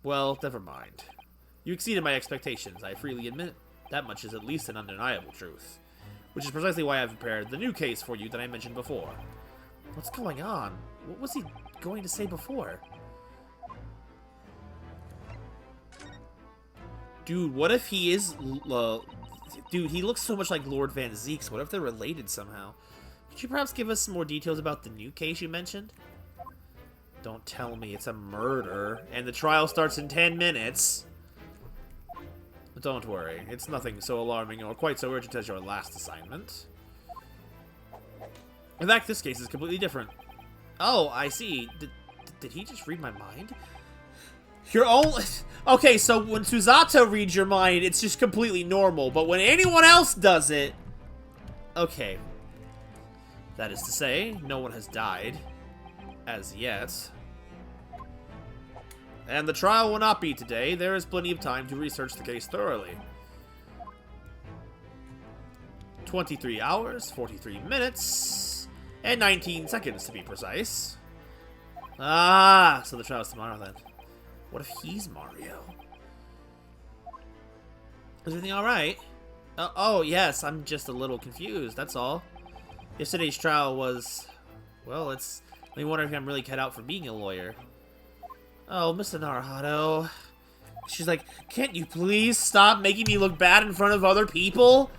Well, never mind. You exceeded my expectations, I freely admit. That much is at least an undeniable truth. Which is precisely why I've prepared the new case for you that I mentioned before. What's going on? What was he going to say before? Dude, what if he is... dude, he looks so much like Lord Van Zeeks. What if they're related somehow? Could you perhaps give us some more details about the new case you mentioned? Don't tell me it's a murder, and the trial starts in 10 minutes. Don't worry, it's nothing so alarming or quite so urgent as your last assignment. In fact, this case is completely different. Oh, I see. Did he just read my mind? You're only... Okay, so when Susato reads your mind, it's just completely normal. But when anyone else does it... Okay. That is to say, no one has died. As yet. And the trial will not be today. There is plenty of time to research the case thoroughly. 23 hours, 43 minutes, and 19 seconds to be precise. Ah, so the trial's tomorrow then. What if he's Mario? Is everything alright? Oh, yes, I'm just a little confused, that's all. Yesterday's trial was... Well, it's... I wonder if I'm really cut out for being a lawyer. Oh, Mr. Naruto. She's like, can't you please stop making me look bad in front of other people?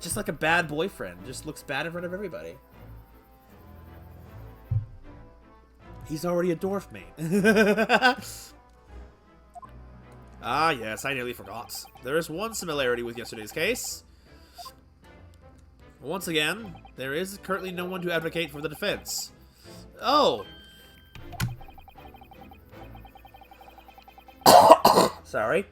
Just like a bad boyfriend. Just looks bad in front of everybody. He's already a dwarf mate. Ah, yes, I nearly forgot. There is one similarity with yesterday's case. Once again, there is currently no one to advocate for the defense. Oh! Sorry.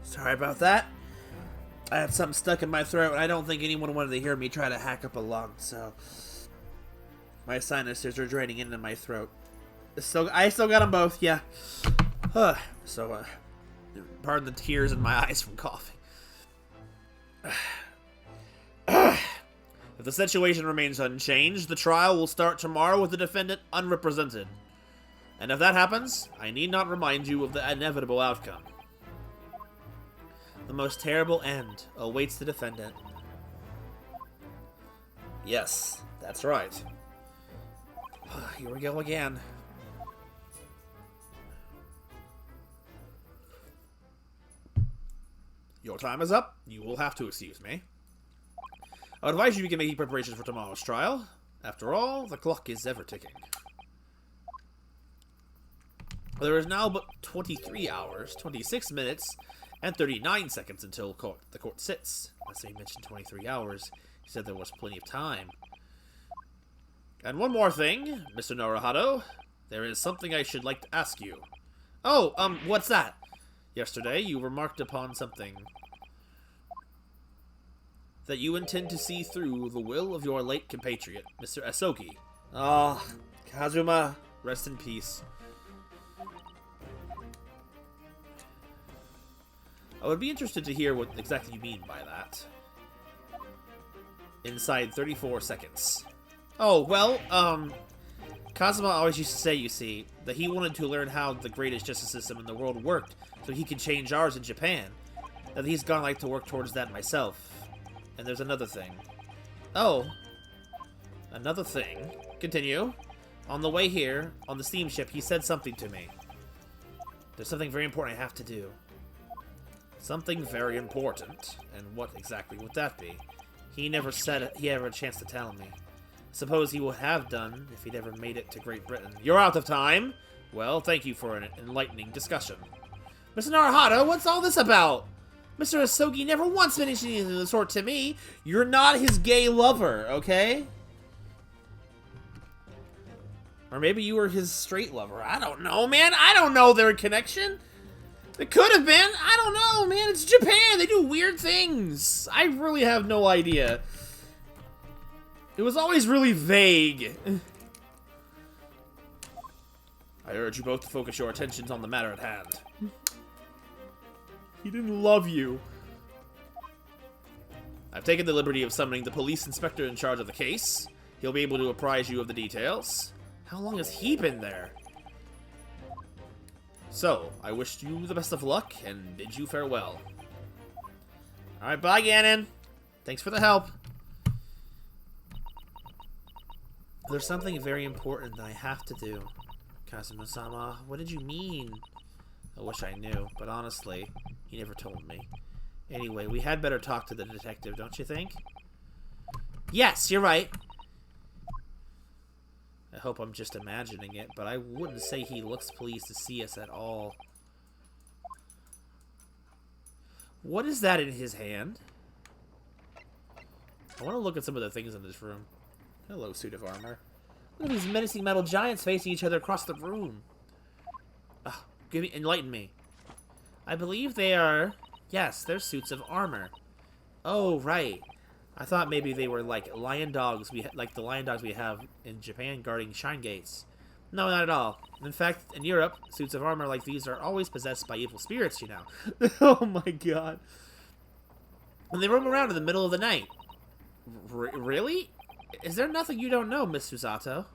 Sorry about that. I had something stuck in my throat, and I don't think anyone wanted to hear me try to hack up a lung, so... My sinuses are draining into my throat. I still got them both, yeah. So, pardon the tears in my eyes from coughing. If the situation remains unchanged, the trial will start tomorrow with the defendant unrepresented. And if that happens, I need not remind you of the inevitable outcome. The most terrible end awaits the defendant. Yes, that's right. Here we go again. Your time is up. You will have to excuse me. I advise you begin making preparations for tomorrow's trial. After all, the clock is ever ticking. There is now but 23 hours, 26 minutes, and 39 seconds until the court sits. As he mentioned 23 hours, he said there was plenty of time. And one more thing, Mr. Naruto. There is something I should like to ask you. Oh, what's that? Yesterday, you remarked upon something. That you intend to see through the will of your late compatriot, Mr. Asogi. Ah, Kazuma. Rest in peace. I would be interested to hear what exactly you mean by that. Inside 34 seconds. Oh, well, Kazuma always used to say, you see, that he wanted to learn how the greatest justice system in the world worked so he could change ours in Japan. That he's gonna like to work towards that myself. And there's another thing. Oh. Another thing. Continue. On the way here, on the steamship, he said something to me. There's something very important I have to do. Something very important. And what exactly would that be? He never said he had a chance to tell me. Suppose he would have done if he'd ever made it to Great Britain. You're out of time! Well, thank you for an enlightening discussion. Mr. Naruhito, what's all this about? Mr. Asogi never once mentioned anything of the sort to me. You're not his gay lover, okay? Or maybe you were his straight lover. I don't know, man. I don't know their connection. It could have been. I don't know, man. It's Japan. They do weird things. I really have no idea. It was always really vague. I urge you both to focus your attentions on the matter at hand. He didn't love you. I've taken the liberty of summoning the police inspector in charge of the case. He'll be able to apprise you of the details. How long has he been there? So, I wish you the best of luck and bid you farewell. Alright, bye, Ganon. Thanks for the help. There's something very important that I have to do. Kazuma-sama, what did you mean? I wish I knew, but honestly, he never told me. Anyway, we had better talk to the detective, don't you think? Yes, you're right. I hope I'm just imagining it, but I wouldn't say he looks pleased to see us at all. What is that in his hand? I want to look at some of the things in this room. Hello, suit of armor. Look at these menacing metal giants facing each other across the room. Enlighten me. I believe they are... Yes, they're suits of armor. Oh, right. I thought maybe they were like lion dogs, like the lion dogs we have in Japan guarding shrine gates. No, not at all. In fact, in Europe, suits of armor like these are always possessed by evil spirits, you know. Oh my god. And they roam around in the middle of the night. Really? Is there nothing you don't know, Miss Susato?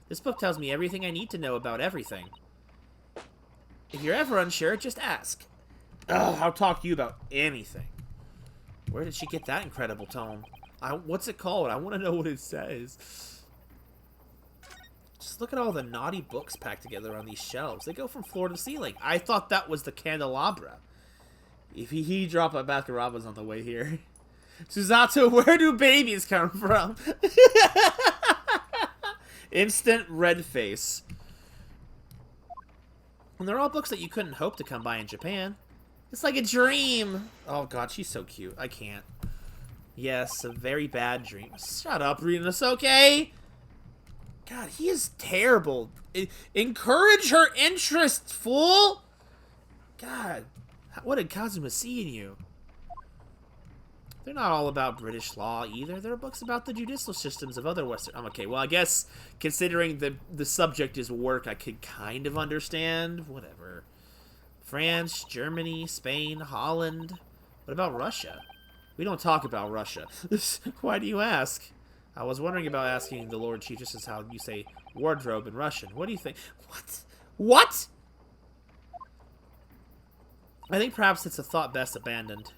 This book tells me everything I need to know about everything. If you're ever unsure, just ask. Ugh, I'll talk to you about anything. Where did she get that incredible tone? What's it called? I want to know what it says. Just look at all the naughty books packed together on these shelves. They go from floor to ceiling. I thought that was the candelabra. If he dropped a Baskin-Robbins on the way here. Susato, where do babies come from? Instant red face. And they're all books that you couldn't hope to come by in Japan. It's like a dream. Oh god, she's so cute. I can't. Yes, a very bad dream. Shut up, Rina, okay? God, he is terrible. Encourage her interest, fool! God, what did Kazuma see in you? They're not all about British law either. They're books about the judicial systems of other Western... okay, well, I guess considering the subject is work, I could kind of understand. Whatever. France, Germany, Spain, Holland. What about Russia? We don't talk about Russia. Why do you ask? I was wondering about asking the Lord Chief just as how you say wardrobe in Russian. What do you think? What? What? I think perhaps it's a thought best abandoned.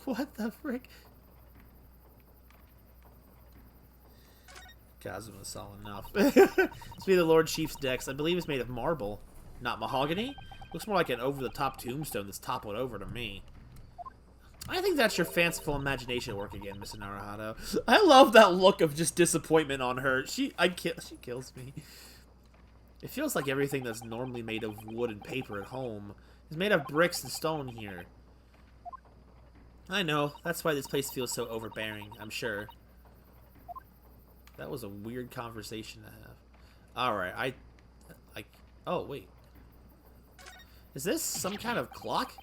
What the frick? Kazuma saw enough. This be the Lord Chief's decks. I believe it's made of marble, not mahogany. Looks more like an over-the-top tombstone that's toppled over to me. I think that's your fanciful imagination work again, Mr. Naruhito. I love that look of just disappointment on her. She kills me. It feels like everything that's normally made of wood and paper at home is made of bricks and stone here. I know. That's why this place feels so overbearing, I'm sure. That was a weird conversation to have. Alright, oh, wait. Is this some kind of clock?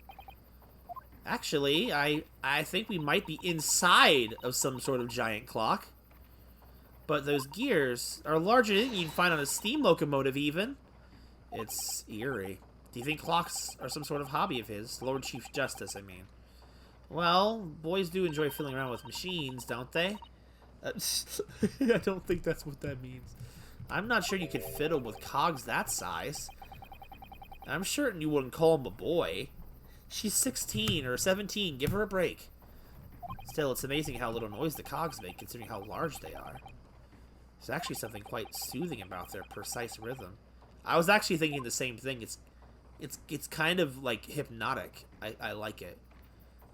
Actually, I think we might be inside of some sort of giant clock. But those gears are larger than you'd find on a steam locomotive even. It's eerie. Do you think clocks are some sort of hobby of his? Lord Chief Justice, I mean. Well, boys do enjoy fiddling around with machines, don't they? I don't think that's what that means. I'm not sure you could fiddle with cogs that size. I'm certain you wouldn't call him a boy. She's 16 or 17. Give her a break. Still, it's amazing how little noise the cogs make, considering how large they are. There's actually something quite soothing about their precise rhythm. I was actually thinking the same thing. It's kind of like hypnotic. I like it.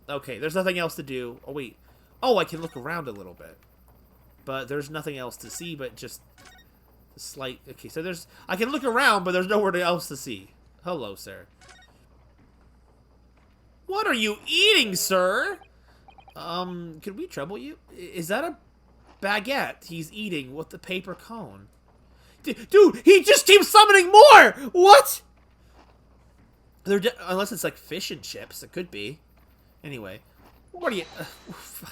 Okay, there's nothing else to do. Oh wait. Oh, I can look around a little bit. But there's nothing else to see but just a slight... Okay, so I can look around, but there's nowhere else to see. Hello, sir. What are you eating, sir? Can we trouble you? Is that a baguette he's eating with the paper cone? Dude, he just keeps summoning more! What? Unless it's like fish and chips, it could be. Anyway, what do you...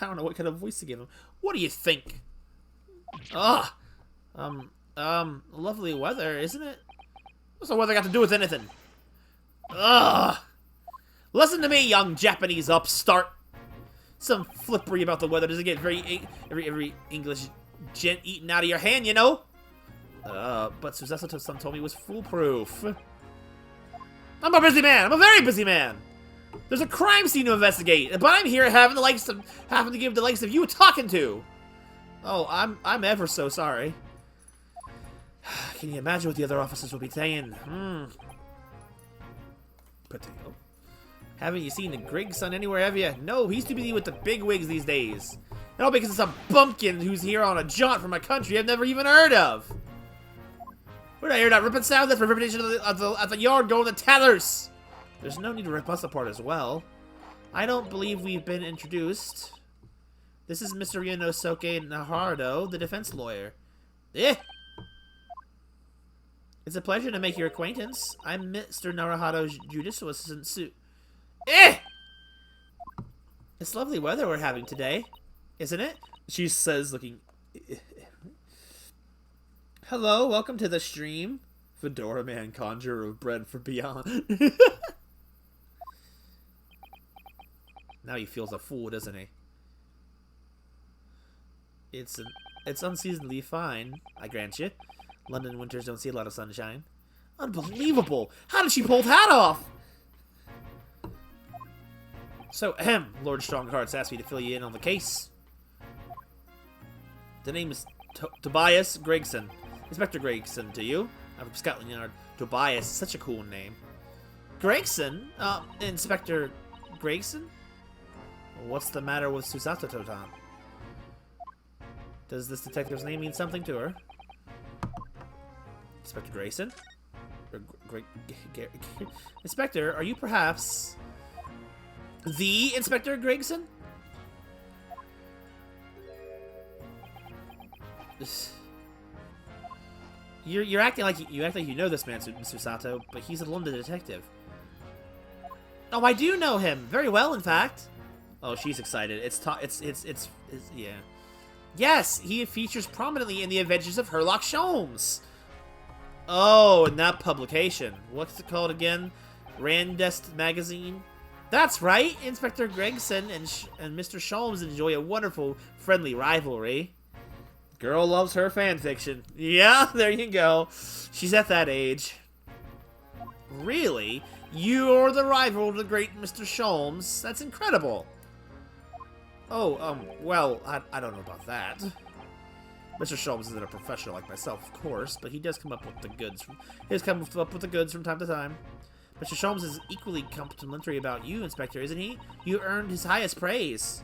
I don't know what kind of voice to give him. What do you think? Lovely weather, isn't it? What's the weather got to do with anything? Listen to me, young Japanese upstart. Some flippery about the weather doesn't get every English gent eaten out of your hand, you know? But Susato-san told me it was foolproof. I'm a busy man. I'm a very busy man. There's a crime scene to investigate, but I'm here having to give the likes of you a talking to. Oh, I'm ever so sorry. Can you imagine what the other officers will be saying? Potato. Haven't you seen the Grigson anywhere, have you? No, he's too busy with the big wigs these days. And all because of some bumpkin who's here on a jaunt from a country I've never even heard of. Where did I hear that ripping sound? That's reputation at the yard going to tellers. There's no need to rip us apart as well. I don't believe we've been introduced. This is Mr. Ryunosuke Naruhito, the defense lawyer. Eh? It's a pleasure to make your acquaintance. I'm Mr. Naruhito's judicial assistant suit. Eh! It's lovely weather we're having today, isn't it? She says, looking... Hello, welcome to the stream. Fedora Man, conjurer of bread for beyond. Now he feels a fool, doesn't he? It's unseasonably fine, I grant you. London winters don't see a lot of sunshine. Unbelievable! How did she pull that off? So, Lord Stronghearts asked me to fill you in on the case. The name is Tobias Gregson. Inspector Gregson, to you? I'm from Scotland Yard. Tobias, such a cool name. Gregson? Inspector Gregson? What's the matter with Susato-tan? Does this detective's name mean something to her? Inspector Grayson? Inspector, are you perhaps the Inspector Gregson? You're acting like you know this man, Susato, but he's a London detective. Oh, I do know him very well, in fact. Oh, she's excited. Yeah. Yes, he features prominently in the Adventures of Sherlock Holmes. Oh, in that publication. What's it called again? Randest Magazine? That's right! Inspector Gregson and Mr. Sholmes enjoy a wonderful, friendly rivalry. Girl loves her fanfiction. Yeah, there you go. She's at that age. Really? You're the rival of the great Mr. Sholmes? That's incredible. Oh, well, I don't know about that. Mr. Sholmes isn't a professional like myself, of course, but he does come up with the goods. From time to time. Mr. Sholmes is equally complimentary about you, Inspector, isn't he? You earned his highest praise.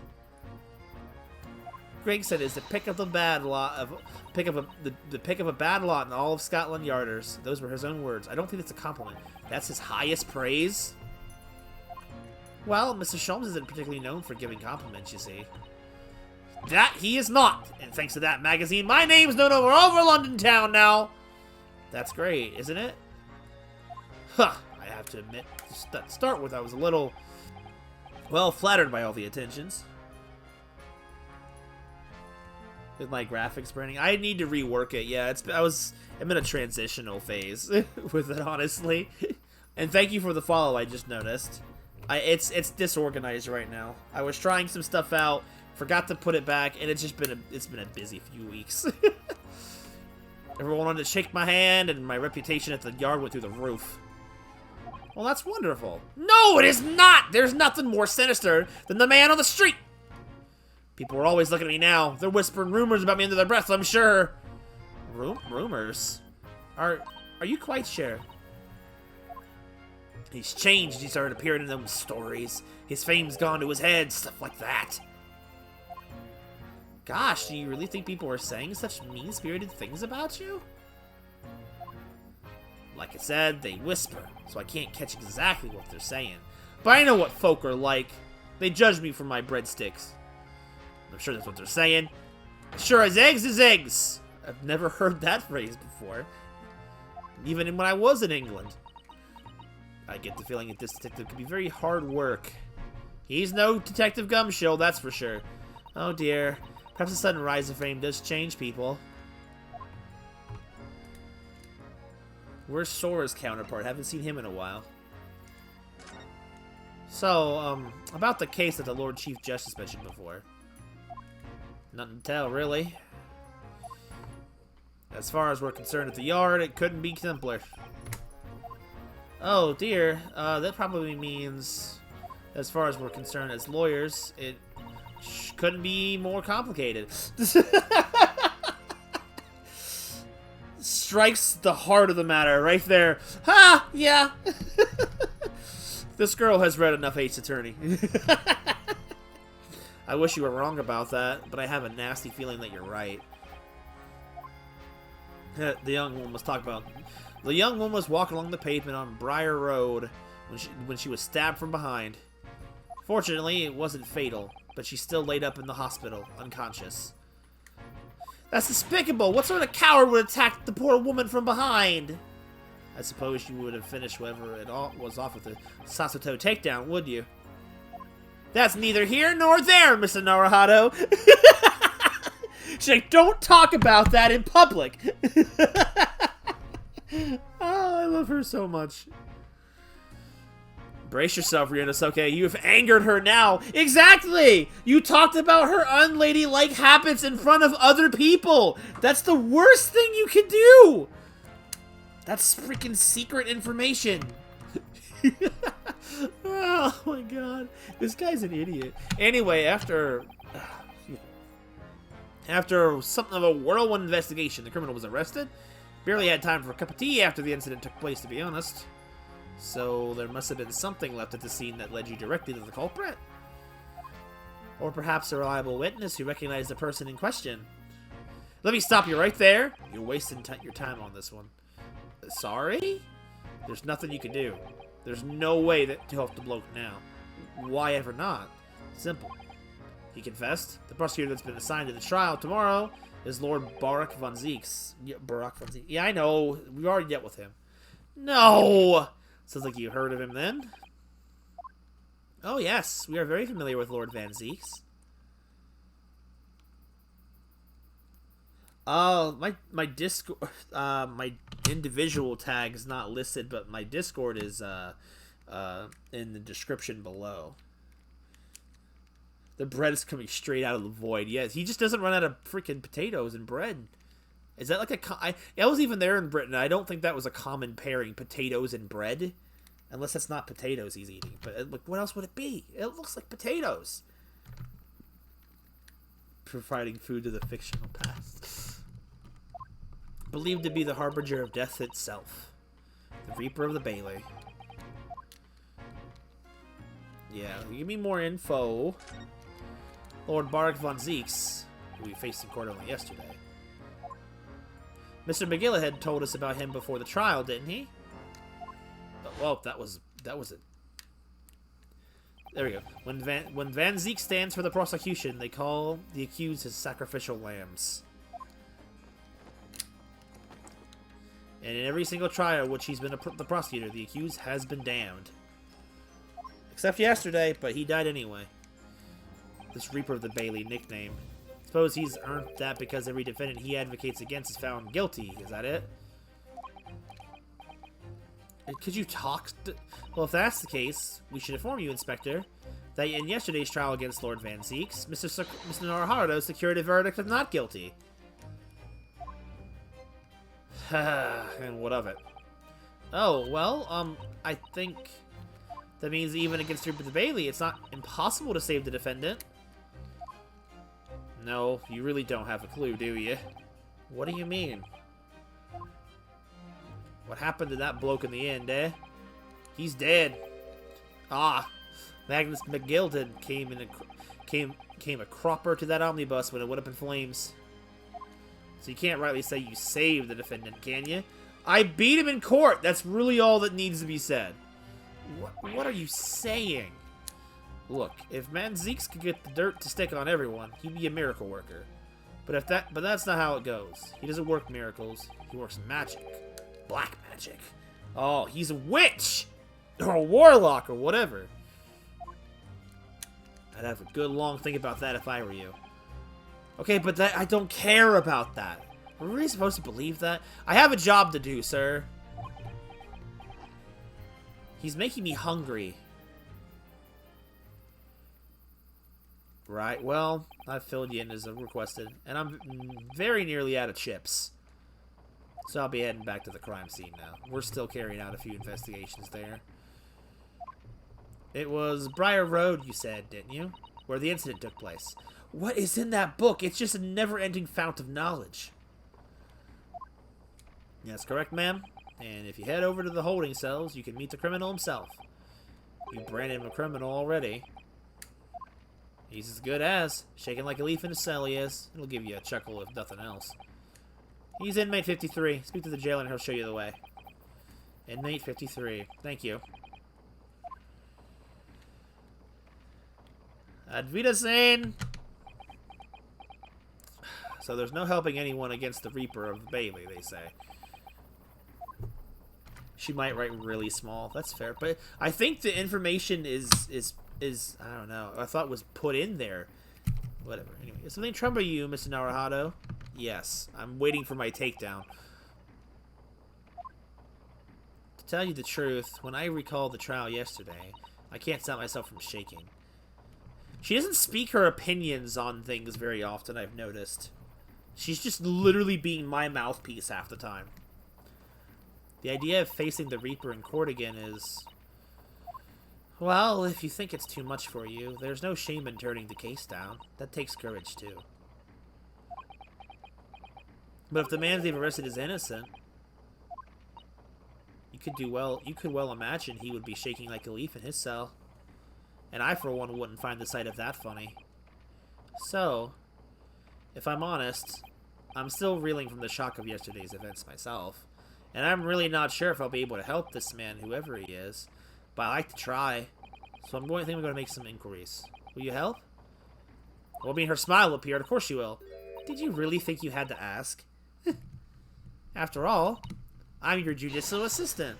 Gregson is the pick of the bad lot the pick of a bad lot in all of Scotland Yarders. Those were his own words. I don't think that's a compliment. That's his highest praise. Well, Mr. Sholmes isn't particularly known for giving compliments, you see. That he is not! And thanks to that magazine, my name's known over London town now! That's great, isn't it? Huh, I have to admit, to start with, I was a little, well, flattered by all the attentions. With my graphics burning. I need to rework it. Yeah, I'm in a transitional phase with it, honestly. And thank you for the follow, I just noticed. It's disorganized right now. I was trying some stuff out, forgot to put it back, and it's been a busy few weeks. Everyone wanted to shake my hand, and my reputation at the yard went through the roof. Well, that's wonderful. No, it is not! There's nothing more sinister than the man on the street! People are always looking at me now. They're whispering rumors about me under their breath, I'm sure. Rumors? Are you quite sure? He's changed. He started appearing in those stories. His fame's gone to his head, stuff like that. Gosh, do you really think people are saying such mean-spirited things about you? Like I said, they whisper, so I can't catch exactly what they're saying. But I know what folk are like. They judge me for my breadsticks. I'm sure that's what they're saying. Sure as eggs is eggs. I've never heard that phrase before. Even when I was in England. I get the feeling that this detective could be very hard work. He's no Detective Gumshoe, that's for sure. Oh dear. Perhaps the sudden rise of fame does change people. Where's Sora's counterpart? Haven't seen him in a while. So, about the case that the Lord Chief Justice mentioned before. Nothing to tell, really. As far as we're concerned at the yard, it couldn't be simpler. Oh dear, that probably means, as far as we're concerned as lawyers, it couldn't be more complicated. Strikes the heart of the matter right there. Ha! Yeah! This girl has read enough Ace Attorney. I wish you were wrong about that, but I have a nasty feeling that you're right. The young woman was talking about... The young woman was walking along the pavement on Briar Road when she was stabbed from behind. Fortunately, it wasn't fatal, but she's still laid up in the hospital, unconscious. That's despicable! What sort of coward would attack the poor woman from behind? I suppose you would have finished whoever it was off with a Sasuto takedown, would you? That's neither here nor there, Mr. Naruhado. She's like, don't talk about that in public. Oh, I love her so much. Brace yourself, Ryunosuke. You have angered her now. Exactly! You talked about her unladylike habits in front of other people. That's the worst thing you can do. That's freaking secret information. Oh my god. This guy's an idiot. Anyway, after something of a whirlwind investigation, the criminal was arrested. Barely had time for a cup of tea after the incident took place, to be honest. So there must have been something left at the scene that led you directly to the culprit. Or perhaps a reliable witness who recognized the person in question. Let me stop you right there. You're wasting your time on this one. Sorry? There's nothing you can do. There's no way to help the bloke now. Why ever not? Simple. He confessed. The prosecutor that's been assigned to the trial tomorrow is Lord Barak von Zeeks. Yeah, Barak von Zeeks. Yeah, I know. We've already dealt with him. No! Sounds like you heard of him then. Oh yes, we are very familiar with Lord Van Zeeks. My Discord, my individual tag is not listed, but my Discord is in the description below. The bread is coming straight out of the void. Yes, he just doesn't run out of freaking potatoes and bread. Is that like I was even there in Britain. I don't think that was a common pairing, potatoes and bread. Unless that's not potatoes he's eating. But like, what else would it be? It looks like potatoes. Providing food to the fictional past. Believed to be the harbinger of death itself. The Reaper of the Bailey. Yeah, give me more info. Lord Barak von Zeeks, who we faced in court only yesterday. Mr. McGillah had told us about him before the trial, didn't he? Well, that was it. There we go. When Van Zeek stands for the prosecution, they call the accused his sacrificial lambs. And in every single trial which he's been the prosecutor, the accused has been damned. Except yesterday, but he died anyway. This Reaper of the Bailey nickname. Suppose he's earned that because every defendant he advocates against is found guilty. Is that it? Could you talk? Well, if that's the case, we should inform you, Inspector, that in yesterday's trial against Lord Van Zeeks, Mr. Naruhado secured a verdict of not guilty. And what of it? Oh, well, I think that means even against Reaper of the Bailey, it's not impossible to save the defendant. No, you really don't have a clue, do you? What do you mean? What happened to that bloke in the end, eh? He's dead. Ah, Magnus McGilded came a cropper to that omnibus when it went up in flames. So you can't rightly say you saved the defendant, can you? I beat him in court. That's really all that needs to be said. What are you saying? Look, if Van Zeeks could get the dirt to stick on everyone, he'd be a miracle worker. But that's not how it goes. He doesn't work miracles. He works magic. Black magic. Oh, he's a witch! Or a warlock, or whatever. I'd have a good long think about that if I were you. Okay, but I don't care about that. Are we really supposed to believe that? I have a job to do, sir. He's making me hungry. Right, well, I've filled you in as requested, and I'm very nearly out of chips. So I'll be heading back to the crime scene now. We're still carrying out a few investigations there. It was Briar Road, you said, didn't you? Where the incident took place. What is in that book? It's just a never-ending fount of knowledge. That's correct, ma'am. And if you head over to the holding cells, you can meet the criminal himself. You branded him a criminal already. He's as good as. Shaking like a leaf in a cell, he is. It'll give you a chuckle if nothing else. He's inmate 53. Speak to the jailer and he'll show you the way. Inmate 53. Thank you. Auf Wiedersehen! So there's no helping anyone against the Reaper of Bailey, they say. She might write really small. That's fair. But I think the information is I don't know. I thought was put in there. Whatever. Anyway, is something trouble you, Mr. Naruhado? Yes. I'm waiting for my takedown. To tell you the truth, when I recall the trial yesterday, I can't stop myself from shaking. She doesn't speak her opinions on things very often, I've noticed. She's just literally being my mouthpiece half the time. The idea of facing the Reaper in court again is... Well, if you think it's too much for you, there's no shame in turning the case down. That takes courage, too. But if the man they've arrested is innocent, you could well imagine he would be shaking like a leaf in his cell. And I, for one, wouldn't find the sight of that funny. So, if I'm honest, I'm still reeling from the shock of yesterday's events myself. And I'm really not sure if I'll be able to help this man, whoever he is. But I like to try. So I'm going to make some inquiries. Will you help? Well, I mean, her smile appeared. Of course you will. Did you really think you had to ask? After all, I'm your judicial assistant.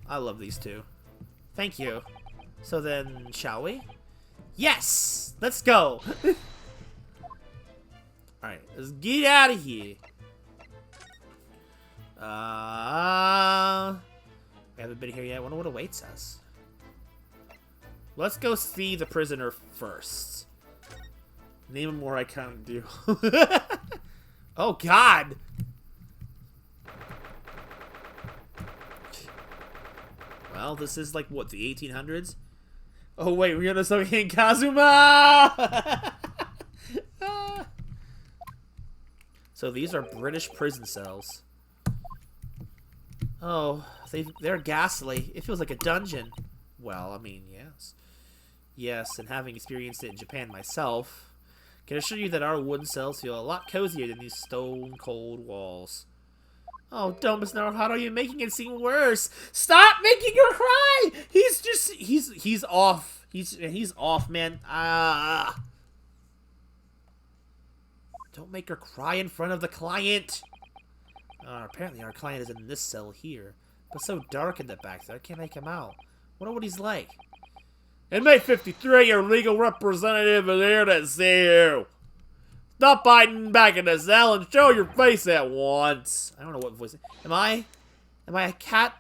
I love these two. Thank you. So then, shall we? Yes! Let's go! Alright, let's get out of here. We haven't been here yet. I wonder what awaits us. Let's go see the prisoner first. Name a more iconic duo. Oh, God! Well, this is like, what, the 1800s? Oh, wait, we're gonna start hitting Kazuma! So these are British prison cells. Oh, they're ghastly. It feels like a dungeon. Well, I mean, yes. Yes, and having experienced it in Japan myself, can assure you that our wooden cells feel a lot cozier than these stone-cold walls. Oh, don't, Miss Naruhado, you're making it seem worse. Stop making her cry! He's off. He's off, man. Don't make her cry in front of the client. Apparently our client is in this cell here. But so dark in the back there, I can't make him out. Wonder what he's like. Inmate 53, your legal representative is here to see you. Stop hiding back in the cell and show your face at once. I don't know what voice. Am I a cat?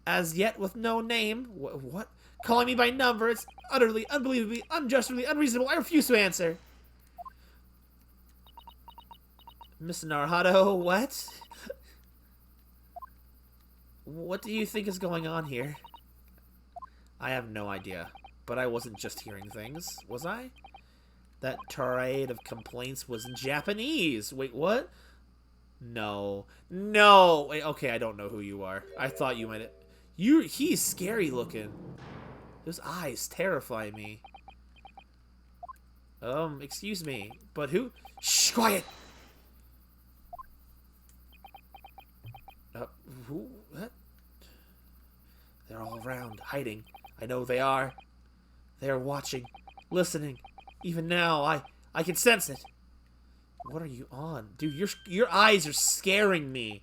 As yet with no name? What? Calling me by number? It's utterly, unbelievably, unjustly, unreasonable. I refuse to answer. Mr. Naruhado, what? What do you think is going on here? I have no idea. But I wasn't just hearing things, was I? That tirade of complaints was in Japanese. Wait, what? No. No! Wait, okay, I don't know who you are. I thought you might... He's scary looking. Those eyes terrify me. Excuse me, but who? Shh, quiet! Who? What? They're all around, hiding. I know they are. They're watching, listening. Even now, I can sense it. What are you on? Dude, your eyes are scaring me.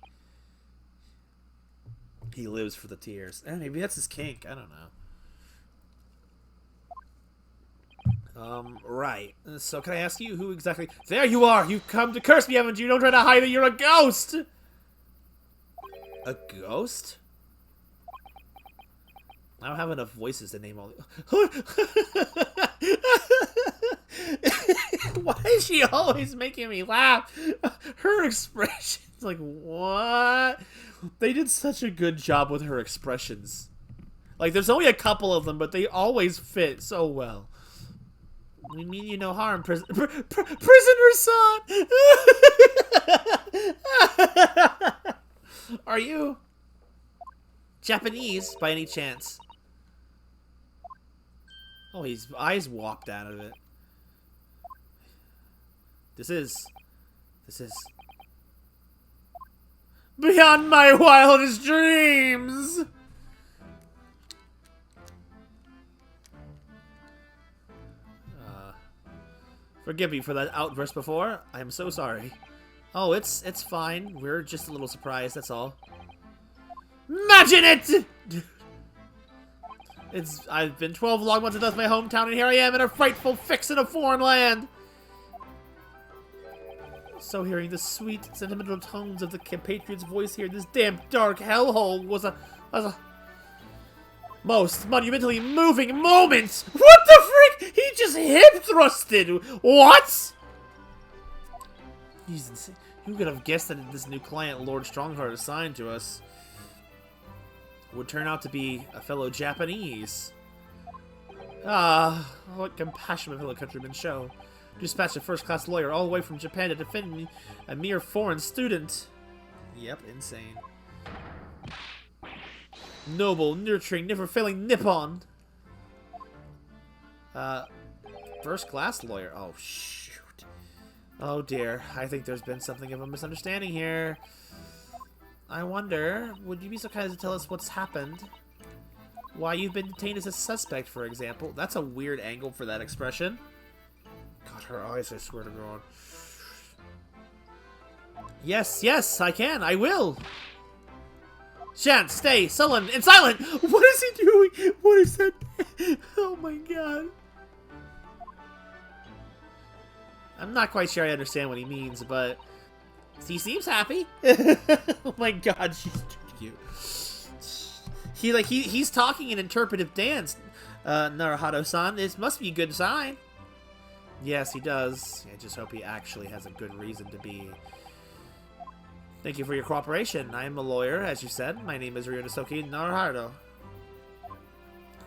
He lives for the tears. Maybe that's his kink. I don't know. Right. So can I ask you who exactly... There you are! You've come to curse me, haven't you? Don't try to hide that you're a ghost! A ghost? I don't have enough voices to name all the... Why is she always making me laugh? Her expressions, like, what? They did such a good job with her expressions. Like, there's only a couple of them, but they always fit so well. We mean you no harm, prisoner son! Are you Japanese by any chance? Oh, his eyes walked out of it. This is beyond my wildest dreams. Forgive me for that outburst before. I am so sorry. Oh, it's fine. We're just a little surprised, that's all. Imagine it! I've been 12 long months and left my hometown, and here I am in a frightful fix in a foreign land. So hearing the sweet, sentimental tones of the compatriot's voice here in this damp, dark hellhole was a most monumentally moving moment. What the frick? He just hip thrusted. What? He's insane. Who could have guessed that this new client Lord Strongheart assigned to us would turn out to be a fellow Japanese? Ah, what compassion my fellow countrymen show. Dispatch a first-class lawyer all the way from Japan to defend me, a mere foreign student. Yep, insane. Noble, nurturing, never-failing Nippon. First-class lawyer. Oh, shoot. Oh, dear. I think there's been something of a misunderstanding here. I wonder, would you be so kind as to tell us what's happened? Why you've been detained as a suspect, for example. That's a weird angle for that expression. God, her eyes, I swear to God. Yes, I can. I will. Shan't stay sullen and silent. What is he doing? What is that? Oh my God. I'm not quite sure I understand what he means, but he seems happy. Oh my God, she's too cute. He's talking in interpretive dance. Naruhado-san, this must be a good sign. Yes, he does. I just hope he actually has a good reason to be. Thank you for your cooperation. I am a lawyer, as you said. My name is Ryunosuke Naruhado.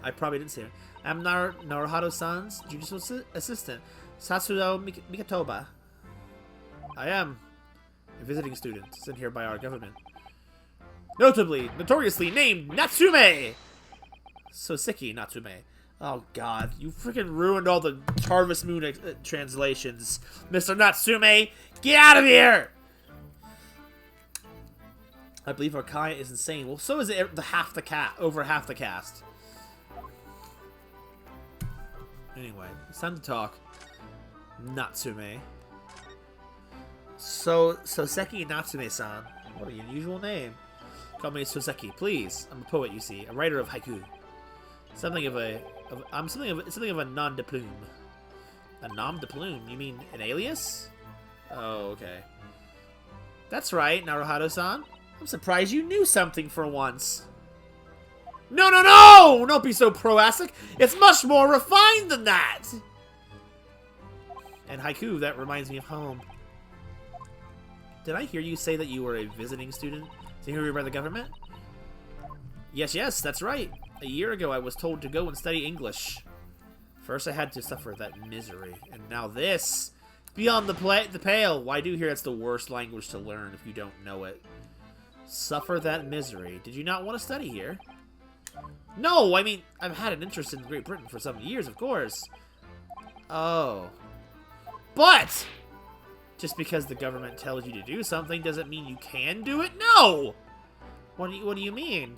I probably didn't say it. I'm Naruhado-san's judicial assistant, Satsuo Mikatoba. I am a visiting student sent here by our government. Notoriously named Natsume! Soseki Natsume. Oh God, you freaking ruined all the Harvest Moon translations. Mr. Natsume, get out of here! I believe our Kai is insane. Well, so is over half the cast. Anyway, it's time to talk. Natsume. So Seki Natsume-san. What an unusual name. Call me Soseki, please. I'm a poet, you see, a writer of haiku. Something of a nom de plume. A nom de plume? You mean an alias? Oh, okay. That's right, Naruhado-san. I'm surprised you knew something for once. No, no, no! Don't be so pro-asic. It's much more refined than that. And haiku, that reminds me of home. Did I hear you say that you were a visiting student sent here by the government? Yes, that's right. A year ago, I was told to go and study English. First, I had to suffer that misery, and now this. Beyond the pale. Why do you hear it's the worst language to learn if you don't know it? Suffer that misery. Did you not want to study here? No, I mean, I've had an interest in Great Britain for some years, of course. Oh. But! Just because the government tells you to do something doesn't mean you can do it? No! What do you mean?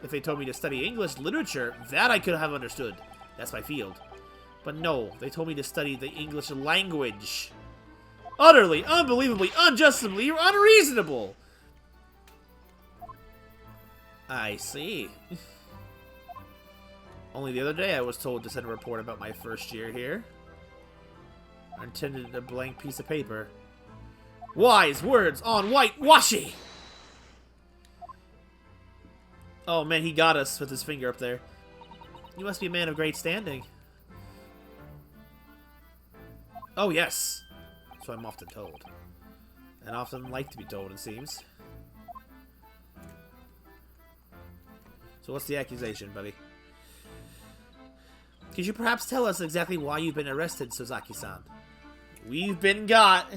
If they told me to study English literature, that I could have understood. That's my field. But no, they told me to study the English language. Utterly, unbelievably, unjustably unreasonable! I see. Only the other day I was told to send a report about my first year here. I intended a blank piece of paper. Wise words on white washi! Oh man, he got us with his finger up there. You must be a man of great standing. Oh yes, so I'm often told. And often like to be told, it seems. So what's the accusation, buddy? Could you perhaps tell us exactly why you've been arrested, Soseki-san? We've been got.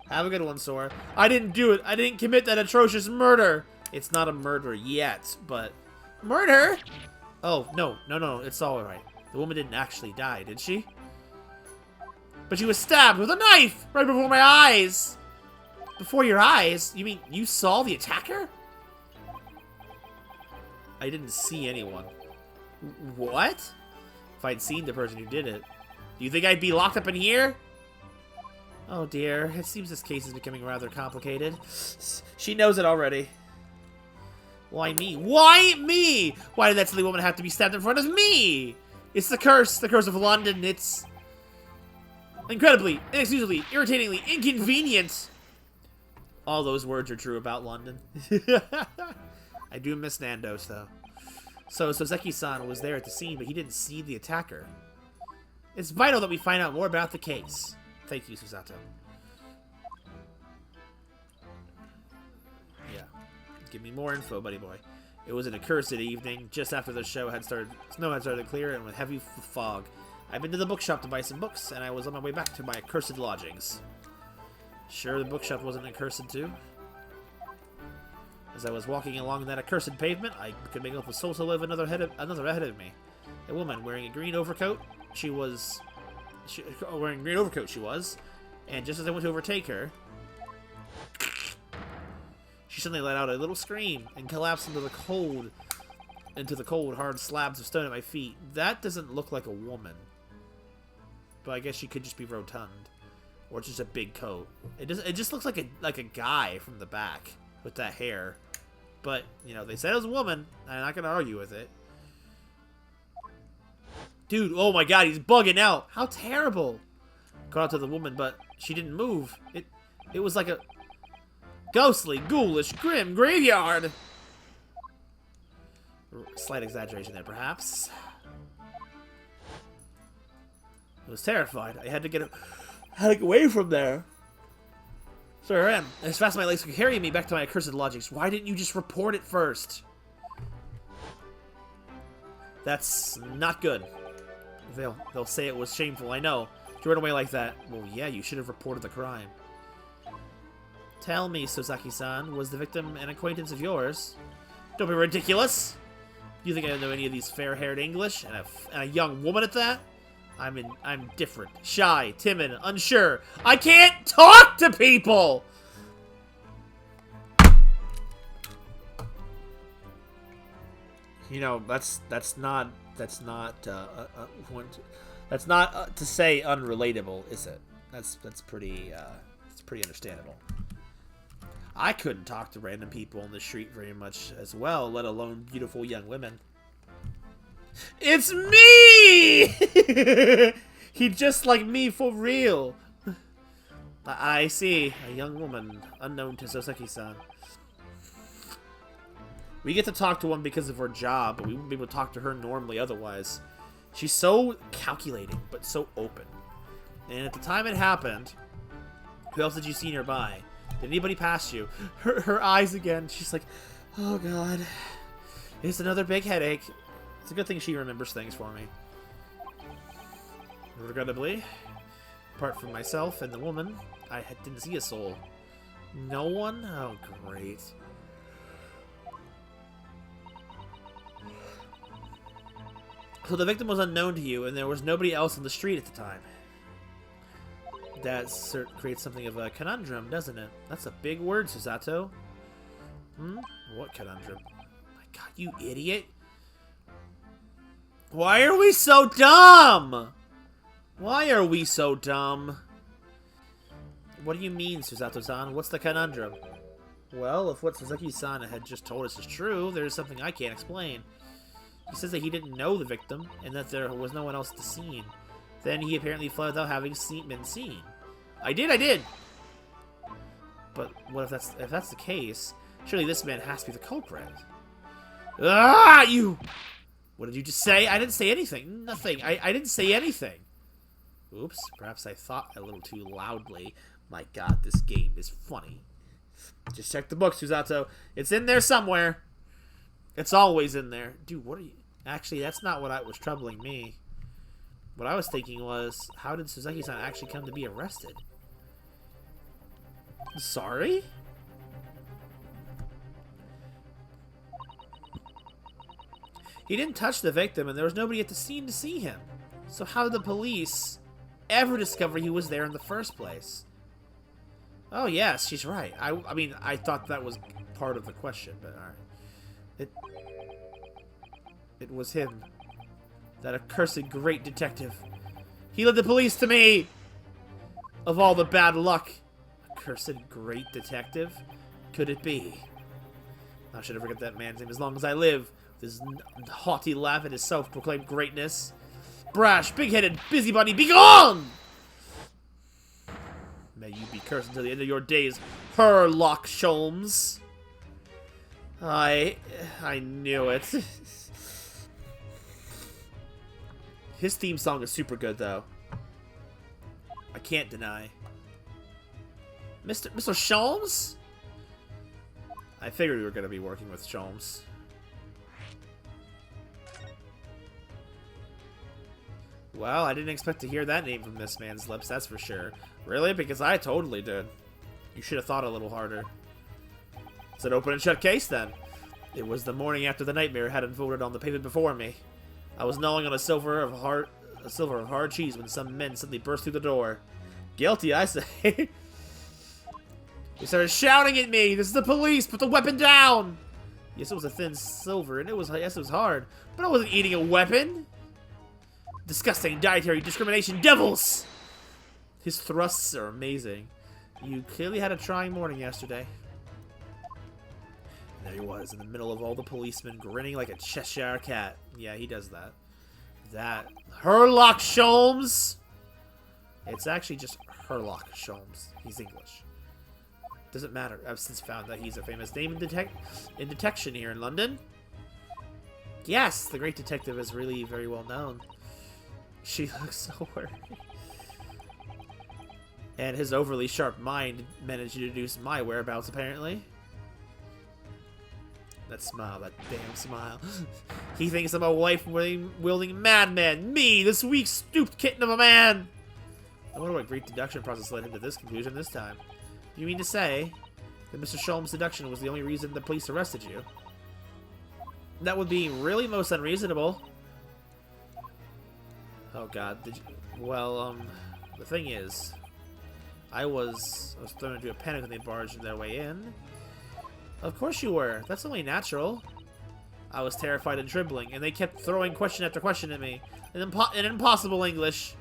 Have a good one, Sora. I didn't do it. I didn't commit that atrocious murder. It's not a murder yet, but... Murder? Oh, no, it's all right. The woman didn't actually die, did she? But she was stabbed with a knife right before my eyes. Before your eyes? You mean you saw the attacker? I didn't see anyone. What? If I'd seen the person who did it. Do you think I'd be locked up in here? Oh dear, it seems this case is becoming rather complicated. She knows it already. Why me? Why me? Why did that silly woman have to be stabbed in front of me? It's the curse of London. It's incredibly, inexcusably, irritatingly inconvenient. All those words are true about London. I do miss Nandos, though. So Soseki-san was there at the scene, but he didn't see the attacker. It's vital that we find out more about the case. Thank you, Susato. Yeah. Give me more info, buddy boy. It was an accursed evening, just after the show had started. Snow had started to clear, and with heavy fog. I'd been to the bookshop to buy some books, and I was on my way back to my accursed lodgings. Sure the bookshop wasn't accursed, too? As I was walking along that accursed pavement, I could make out the soul to live another ahead of me. A woman wearing a green overcoat. She was, and just as I went to overtake her, she suddenly let out a little scream and collapsed into the cold, hard slabs of stone at my feet. That doesn't look like a woman, but I guess she could just be rotund, or just a big coat. It just looks like a guy from the back with that hair. But, you know, they said it was a woman. I'm not going to argue with it. Dude, oh my god, he's bugging out. How terrible. Caught out to the woman, but she didn't move. It was like a ghostly, ghoulish, grim graveyard. Slight exaggeration there, perhaps. I was terrified. I had to get away from there. So here I am, as fast as my legs could carry me back to my accursed lodgings. Why didn't you just report it first? That's not good. They'll say it was shameful, I know. To run away like that. Well, yeah, you should have reported the crime. Tell me, Soseki-san, was the victim an acquaintance of yours? Don't be ridiculous! Do you think I know any of these fair-haired English? And a young woman at that? I'm different. Shy, timid, unsure. I can't talk to people! You know, that's not to say unrelatable, is it? That's pretty understandable. I couldn't talk to random people on the street very much as well, let alone beautiful young women. It's me! He just like me for real. I see. A young woman, unknown to Soseki-san. We get to talk to one because of her job, but we wouldn't be able to talk to her normally otherwise. She's so calculating, but so open. And at the time it happened, who else did you see nearby? Did anybody pass you? Her eyes again. She's like, oh god. It's another big headache. It's a good thing she remembers things for me. Regrettably, apart from myself and the woman, I didn't see a soul. No one? Oh, great. So the victim was unknown to you, and there was nobody else on the street at the time. That creates something of a conundrum, doesn't it? That's a big word, Susato. What conundrum? My god, you idiot. Why are we so dumb? Why are we so dumb? What do you mean, Susato-san? What's the conundrum? Well, if what Suzuki-san had just told us is true, there's something I can't explain. He says that he didn't know the victim, and that there was no one else at the scene. Then he apparently fled without having been seen. I did! But what if that's the case? Surely this man has to be the culprit. Ah, you! What did you just say? I didn't say anything. Nothing. I didn't say anything. Oops, perhaps I thought a little too loudly. My god, this game is funny. Just check the book, Susato. It's in there somewhere. It's always in there. Dude, what are you... Actually, that's not what was troubling me. What I was thinking was, how did Suzuki-san actually come to be arrested? Sorry? He didn't touch the victim, and there was nobody at the scene to see him. So how did the police ever discover he was there in the first place? Oh, yes, she's right. I mean, I thought that was part of the question, but alright. It was him. That accursed great detective. He led the police to me! Of all the bad luck. Accursed great detective? Could it be? I should never forget that man's name as long as I live. With his haughty laugh at his self-proclaimed greatness. Brash, big-headed, busybody, be gone! May you be cursed until the end of your days, Herlock Sholmes. I knew it. His theme song is super good, though. I can't deny. Mr. Sholmes? I figured we were going to be working with Sholmes. Well, I didn't expect to hear that name from this man's lips, that's for sure. Really? Because I totally did. You should have thought a little harder. It's an open and shut case, then. It was the morning after the nightmare had unfolded on the pavement before me. I was gnawing on a silver of hard cheese when some men suddenly burst through the door. Guilty, I say. They started shouting at me. This is the police. Put the weapon down. Yes, it was a thin silver, and it was hard, but I wasn't eating a weapon. Disgusting dietary discrimination, devils! His thrusts are amazing. You clearly had a trying morning yesterday. And there he was, in the middle of all the policemen, grinning like a Cheshire cat. Yeah, he does that. Herlock Sholmes! It's actually just Herlock Sholmes. He's English. Doesn't matter. I've since found that he's a famous name in detection here in London. Yes, the great detective is really very well known. She looks so worried. And his overly sharp mind managed to deduce my whereabouts, apparently. That smile, that damn smile. He thinks I'm a wife-wielding madman. Me, this weak, stooped kitten of a man. I wonder what great deduction process led him to this conclusion this time. You mean to say that Mr. Sholmes' deduction was the only reason the police arrested you? That would be really most unreasonable. Oh god, well, the thing is, I was thrown into a panic when they barged their way in. Of course you were. That's only natural. I was terrified and trembling, and they kept throwing question after question at me. In impossible English.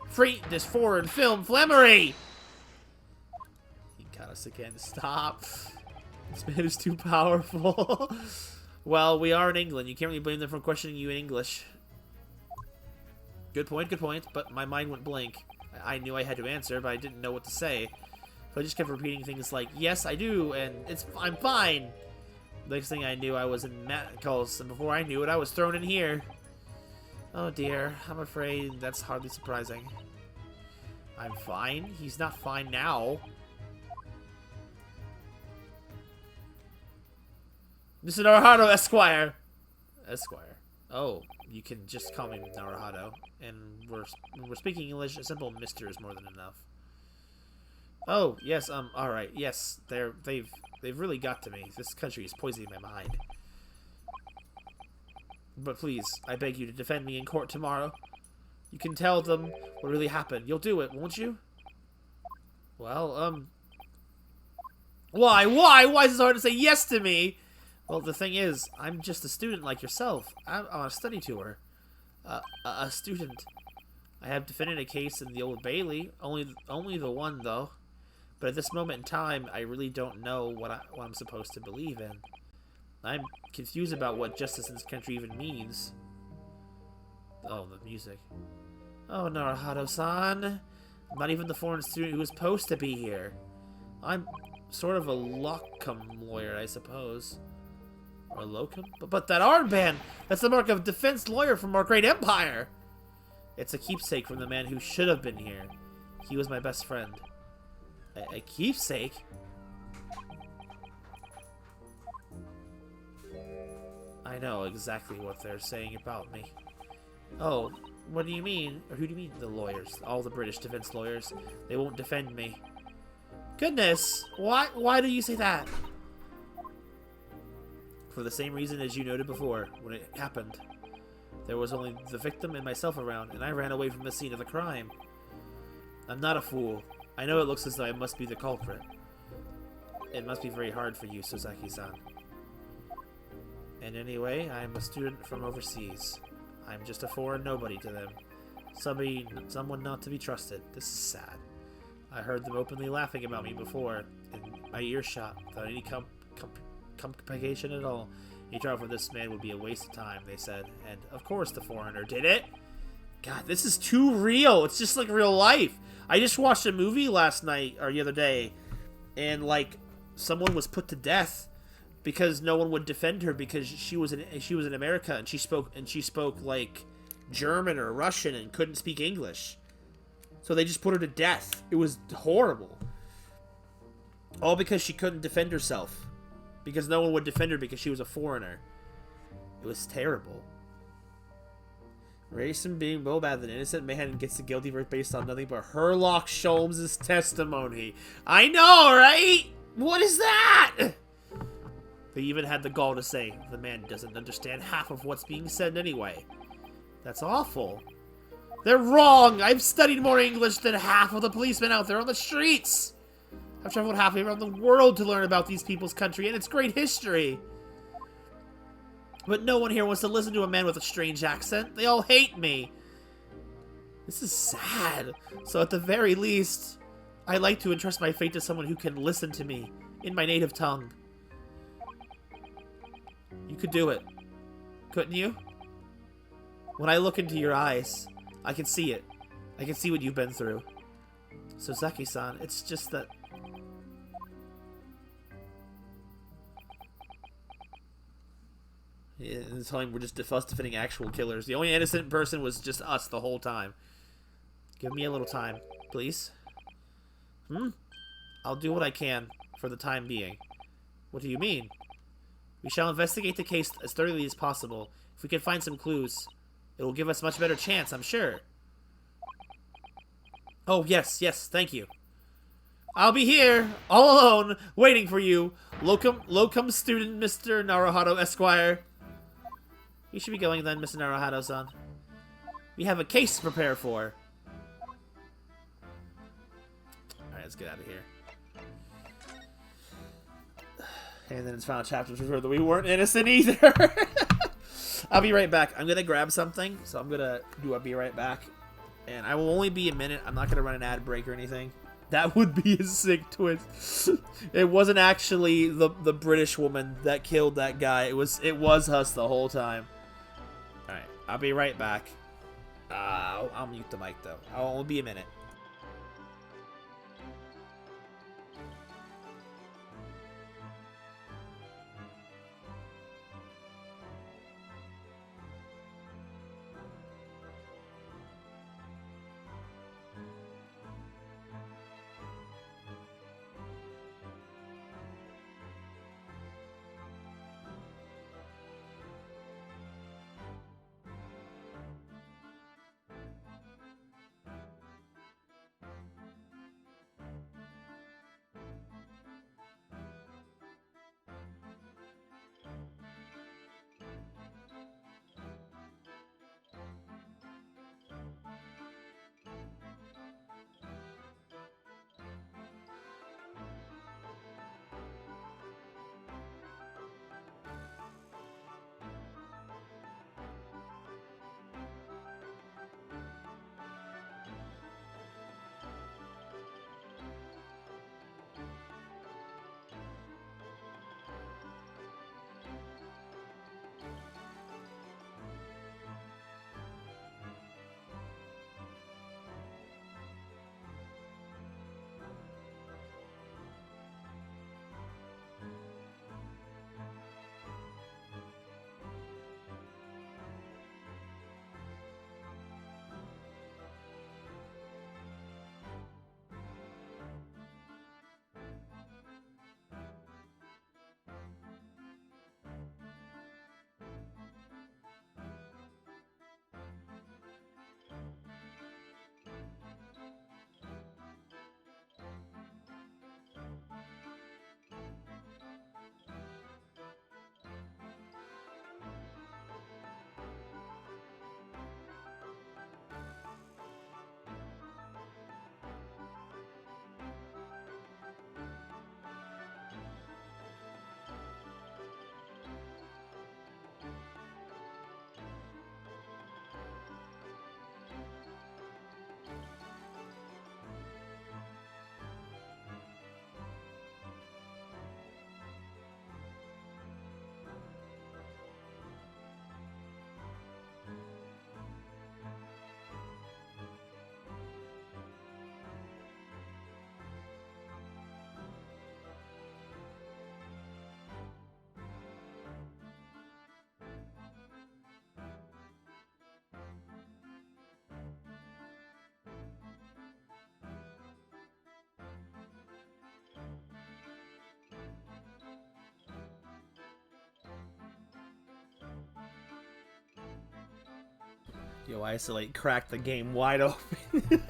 Free this foreign film flammery! He kind at us again. Stop. This man is too powerful. Well, we are in England. You can't really blame them for questioning you in English. Good point, but my mind went blank. I knew I had to answer, but I didn't know what to say. So I just kept repeating things like, yes, I do, and I'm fine. Next thing I knew, I was in medicals, and before I knew it, I was thrown in here. Oh dear, I'm afraid that's hardly surprising. I'm fine? He's not fine now. Mr. Naruhado, Esquire! Esquire. Oh, you can just call me Naruhado. And when we're speaking English, a simple Mr. is more than enough. Oh, yes, alright, yes, they've really got to me. This country is poisoning my mind. But please, I beg you to defend me in court tomorrow. You can tell them what really happened. You'll do it, won't you? Well, Why? Why is it so hard to say yes to me? Well, the thing is, I'm just a student like yourself. I'm on a study tour. A student. I have defended a case in the Old Bailey. Only the one, though. But at this moment in time, I really don't know what I'm supposed to believe in. I'm confused about what justice in this country even means. Oh, the music. Oh, Naruhado-san. I'm not even the foreign student who was supposed to be here. I'm sort of a locum lawyer, I suppose. Or a locum? But that armband! That's the mark of a defense lawyer from our great empire! It's a keepsake from the man who should have been here. He was my best friend. A keepsake? I know exactly what they're saying about me. Oh, what do you mean? Or who do you mean? The lawyers. All the British defense lawyers. They won't defend me. Goodness! Why do you say that? For the same reason as you noted before, when it happened. There was only the victim and myself around, and I ran away from the scene of the crime. I'm not a fool. I know it looks as though I must be the culprit. It must be very hard for you, Sozaki-san. And anyway, I'm a student from overseas. I'm just a foreign nobody to them. Someone not to be trusted. This is sad. I heard them openly laughing about me before, in my earshot, without any complication at all. Any trial for this man would be a waste of time, they said. And, of course, the foreigner did it. God, this is too real. It's just like real life. I just watched a movie last night, or the other day, and, like, someone was put to death because no one would defend her because she was in America and she spoke like German or Russian and couldn't speak English. So they just put her to death. It was horrible. All because she couldn't defend herself. Because no one would defend her because she was a foreigner. It was terrible. Rayson being more bad than an innocent man gets the guilty verdict based on nothing but Herlock Sholmes' testimony. I know, right? What is that? They even had the gall to say, the man doesn't understand half of what's being said anyway. That's awful. They're wrong! I've studied more English than half of the policemen out there on the streets! I've traveled halfway around the world to learn about these people's country and its great history. But no one here wants to listen to a man with a strange accent. They all hate me. This is sad. So at the very least, I like to entrust my fate to someone who can listen to me in my native tongue. You could do it, couldn't you? When I look into your eyes, I can see it. I can see what you've been through. Sozaki-san, it's just that... Yeah, in this time we're just us defending actual killers. The only innocent person was just us the whole time. Give me a little time, please. I'll do what I can for the time being. What do you mean? We shall investigate the case as thoroughly as possible. If we can find some clues, it will give us a much better chance, I'm sure. Oh, yes, thank you. I'll be here, all alone, waiting for you, locum student Mr. Naruhado Esquire. You should be going then, Mr. Naruhado-san. We have a case to prepare for. Alright, let's get out of here. And then its final chapter was that we weren't innocent either. I'll be right back. I'm going to grab something, so I'm going to do a be right back. And I will only be a minute. I'm not going to run an ad break or anything. That would be a sick twist. It wasn't actually the British woman that killed that guy. It was us the whole time. All right, I'll be right back. I'll mute the mic though. I'll be a minute. Yo, Isolate cracked the game wide open.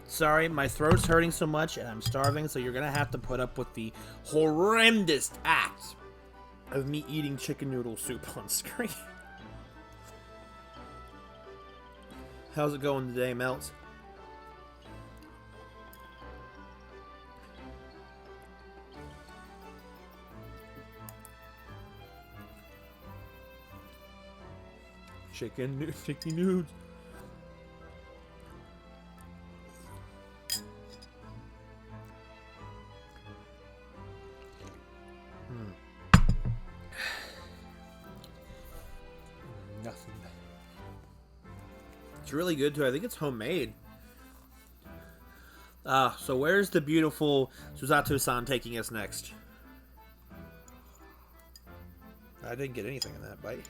Sorry, my throat's hurting so much and I'm starving, so you're gonna have to put up with the horrendous act of me eating chicken noodle soup on screen. How's it going today, Melts? Chicken nudes. Nothing. It's really good too. I think it's homemade. So where's the beautiful Susato-san taking us next? I didn't get anything in that bite.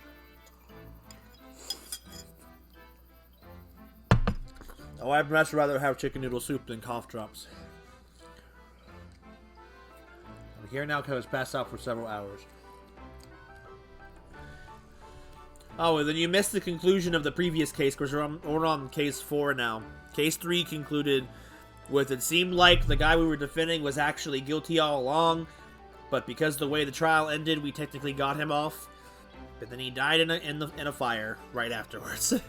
Oh, I'd much rather have chicken noodle soup than cough drops. I'm here now because I was passed out for several hours. Oh, and then you missed the conclusion of the previous case, because we're on case 4 now. Case 3 concluded with it seemed like the guy we were defending was actually guilty all along, but because the way the trial ended, we technically got him off. But then he died in a fire right afterwards.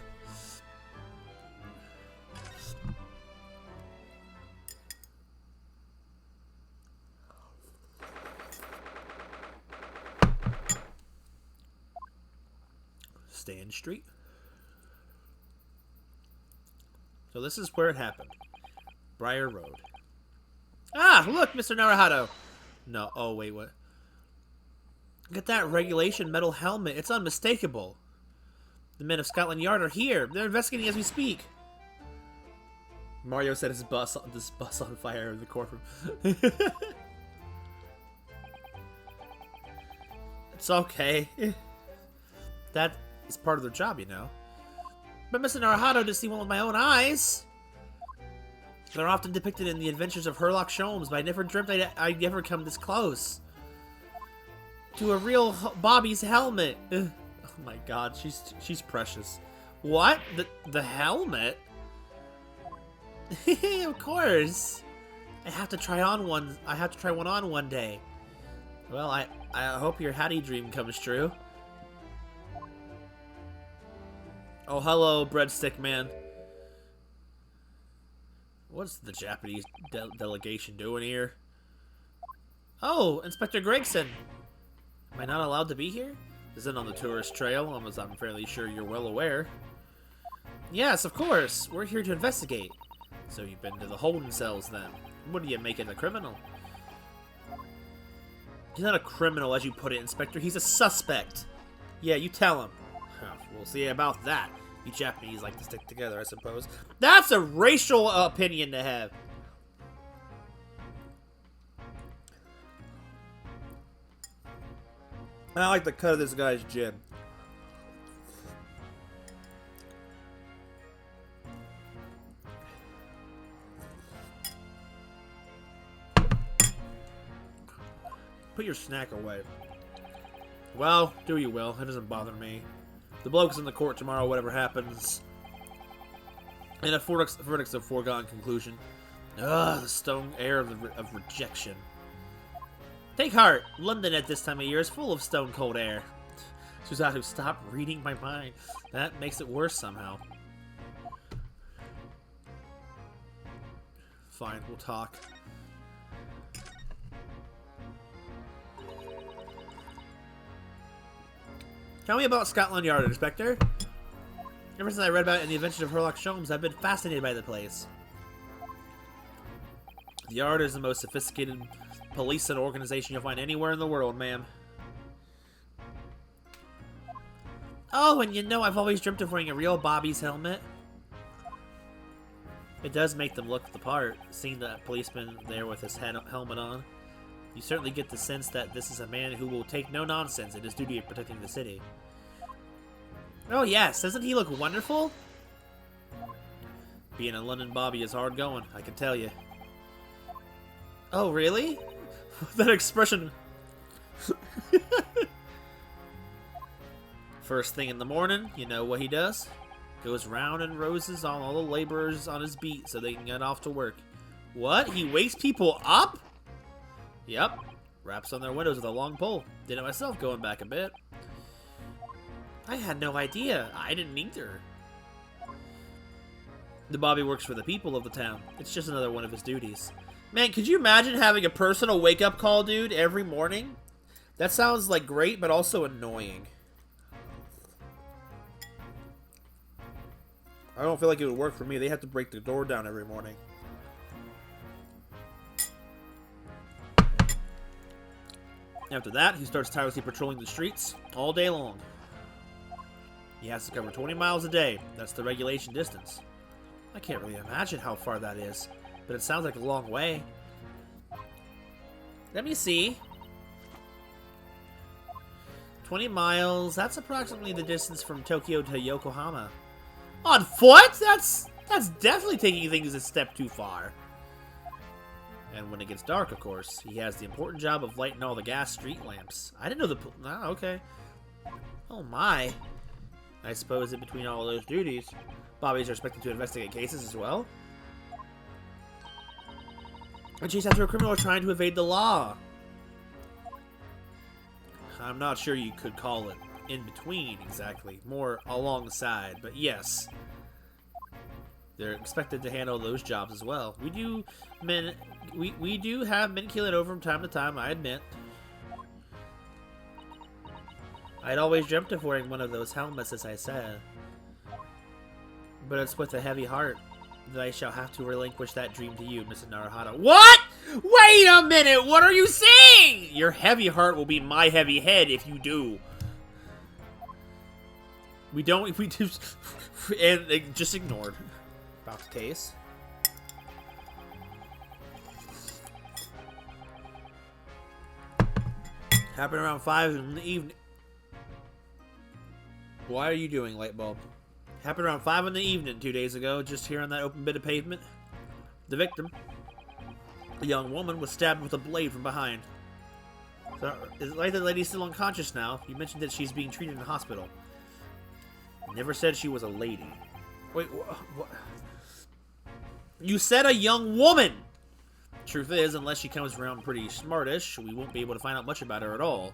Stand Street. So this is where it happened. Briar Road. Ah, look, Mr. Naruhado. No, oh, wait, what? Look at that regulation metal helmet. It's unmistakable. The men of Scotland Yard are here. They're investigating as we speak. Mario set this bus on fire in the courtroom. It's okay. That is part of their job, you know. But Mr. Naruhado to see one with my own eyes. They're often depicted in the adventures of Sherlock Holmes, but I never dreamt I'd ever come this close to a real Bobby's helmet. Ugh. Oh my god, she's precious. What? The helmet? Of course. I have to try one on one day. Well, I hope your Hattie dream comes true. Oh, hello, breadstick man. What's the Japanese delegation doing here? Oh, Inspector Gregson. Am I not allowed to be here? This isn't on the tourist trail, as I'm fairly sure you're well aware. Yes, of course. We're here to investigate. So you've been to the holding cells, then. What do you make it a criminal? He's not a criminal, as you put it, Inspector. He's a suspect. Yeah, you tell him. We'll see about that. You Japanese like to stick together, I suppose. That's a racial opinion to have. I like the cut of this guy's jib. Put your snack away. Well, do you will. It doesn't bother me. The bloke's in the court tomorrow, whatever happens. And a verdict's of foregone conclusion. Ugh, the stone air of rejection. Take heart. London at this time of year is full of stone cold air. Suzaku, stop reading my mind. That makes it worse somehow. Fine, we'll talk. Tell me about Scotland Yard, Inspector. Ever since I read about it in the Adventures of Sherlock Holmes, I've been fascinated by the place. The Yard is the most sophisticated police and organization you'll find anywhere in the world, ma'am. Oh, and you know I've always dreamt of wearing a real Bobby's helmet. It does make them look the part, seeing that policeman there with his helmet on. You certainly get the sense that this is a man who will take no nonsense in his duty of protecting the city. Oh yes, doesn't he look wonderful? Being a London Bobby is hard going, I can tell you. Oh really? That expression. First thing in the morning, you know what he does? Goes round and roses on all the laborers on his beat so they can get off to work. What? He wakes people up? Yep. Raps on their windows with a long pole. Did it myself going back a bit. I had no idea. I didn't either. The Bobby works for the people of the town. It's just another one of his duties. Man, could you imagine having a personal wake-up call, dude, every morning? That sounds like great, but also annoying. I don't feel like it would work for me. They have to break the door down every morning. After that, he starts tirelessly patrolling the streets all day long. He has to cover 20 miles a day. That's the regulation distance. I can't really imagine how far that is, but it sounds like a long way. Let me see. 20 miles, that's approximately the distance from Tokyo to Yokohama. On foot? That's definitely taking things a step too far. And when it gets dark, of course, he has the important job of lighting all the gas street lamps. I didn't know the... Oh, okay. Oh, my. I suppose in between all those duties, Bobbies are expected to investigate cases as well. And chase after a criminal trying to evade the law. I'm not sure you could call it in between, exactly. More alongside, but yes. They're expected to handle those jobs as well. We do have men killing over from time to time, I admit. I'd always dreamt of wearing one of those helmets, as I said. But it's with a heavy heart. that I shall have to relinquish that dream to you, Mrs. Naruhata. What? Wait a minute! What are you saying? Your heavy heart will be my heavy head if you do. We just... And just ignored. About to taste. Happened around 5 in the evening. Why are you doing, light bulb? Happened around 5 in the evening 2 days ago, just here on that open bit of pavement. The victim, a young woman, was stabbed with a blade from behind. So, is it like the lady's still unconscious now? You mentioned that she's being treated in the hospital. You never said she was a lady. Wait, what? You said a young woman! Truth is, unless she comes around pretty smartish, we won't be able to find out much about her at all.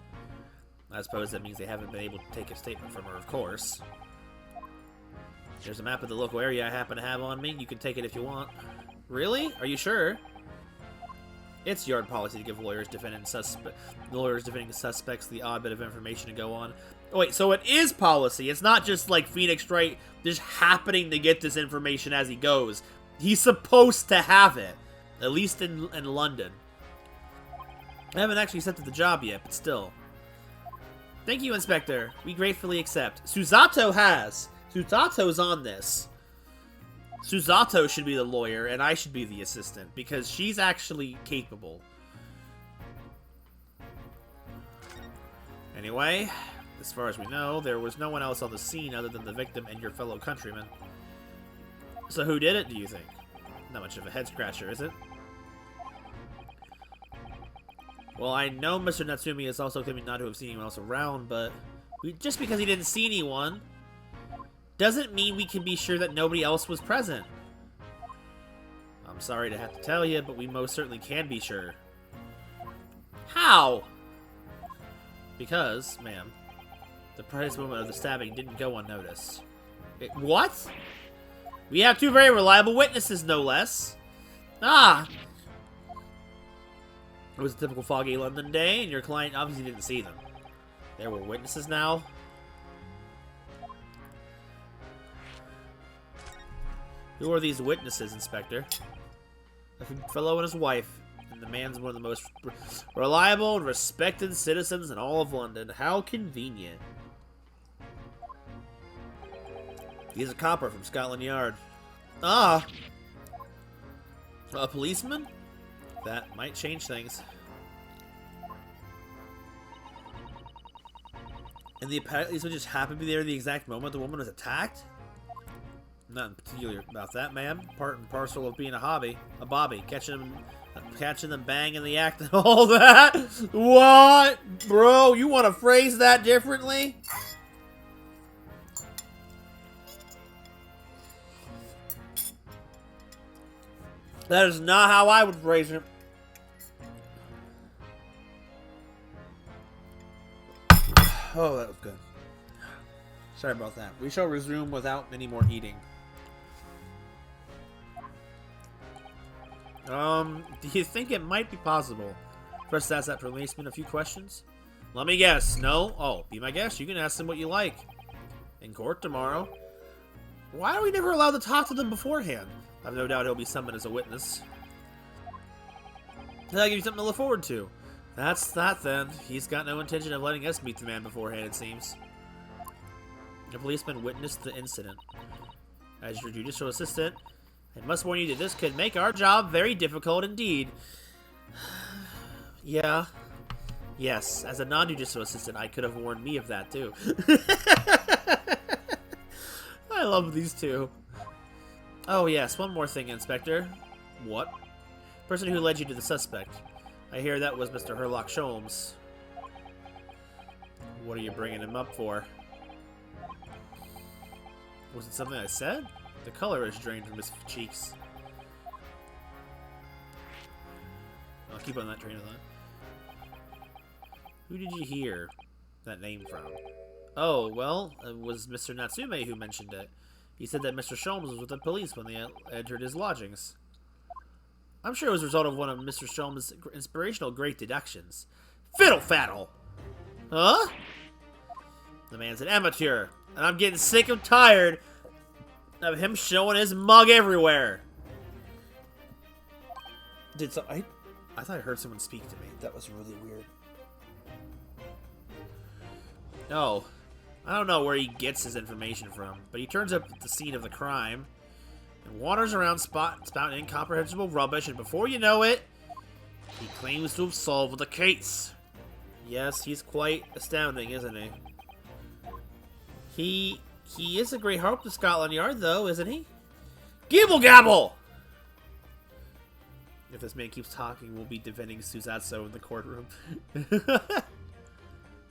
I suppose that means they haven't been able to take a statement from her, of course. There's a map of the local area I happen to have on me. You can take it if you want. Really? Are you sure? It's yard policy to give lawyers defending suspects the odd bit of information to go on. Oh, wait, so it is policy. It's not just like Phoenix Wright just happening to get this information as he goes. He's supposed to have it. At least in London. I haven't actually accepted the job yet, but still. Thank you, Inspector. We gratefully accept. Susato has. Susato's on this. Susato should be the lawyer, and I should be the assistant, because she's actually capable. Anyway, as far as we know, there was no one else on the scene other than the victim and your fellow countrymen. So who did it, do you think? Not much of a head-scratcher, is it? Well, I know Mr. Natsumi is also claiming not to have seen anyone else around, but just because he didn't see anyone doesn't mean we can be sure that nobody else was present. I'm sorry to have to tell you, but we most certainly can be sure. How? Because, ma'am, the precise moment of the stabbing didn't go unnoticed. What? We have 2 very reliable witnesses, no less. Ah! It was a typical foggy London day, and your client obviously didn't see them. There were witnesses now. Who are these witnesses, Inspector? A fellow and his wife. And the man's one of the most reliable and respected citizens in all of London. How convenient. He's a copper from Scotland Yard. Ah! A policeman? That might change things. And the policeman just happened to be there at the exact moment the woman was attacked? Nothing particular about that, ma'am. Part and parcel of being a bobby. Catching them bang in the act and all that? What? Bro, you want to phrase that differently? That is not how I would phrase it. Oh, that was good. Sorry about that. We shall resume without any more eating. Do you think it might be possible for us to ask that policeman a few questions? Let me guess. No? Oh, be my guest. You can ask them what you like. In court tomorrow. Why are we never allowed to talk to them beforehand? I've no doubt he'll be summoned as a witness. That'll give you something to look forward to. That's that then. He's got no intention of letting us meet the man beforehand, it seems. The policeman witnessed the incident. As your judicial assistant, I must warn you that this could make our job very difficult indeed. Yeah. Yes, as a non-judicial assistant, I could have warned me of that too. I love these two. Oh yes, one more thing, Inspector. What? Person who led you to the suspect. I hear that was Mr. Herlock Sholmes. What are you bringing him up for? Was it something I said? The color is drained from his cheeks. I'll keep on that train of thought. Who did you hear that name from? Oh, well, it was Mr. Natsume who mentioned it. He said that Mr. Sholmes was with the police when they entered his lodgings. I'm sure it was a result of one of Mr. Sholmes' inspirational great deductions. Fiddle faddle! Huh? The man's an amateur, and I'm getting sick and tired of him showing his mug everywhere. I thought I heard someone speak to me. That was really weird. No. I don't know where he gets his information from, but he turns up at the scene of the crime and wanders around spouting incomprehensible rubbish, and before you know it, he claims to have solved the case. Yes, he's quite astounding, isn't he? He is a great help to Scotland Yard, though, isn't he? Gibble gabble! If this man keeps talking, we'll be defending Suzazo in the courtroom.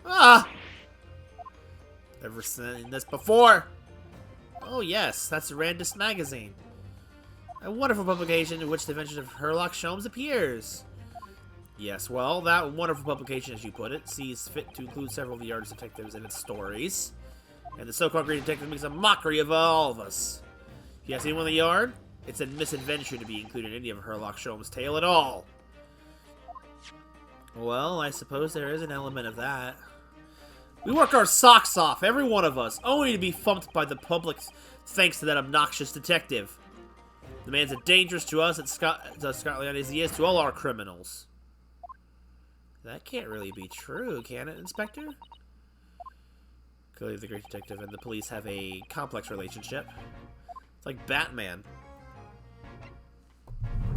Ah! Ever seen this before? Oh yes, that's Randus Magazine. A wonderful publication in which the adventures of Sherlock Holmes appears. Yes, well, that wonderful publication, as you put it, sees fit to include several of the Yard's detectives in its stories. And the so-called great detective makes a mockery of all of us. If you have anyone in the Yard, it's a misadventure to be included in any of Sherlock Holmes' tale at all. Well, I suppose there is an element of that. We work our socks off, every one of us, only to be thumped by the public thanks to that obnoxious detective. The man's as dangerous to us at Scotland Yard as he is to all our criminals. That can't really be true, can it, Inspector? Clearly the great detective and the police have a complex relationship. It's like Batman.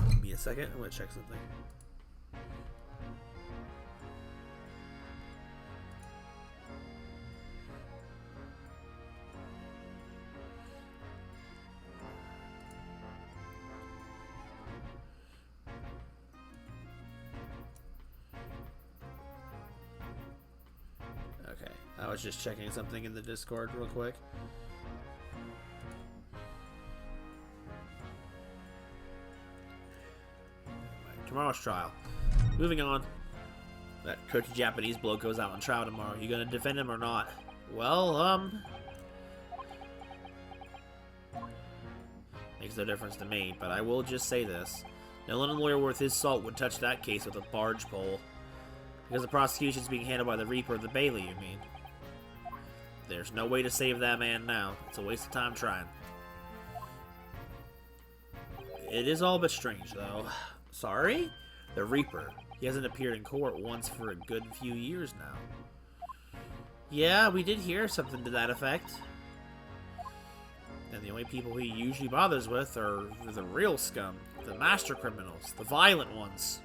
Give me a second, I'm gonna check something. Okay, I was just checking something in the Discord real quick. Tomorrow's trial. Moving on. That Kochi Japanese bloke goes out on trial tomorrow. You gonna defend him or not? Well, makes no difference to me, but I will just say this. No London lawyer worth his salt would touch that case with a barge pole. Because the prosecution's being handled by the Reaper of the Bailey, you mean? There's no way to save that man now. It's a waste of time trying. it is all but strange, though. Sorry? The Reaper. He hasn't appeared in court once for a good few years now. Yeah, we did hear something to that effect. And the only people he usually bothers with are the real scum. The master criminals. The violent ones.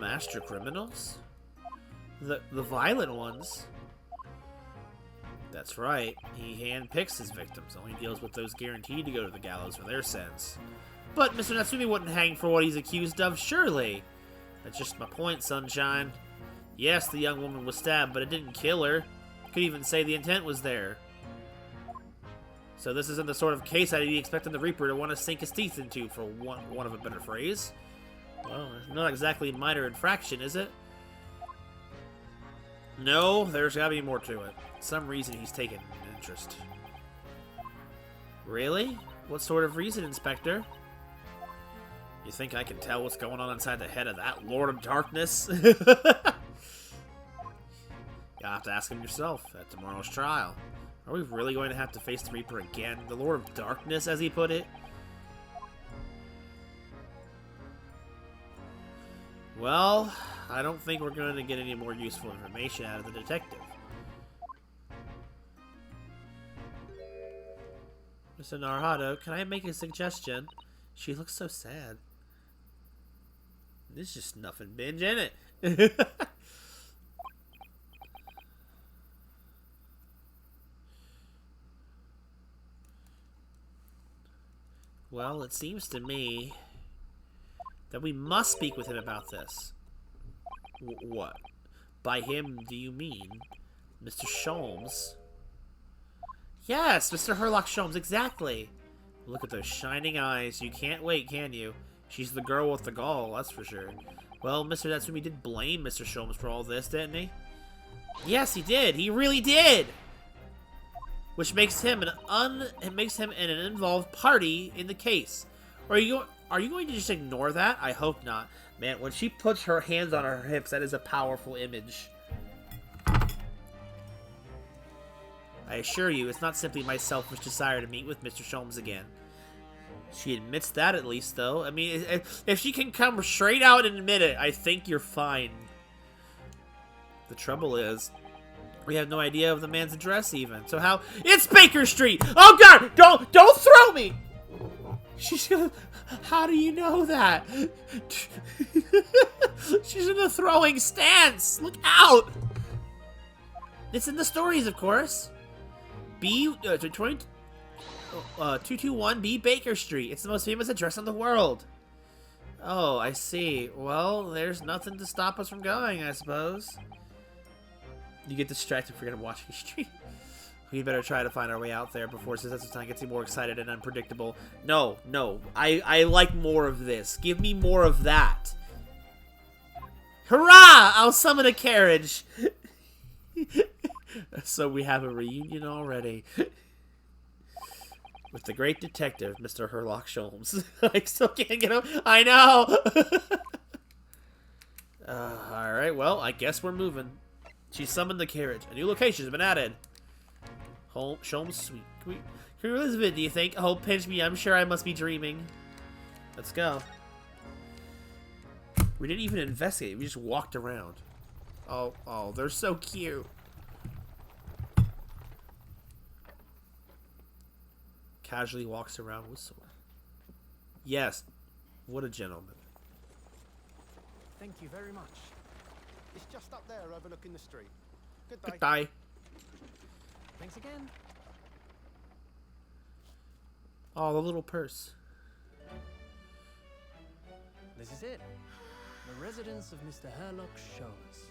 Master criminals? The violent ones? That's right. He handpicks his victims. Only deals with those guaranteed to go to the gallows for their sins. But Mr. Natsumi wouldn't hang for what he's accused of, surely. That's just my point, Sunshine. Yes, the young woman was stabbed, but it didn't kill her. Could even say the intent was there. So this isn't the sort of case I'd be expecting the Reaper to want to sink his teeth into, for one of a better phrase. Well, it's not exactly a minor infraction, is it? No, there's gotta be more to it. Some reason he's taken an interest. Really? What sort of reason, Inspector? You think I can tell what's going on inside the head of that Lord of Darkness? You'll have to ask him yourself at tomorrow's trial. Are we really going to have to face the Reaper again? The Lord of Darkness, as he put it? Well, I don't think we're going to get any more useful information out of the detective. Mr. Naruhado, can I make a suggestion? She looks so sad. This is just nothing binge, ain't it? Well, it seems to me that we must speak with him about this. What? By him, do you mean Mr. Sholmes? Yes, Mr. Sherlock Holmes, exactly. Look at those shining eyes. You can't wait, can you? She's the girl with the gall, that's for sure. Well, Mr. Natsumi did blame Mr. Sholmes for all this, didn't he? Yes, he did. He really did. Which makes him an involved party in the case. Are you going to just ignore that? I hope not. Man, when she puts her hands on her hips, that is a powerful image. I assure you, it's not simply my selfish desire to meet with Mr. Sholmes again. She admits that at least, though. I mean, if she can come straight out and admit it, I think you're fine. The trouble is, we have no idea of the man's address even. So how? It's Baker Street! Oh God! Don't throw me! She's gonna. How do you know that? She's in a throwing stance. Look out! It's in the stories, of course. 221B Baker Street. It's the most famous address in the world. Oh, I see. Well, there's nothing to stop us from going, I suppose. You get distracted forgetting watching stream. We better try to find our way out there before Suzuto-san gets more excited and unpredictable. No. I like more of this. Give me more of that. Hurrah! I'll summon a carriage. So we have a reunion already. With the great detective, Mr. Herlock Sholmes. I still can't get him. I know! Alright, well, I guess we're moving. She summoned the carriage. A new location has been added. Sholmes Suite. Can we Elizabeth, do you think? Oh, pinch me. I'm sure I must be dreaming. Let's go. We didn't even investigate. We just walked around. Oh, they're so cute. Casually walks around with sword. Yes. What a gentleman. Thank you very much. It's just up there overlooking the street. Good day. Goodbye. Thanks again. Oh, the little purse. This is it. The residence of Mr. Herlock Sholmes.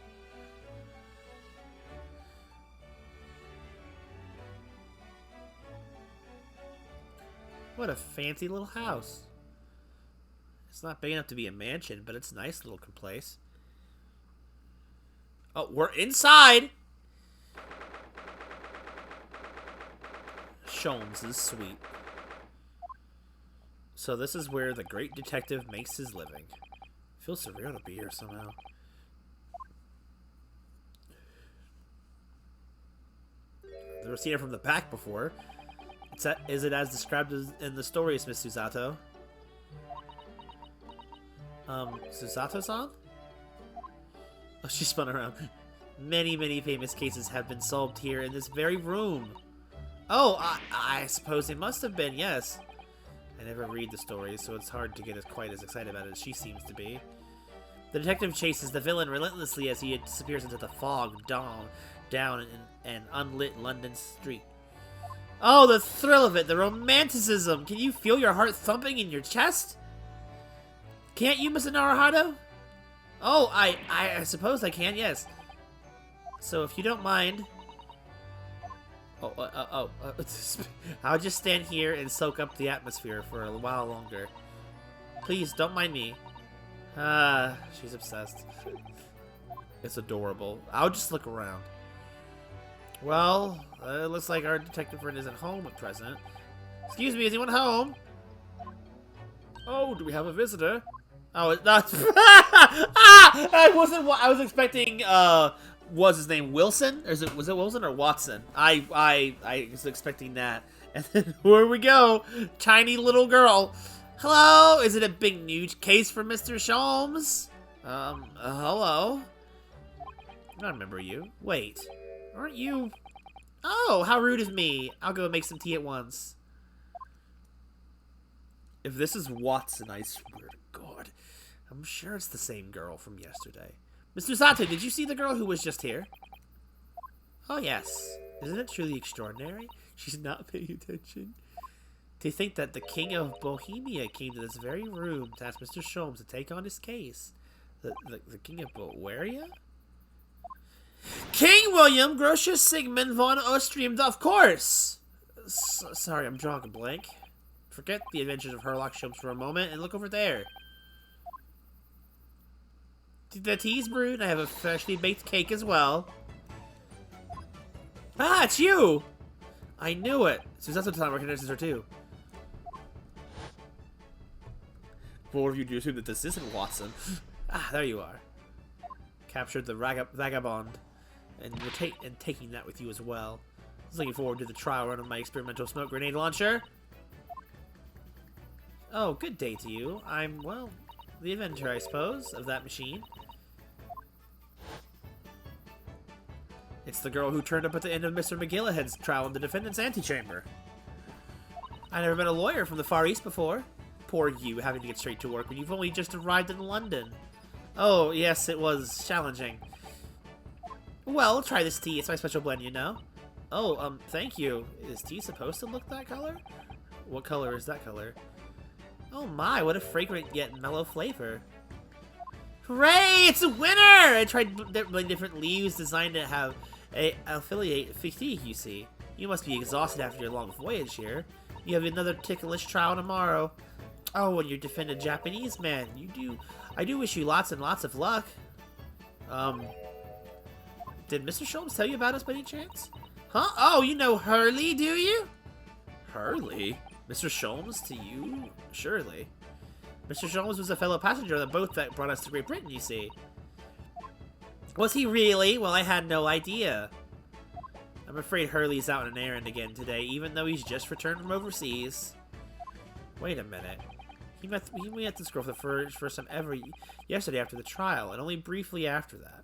What a fancy little house. It's not big enough to be a mansion, but it's a nice little place. Oh, we're inside! Sholmes' suite. So this is where the great detective makes his living. Feels surreal to be here somehow. I've never seen it from the back before. Is it as described in the stories, Miss Susato? Susato-san? Oh, she spun around. Many famous cases have been solved here in this very room. Oh, I suppose they must have been, yes. I never read the stories, so it's hard to get quite as excited about it as she seems to be. The detective chases the villain relentlessly as he disappears into the fog down an unlit London street. Oh, the thrill of it, the romanticism! Can you feel your heart thumping in your chest? Can't you, Mr. Naruhito? Oh, I suppose I can, yes. So if you don't mind... I'll just stand here and soak up the atmosphere for a while longer. Please, don't mind me. She's obsessed. It's adorable. I'll just look around. Well, it looks like our detective friend isn't home at present. Excuse me, is anyone home? Oh, do we have a visitor? Oh, it's not. I was expecting. Was his name Wilson? Or was it Wilson or Watson? I was expecting that. And then here we go, tiny little girl. Hello, is it a big new case for Mr. Sholmes? Hello. I remember you. Wait. Aren't you... Oh, how rude of me. I'll go make some tea at once. If this is Watson, I swear to God. I'm sure it's the same girl from yesterday. Mr. Sato, did you see the girl who was just here? Oh, yes. Isn't it truly extraordinary? She's not paying attention. To think that the King of Bohemia came to this very room to ask Mr. Sholmes to take on his case. The King of Bohemia? King William Grotius Sigmund von Ostrium, of course! Sorry, I'm drawing a blank. Forget the adventures of Herlock Sholmes for a moment and look over there. The tea's brewed. I have a freshly baked cake as well. Ah, it's you! I knew it. Suzuto-san recognizes her too. Bold of you to assume that this isn't Watson. Ah, there you are. Captured the vagabond. And taking that with you as well. was looking forward to the trial run of my experimental smoke grenade launcher. Oh, good day to you. I'm, well, the inventor, I suppose, of that machine. It's the girl who turned up at the end of Mr. McGillahead's trial in the defendant's antechamber. I've never been a lawyer from the Far East before. Poor you, having to get straight to work when you've only just arrived in London. Oh, yes, it was challenging. Well, try this tea. It's my special blend, you know. Oh, thank you. Is tea supposed to look that color? What color is that color? Oh my, what a fragrant yet mellow flavor. Hooray! It's a winner! I tried different leaves designed to have a affiliate fatigue, you see. You must be exhausted after your long voyage here. You have another ticklish trial tomorrow. Oh, and you're defending Japanese man. I do wish you lots and lots of luck. Did Mr. Sholmes tell you about us by any chance? Huh? Oh, you know Hurley, do you? Hurley? Mr. Sholmes to you? Surely. Mr. Sholmes was a fellow passenger on the boat that brought us to Great Britain, you see. Was he really? Well, I had no idea. I'm afraid Hurley's out on an errand again today, even though he's just returned from overseas. Wait a minute. He met this girl for the first time ever yesterday after the trial, and only briefly after that.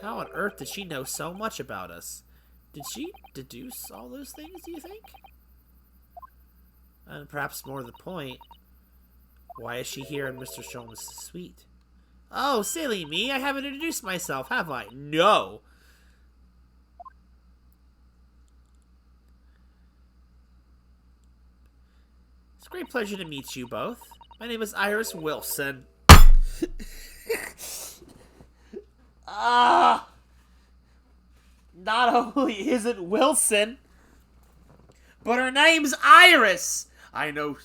How on earth did she know so much about us? Did she deduce all those things, do you think? And perhaps more to the point, why is she here in Mr. Sholmes' suite? Oh, silly me, I haven't introduced myself, have I? No! It's a great pleasure to meet you both. My name is Iris Wilson. Not only is it Wilson, but her name's Iris! I know.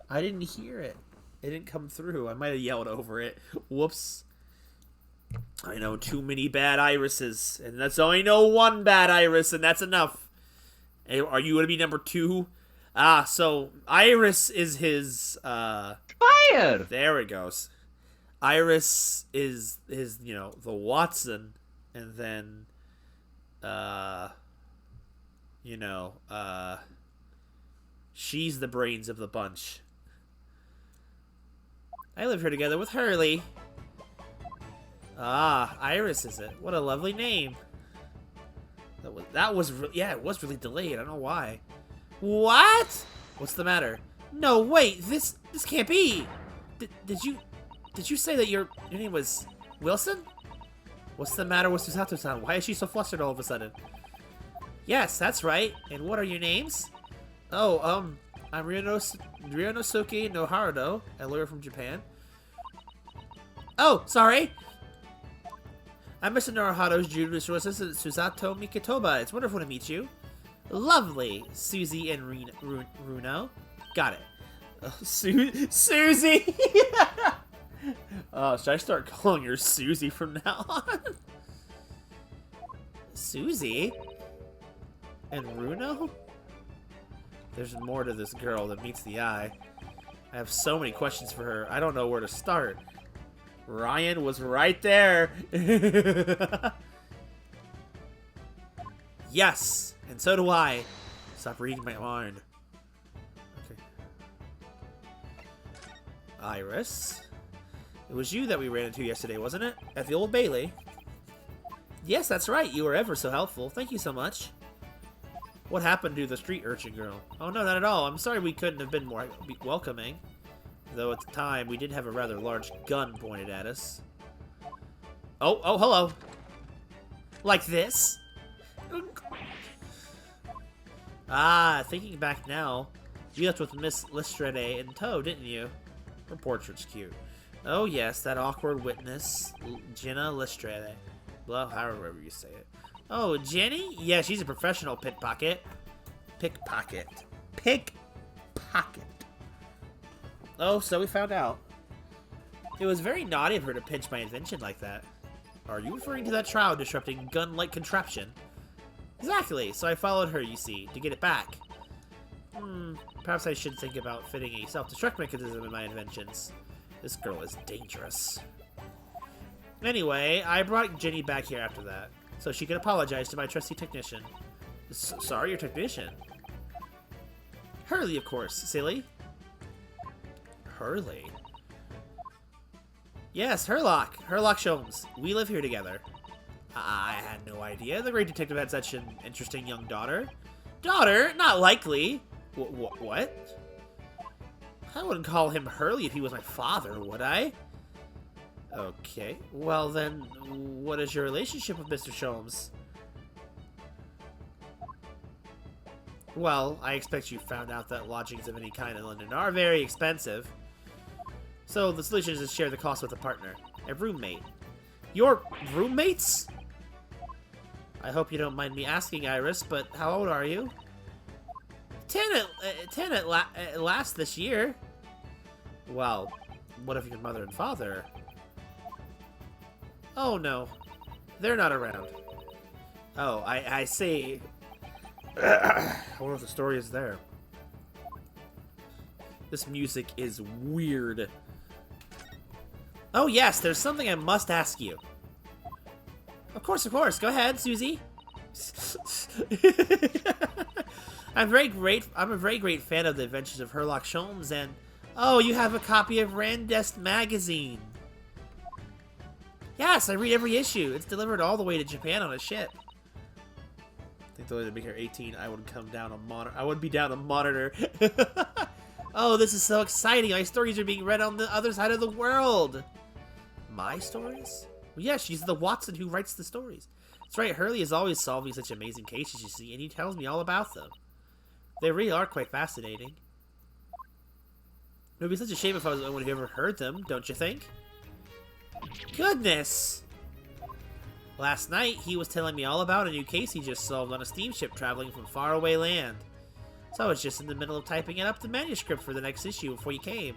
I didn't hear it. It didn't come through. I might have yelled over it. Whoops. I know too many bad irises, and that's only know one bad iris, and that's enough. Are you going to be number 2? So Iris is his, Fire! There it goes. Iris is his, the Watson, and then, she's the brains of the bunch. I live here together with Hurley. Iris is it? What a lovely name. That was it was really delayed. I don't know why. What? What's the matter? No, wait. This can't be. Did you say that your name was Wilson? What's the matter with Susato-san? Why is she so flustered all of a sudden? Yes, that's right. And what are your names? Oh, I'm Ryunosuke no Haruto, a lawyer from Japan. Oh, sorry. I'm Mr. Naruhato's judicial assistant, Susato Mikitoba. It's wonderful to meet you. Lovely, Susie and Runo. Got it. Susie! Should I start calling her Susie from now on? Susie? And Runo? There's more to this girl than meets the eye. I have so many questions for her. I don't know where to start. Ryan was right there. Yes, and so do I. Stop reading my mind. Okay. Iris. It was you that we ran into yesterday, wasn't it? At the Old Bailey. Yes, that's right. You were ever so helpful. Thank you so much. What happened to the street urchin girl? Oh, no, not at all. I'm sorry we couldn't have been more welcoming. Though at the time, we did have a rather large gun pointed at us. Oh, hello. Like this? Thinking back now, you left with Miss Lestrade in tow, didn't you? Her portrait's cute. Oh, yes, that awkward witness, Jenna Lestrade. Well, however you say it. Oh, Jenny? Yeah, she's a professional pickpocket. Pickpocket. Oh, so we found out. It was very naughty of her to pinch my invention like that. Are you referring to that trial disrupting gun-like contraption? Exactly, so I followed her, you see, to get it back. Perhaps I should think about fitting a self-destruct mechanism in my inventions. This girl is dangerous. Anyway, I brought Jenny back here after that. so she could apologize to my trusty technician. Sorry, your technician. Hurley, of course, silly. Hurley? Yes, Herlock. Herlock Sholmes. We live here together. I had no idea. The great detective had such an interesting young daughter. Daughter? Not likely. What? I wouldn't call him Hurley if he was my father, would I? Okay. Well then, what is your relationship with Mr. Sholmes? Well, I expect you found out that lodgings of any kind in London are very expensive. So the solution is to share the cost with a partner. A roommate. Your roommates? I hope you don't mind me asking, Iris, but how old are you? 10 at last this year. Well, what of your mother and father? Oh no, they're not around. Oh, I see. I wonder if the story is there. This music is weird. Oh yes, there's something I must ask you. Of course, go ahead, Susie. I'm a very great fan of the adventures of Herlock Sholmes, and oh, you have a copy of Randest magazine. Yes, I read every issue. It's delivered all the way to Japan on a ship. I think the way to make her 18, I would come down a monitor. I would be down a monitor. Oh, this is so exciting! My stories are being read on the other side of the world. My stories? Well, yeah, she's the Watson who writes the stories. That's right, Hurley is always solving such amazing cases, you see, and he tells me all about them. They really are quite fascinating. It would be such a shame if I was the only one who ever heard them, don't you think? Goodness! Last night, he was telling me all about a new case he just solved on a steamship traveling from faraway land. So I was just in the middle of typing it up the manuscript for the next issue before you came.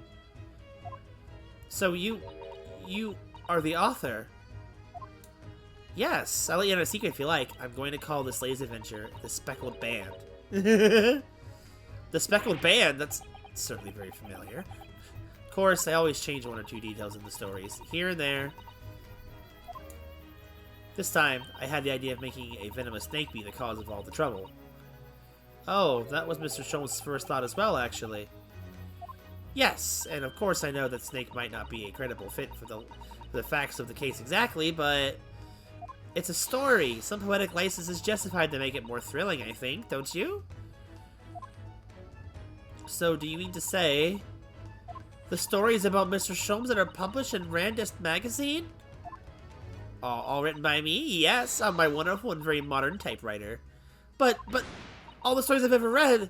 So you are the author? Yes, I'll let you know a secret if you like. I'm going to call this latest adventure The Speckled Band. The Speckled Band? That's certainly very familiar. Of course, I always change one or two details in the stories, here and there. This time, I had the idea of making a venomous snake be the cause of all the trouble. Oh, that was Mr. Sholmes' first thought as well, actually. Yes, and of course I know that Snake might not be a credible fit for the facts of the case exactly, but it's a story. Some poetic license is justified to make it more thrilling, I think, don't you? So, do you mean to say the stories about Mr. Sholmes that are published in Randest magazine? All written by me? Yes, on my wonderful and very modern typewriter. But all the stories I've ever read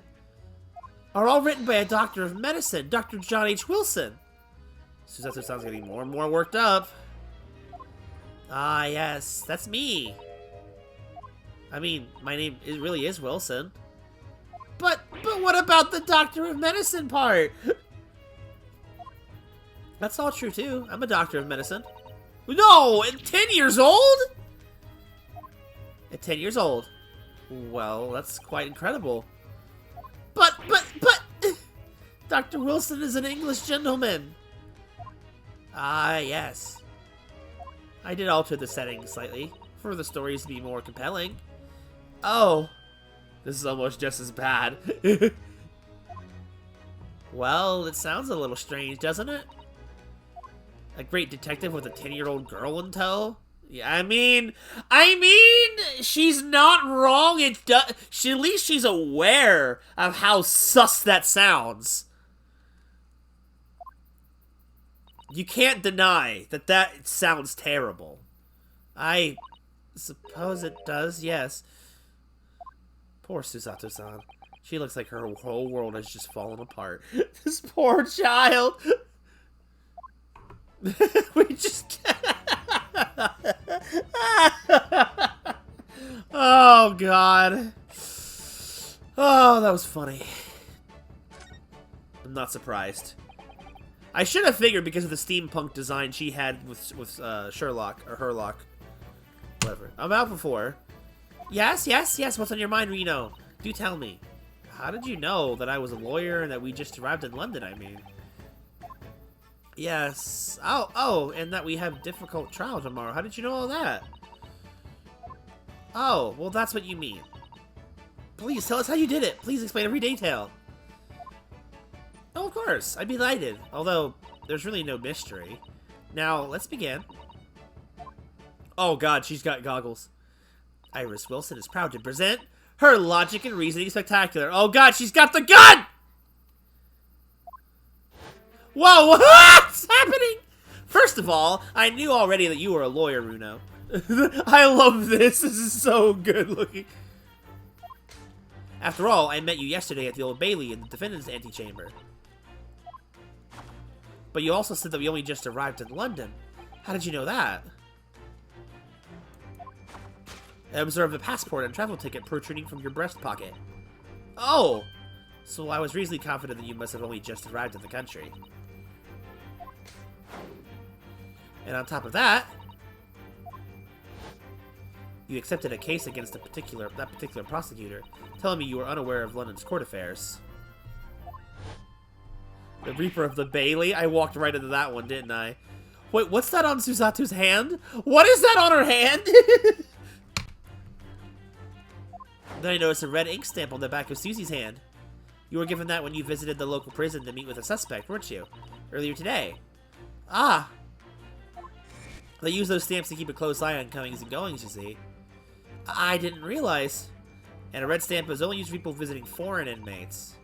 are all written by a doctor of medicine, Dr. John H. Wilson. Susato sounds getting more and more worked up. Ah, yes, that's me. I mean, my name really is Wilson. But what about the doctor of medicine part? That's all true, too. I'm a doctor of medicine. No! At 10 years old? At 10 years old. Well, that's quite incredible. But, Dr. Wilson is an English gentleman. Ah, yes. I did alter the setting slightly, for the stories to be more compelling. Oh, this is almost just as bad. Well, it sounds a little strange, doesn't it? A great detective with a 10-year-old girl in tow? Yeah, I mean, she's not wrong. At least she's aware of how sus that sounds. You can't deny that sounds terrible. I suppose it does, yes. Poor Susato-san. She looks like her whole world has just fallen apart. This poor child. We just... Oh, God. Oh, that was funny. I'm not surprised. I should have figured because of the steampunk design she had with Sherlock, or Herlock. Whatever. I'm out before. Yes, what's on your mind, Reno? Do tell me. How did you know that I was a lawyer and that we just arrived in London, I mean? Yes. Oh, and that we have difficult trial tomorrow. How did you know all that? Oh, well, that's what you mean. Please, tell us how you did it. Please explain every detail. Oh, of course. I'd be delighted. Although, there's really no mystery. Now, let's begin. Oh, God, she's got goggles. Iris Wilson is proud to present her Logic and Reasoning Spectacular. Oh, God, she's got the gun! Whoa, what's happening? First of all, I knew already that you were a lawyer, Runo. I love this. This is so good looking. After all, I met you yesterday at the Old Bailey in the defendant's antechamber. But you also said that we only just arrived in London. How did you know that? I observed a passport and travel ticket protruding from your breast pocket. Oh! So I was reasonably confident that you must have only just arrived in the country. And on top of that, you accepted a case against that particular prosecutor, telling me you were unaware of London's court affairs. The Reaper of the Bailey? I walked right into that one, didn't I? Wait, what's that on Susatu's hand? What is that on her hand? Then I noticed a red ink stamp on the back of Susie's hand. You were given that when you visited the local prison to meet with a suspect, weren't you? Earlier today. Ah! They use those stamps to keep a close eye on comings and goings, you see. I didn't realize. And a red stamp is only used for people visiting foreign inmates.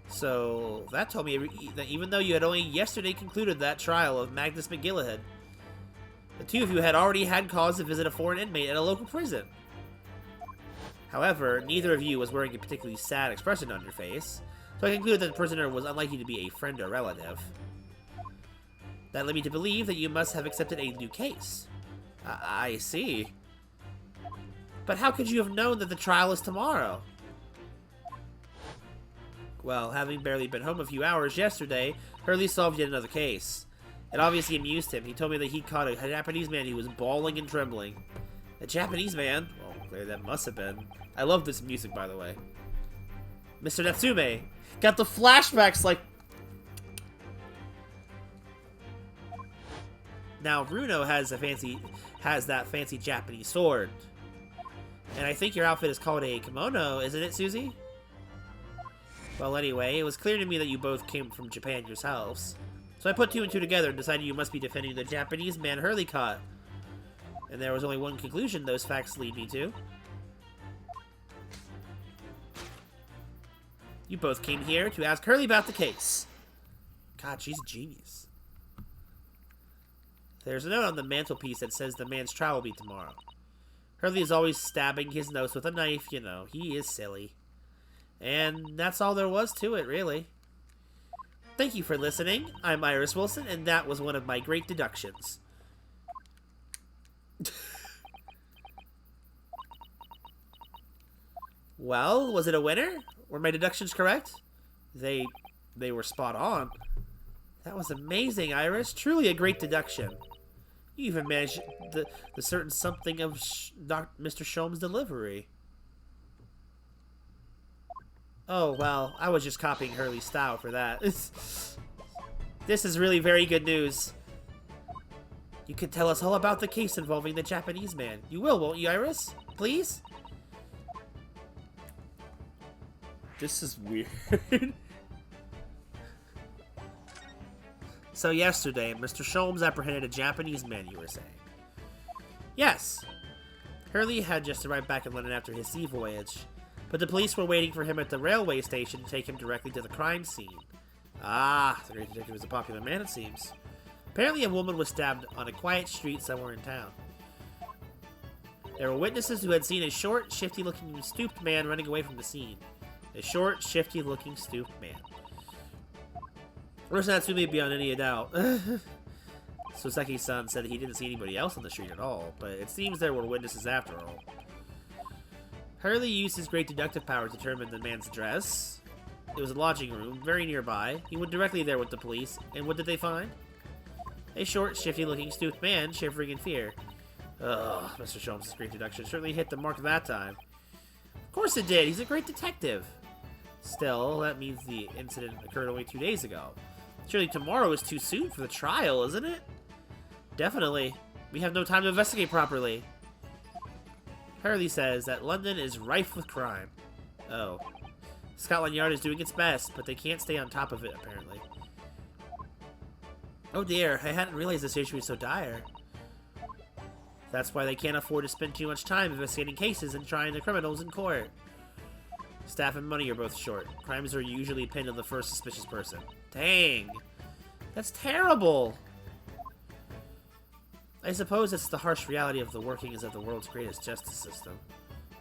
So, that told me that even though you had only yesterday concluded that trial of Magnus McGillivray, the two of you had already had cause to visit a foreign inmate at a local prison. However, neither of you was wearing a particularly sad expression on your face, so I concluded that the prisoner was unlikely to be a friend or relative. That led me to believe that you must have accepted a new case. I see. But how could you have known that the trial is tomorrow? Well, having barely been home a few hours yesterday, Hurley solved yet another case. It obviously amused him. He told me that he caught a Japanese man who was bawling and trembling. A Japanese man? Well, that must have been. I love this music, by the way. Mr. Natsume got the flashbacks like... Now, Runo has that fancy Japanese sword. And I think your outfit is called a kimono, isn't it, Susie? Well, anyway, it was clear to me that you both came from Japan yourselves. So I put two and two together and decided you must be defending the Japanese man Hurley caught. And there was only one conclusion those facts lead me to. You both came here to ask Hurley about the case. God, she's a genius. There's a note on the mantelpiece that says the man's trial will be tomorrow. Hurley is always stabbing his nose with a knife, you know. He is silly. And that's all there was to it, really. Thank you for listening. I'm Iris Wilson, and that was one of my great deductions. Well, was it a winner? Were my deductions correct? They were spot on. That was amazing, Iris. Truly a great deduction. You even managed the certain something of Mr. Sholmes' delivery. Oh, well, I was just copying Hurley's style for that. This is really very good news. You could tell us all about the case involving the Japanese man. You will, won't you, Iris? Please? This is weird. So yesterday, Mr. Sholmes apprehended a Japanese man, you were saying? Yes. Hurley had just arrived back in London after his sea voyage, but the police were waiting for him at the railway station to take him directly to the crime scene. Ah, the great detective is a popular man, it seems. Apparently a woman was stabbed on a quiet street somewhere in town. There were witnesses who had seen a short, shifty-looking, stooped man running away from the scene. A short, shifty-looking, stooped man. Or Natsume beyond any doubt. Soseki-san said he didn't see anybody else on the street at all, but it seems there were witnesses after all. Hurley used his great deductive power to determine the man's address. It was a lodging room, very nearby. He went directly there with the police, and what did they find? A short, shifty-looking, stooped man shivering in fear. Ugh, Mr. Sholmes' great deduction certainly hit the mark that time. Of course it did, he's a great detective. Still, that means the incident occurred only 2 days ago. Surely tomorrow is too soon for the trial, isn't it? Definitely. We have no time to investigate properly. Hurley says that London is rife with crime. Oh. Scotland Yard is doing its best, but they can't stay on top of it, apparently. Oh dear, I hadn't realized the situation was so dire. That's why they can't afford to spend too much time investigating cases and trying the criminals in court. Staff and money are both short. Crimes are usually pinned on the first suspicious person. Dang. That's terrible. I suppose it's the harsh reality of the workings of the world's greatest justice system.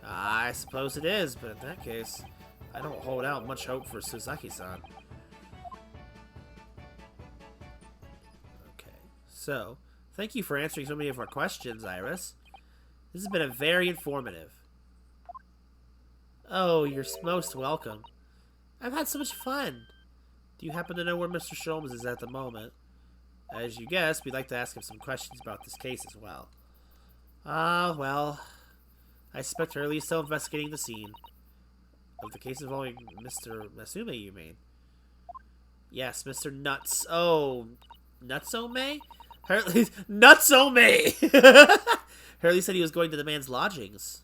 I suppose it is, but in that case, I don't hold out much hope for Suzaki-san. Okay, so, thank you for answering so many of our questions, Iris. This has been very informative. Oh, you're most welcome. I've had so much fun. Do you happen to know where Mr. Sholmes is at the moment? As you guessed, we'd like to ask him some questions about this case as well. Well, I suspect Hurley is still investigating the scene. Of the case involving Mr. Masume, you mean? Yes, Mr. Nuts. Oh, Nutsome? Hurley... Nutsome! Hurley said he was going to the man's lodgings.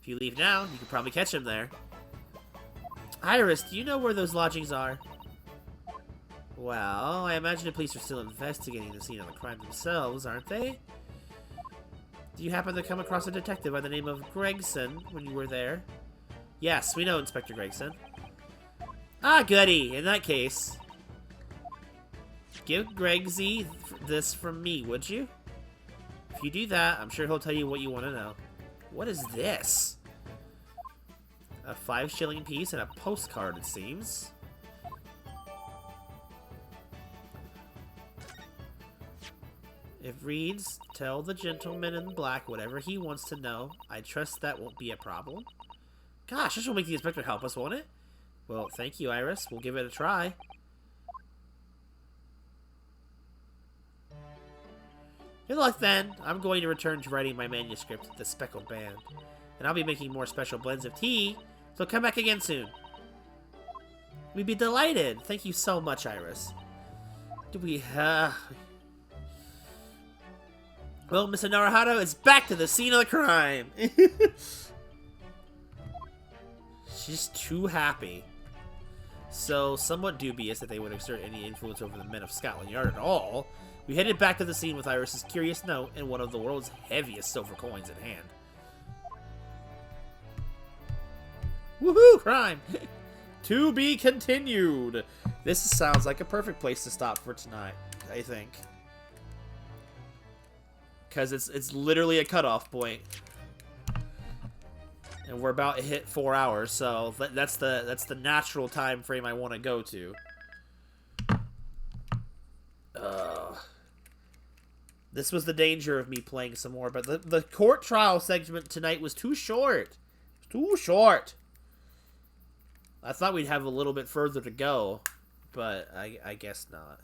If you leave now, you could probably catch him there. Iris, do you know where those lodgings are? Well, I imagine the police are still investigating the scene of the crime themselves, aren't they? Do you happen to come across a detective by the name of Gregson when you were there? Yes, we know Inspector Gregson. Ah, goody! In that case, give Gregsy this from me, would you? If you do that, I'm sure he'll tell you what you want to know. What is this? A 5-shilling piece and a postcard, it seems. It reads, "Tell the gentleman in black whatever he wants to know. I trust that won't be a problem." Gosh, this will make the inspector help us, won't it? Well, thank you, Iris. We'll give it a try. Good luck, then. I'm going to return to writing my manuscript, The Speckled Band. And I'll be making more special blends of tea, so come back again soon. We'd be delighted. Thank you so much, Iris. Well, Mr. Naruhito is back to the scene of the crime. She's too happy. So, somewhat dubious that they would exert any influence over the men of Scotland Yard at all, we headed back to the scene with Iris's curious note and one of the world's heaviest silver coins in hand. Woohoo! Crime! To be continued! This sounds like a perfect place to stop for tonight, I think. Because it's literally a cutoff point. And we're about to hit 4 hours, so that's the natural time frame I want to go to. This was the danger of me playing some more, but the court trial segment tonight was too short. Too short. I thought we'd have a little bit further to go, but I guess not.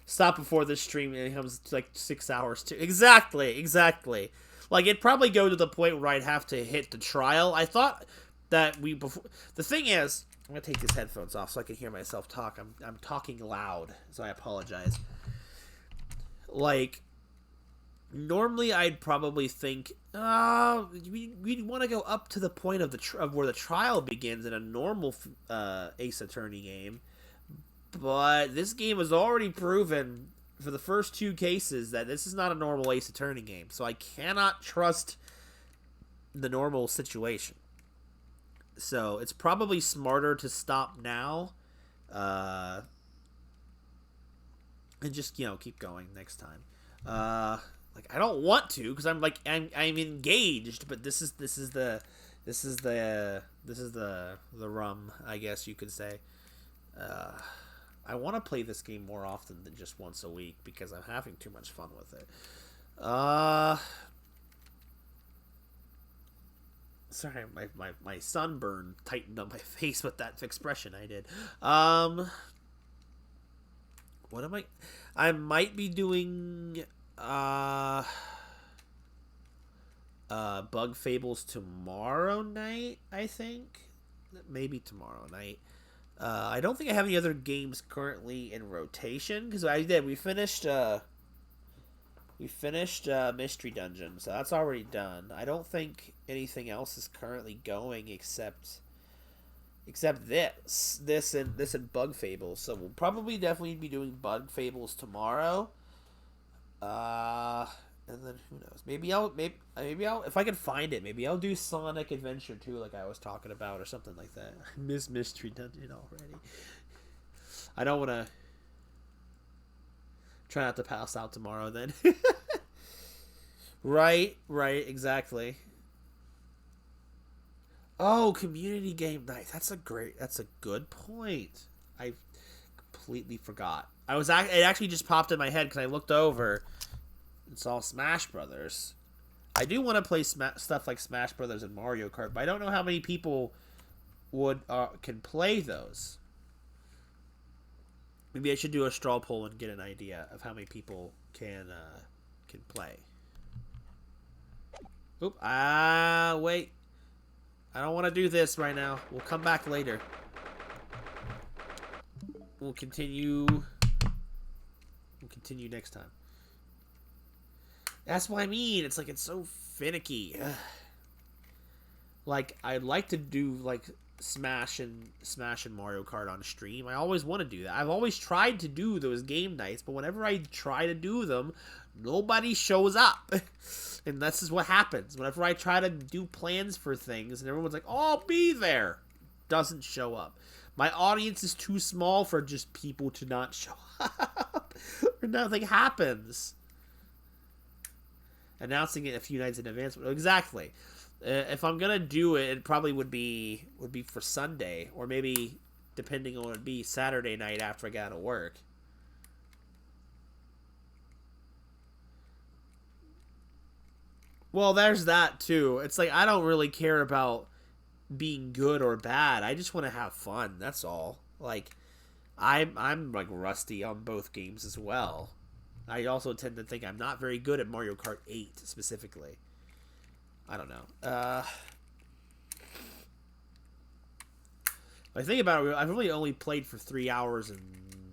Stop before this stream and it comes to like 6 hours too. Exactly. Like, it'd probably go to the point where I'd have to hit the trial. I thought that the thing is, I'm gonna take these headphones off so I can hear myself talk. I'm talking loud, so I apologize. Like, normally I'd probably think, we'd want to go up to the point of where the trial begins in a normal Ace Attorney game. But this game has already proven for the first 2 cases that this is not a normal Ace Attorney game. So I cannot trust the normal situation. So it's probably smarter to stop now. And just, keep going next time. Like, I don't want to, because I'm engaged, but this is the rum, I guess you could say. I want to play this game more often than just once a week because I'm having too much fun with it. Sorry, my sunburn tightened up my face with that expression I did. What am I might be doing Bug Fables tomorrow night, I think. Maybe tomorrow night. I don't think I have any other games currently in rotation, because we finished We finished Mystery Dungeon, so that's already done. I don't think anything else is currently going except this and Bug Fables. So we'll probably definitely be doing Bug Fables tomorrow. And then who knows? Maybe I'll if I can find it, maybe I'll do Sonic Adventure 2 like I was talking about or something like that. I miss Mystery Dungeon already. I don't want to try not to pass out tomorrow then. Right, exactly. Oh, community game night. That's a good point. I completely forgot. It actually just popped in my head because I looked over and saw Smash Brothers. I do want to play stuff like Smash Brothers and Mario Kart, but I don't know how many people can play those. Maybe I should do a straw poll and get an idea of how many people can play. Oop! Wait. I don't want to do this right now. We'll come back later. We'll continue next time. That's what I mean. It's like it's so finicky. Ugh. Like I'd like to do like Smash and Mario Kart on stream. I always want to do that. I've always tried to do those game nights, but whenever I try to do them, nobody shows up. And this is what happens. Whenever I try to do plans for things and everyone's like, "Oh, I'll be there," doesn't show up. My audience is too small for just people to not show up. Or nothing happens. Announcing it a few nights in advance. Exactly. If I'm gonna do it, it probably would be for Sunday, or maybe depending on it'd be Saturday night after I got out of work. Well, there's that too. It's like I don't really care about being good or bad. I just want to have fun. That's all. Like I'm like rusty on both games as well. I also tend to think I'm not very good at Mario Kart 8 specifically. I don't know. I think about it, I've really only played for 3 hours and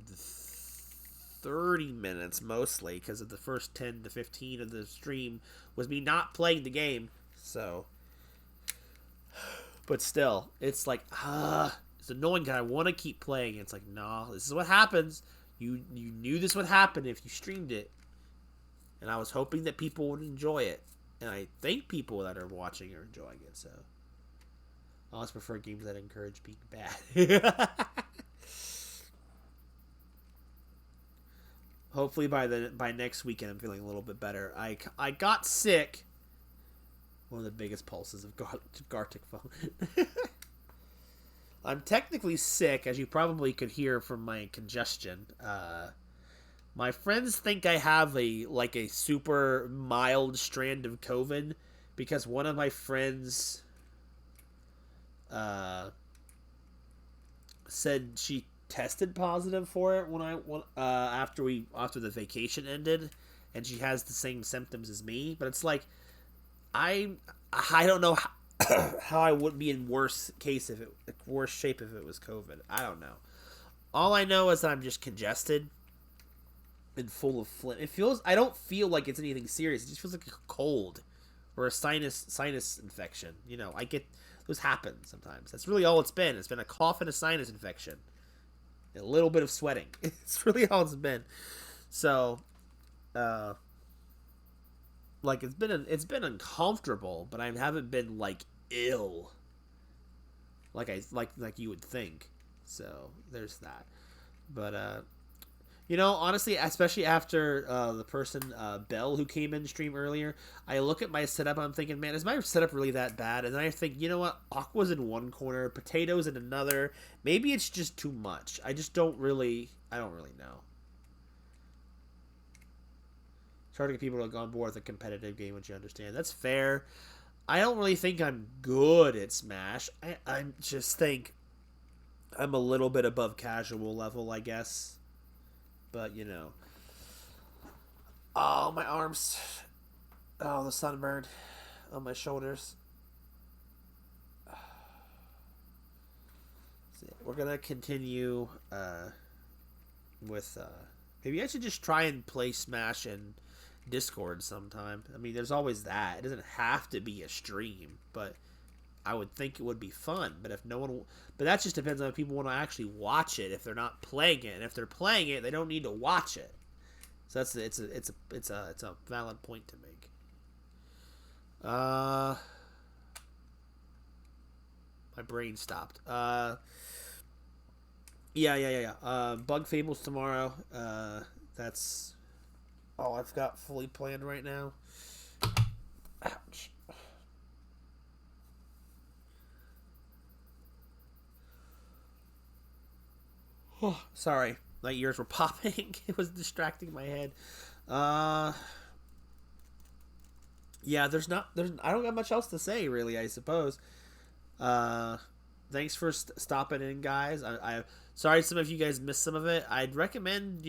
30 minutes mostly because of the first 10 to 15 of the stream was me not playing the game. So, but still, it's like, it's annoying because I want to keep playing. It's like, no, this is what happens. You knew this would happen if you streamed it. And I was hoping that people would enjoy it. And I think people that are watching are enjoying it, so. I always prefer games that encourage being bad. Hopefully by next weekend I'm feeling a little bit better. I got sick. One of the biggest pulses of Gartic phone. I'm technically sick, as you probably could hear from my congestion. My friends think I have a super mild strand of COVID because one of my friends said she tested positive for it after the vacation ended, and she has the same symptoms as me. But it's like I don't know how I would be in worse shape if it was COVID. I don't know. All I know is that I'm just congested and full of phlegm. I don't feel like it's anything serious. It just feels like a cold or a sinus infection. You know, those happen sometimes. That's really all it's been. It's been a cough and a sinus infection. A little bit of sweating. It's really all it's been. So, like it's been uncomfortable, but I haven't been like ill. Like you would think. So there's that. But you know, honestly, especially after the person Bell who came in stream earlier, I look at my setup. I'm thinking, man, is my setup really that bad? And then I think, you know what? Aqua's in one corner, Potatoes in another. Maybe it's just too much. I don't really know. It's hard to get people to go on board with a competitive game, which you understand. That's fair. I don't really think I'm good at Smash. I just think I'm a little bit above casual level, I guess. But, you know. Oh, my arms. Oh, the sunburn on my shoulders. We're going to continue with... maybe I should just try and play Smash and Discord sometime. I mean, there's always that. It doesn't have to be a stream, but I would think it would be fun. But if no one, but that just depends on if people want to actually watch it. If they're not playing it, and if they're playing it, they don't need to watch it. So it's a valid point to make. My brain stopped. Yeah. Bug Fables tomorrow. That's all I've got fully planned right now. Ouch. Oh, sorry. My ears were popping. It was distracting my head. Yeah, there's I don't got much else to say, really, I suppose. Thanks for stopping in, guys. I sorry some of you guys missed some of it. I'd recommend,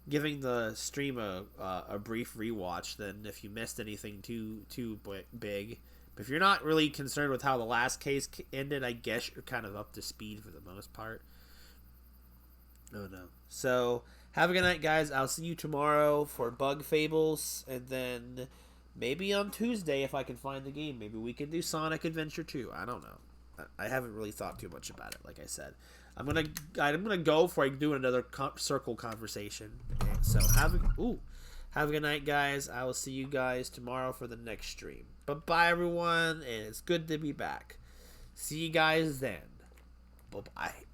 giving the stream a brief rewatch than if you missed anything too big. But if you're not really concerned with how the last case ended, I guess you're kind of up to speed for the most part. Oh no. So, have a good night, guys. I'll see you tomorrow for Bug Fables, and then maybe on Tuesday, if I can find the game, maybe we can do Sonic Adventure 2. I don't know. I haven't really thought too much about it, like I said. I'm gonna go before I do another circle conversation. So have a good night, guys. I will see you guys tomorrow for the next stream. Bye everyone, and it's good to be back. See you guys then. Bye bye.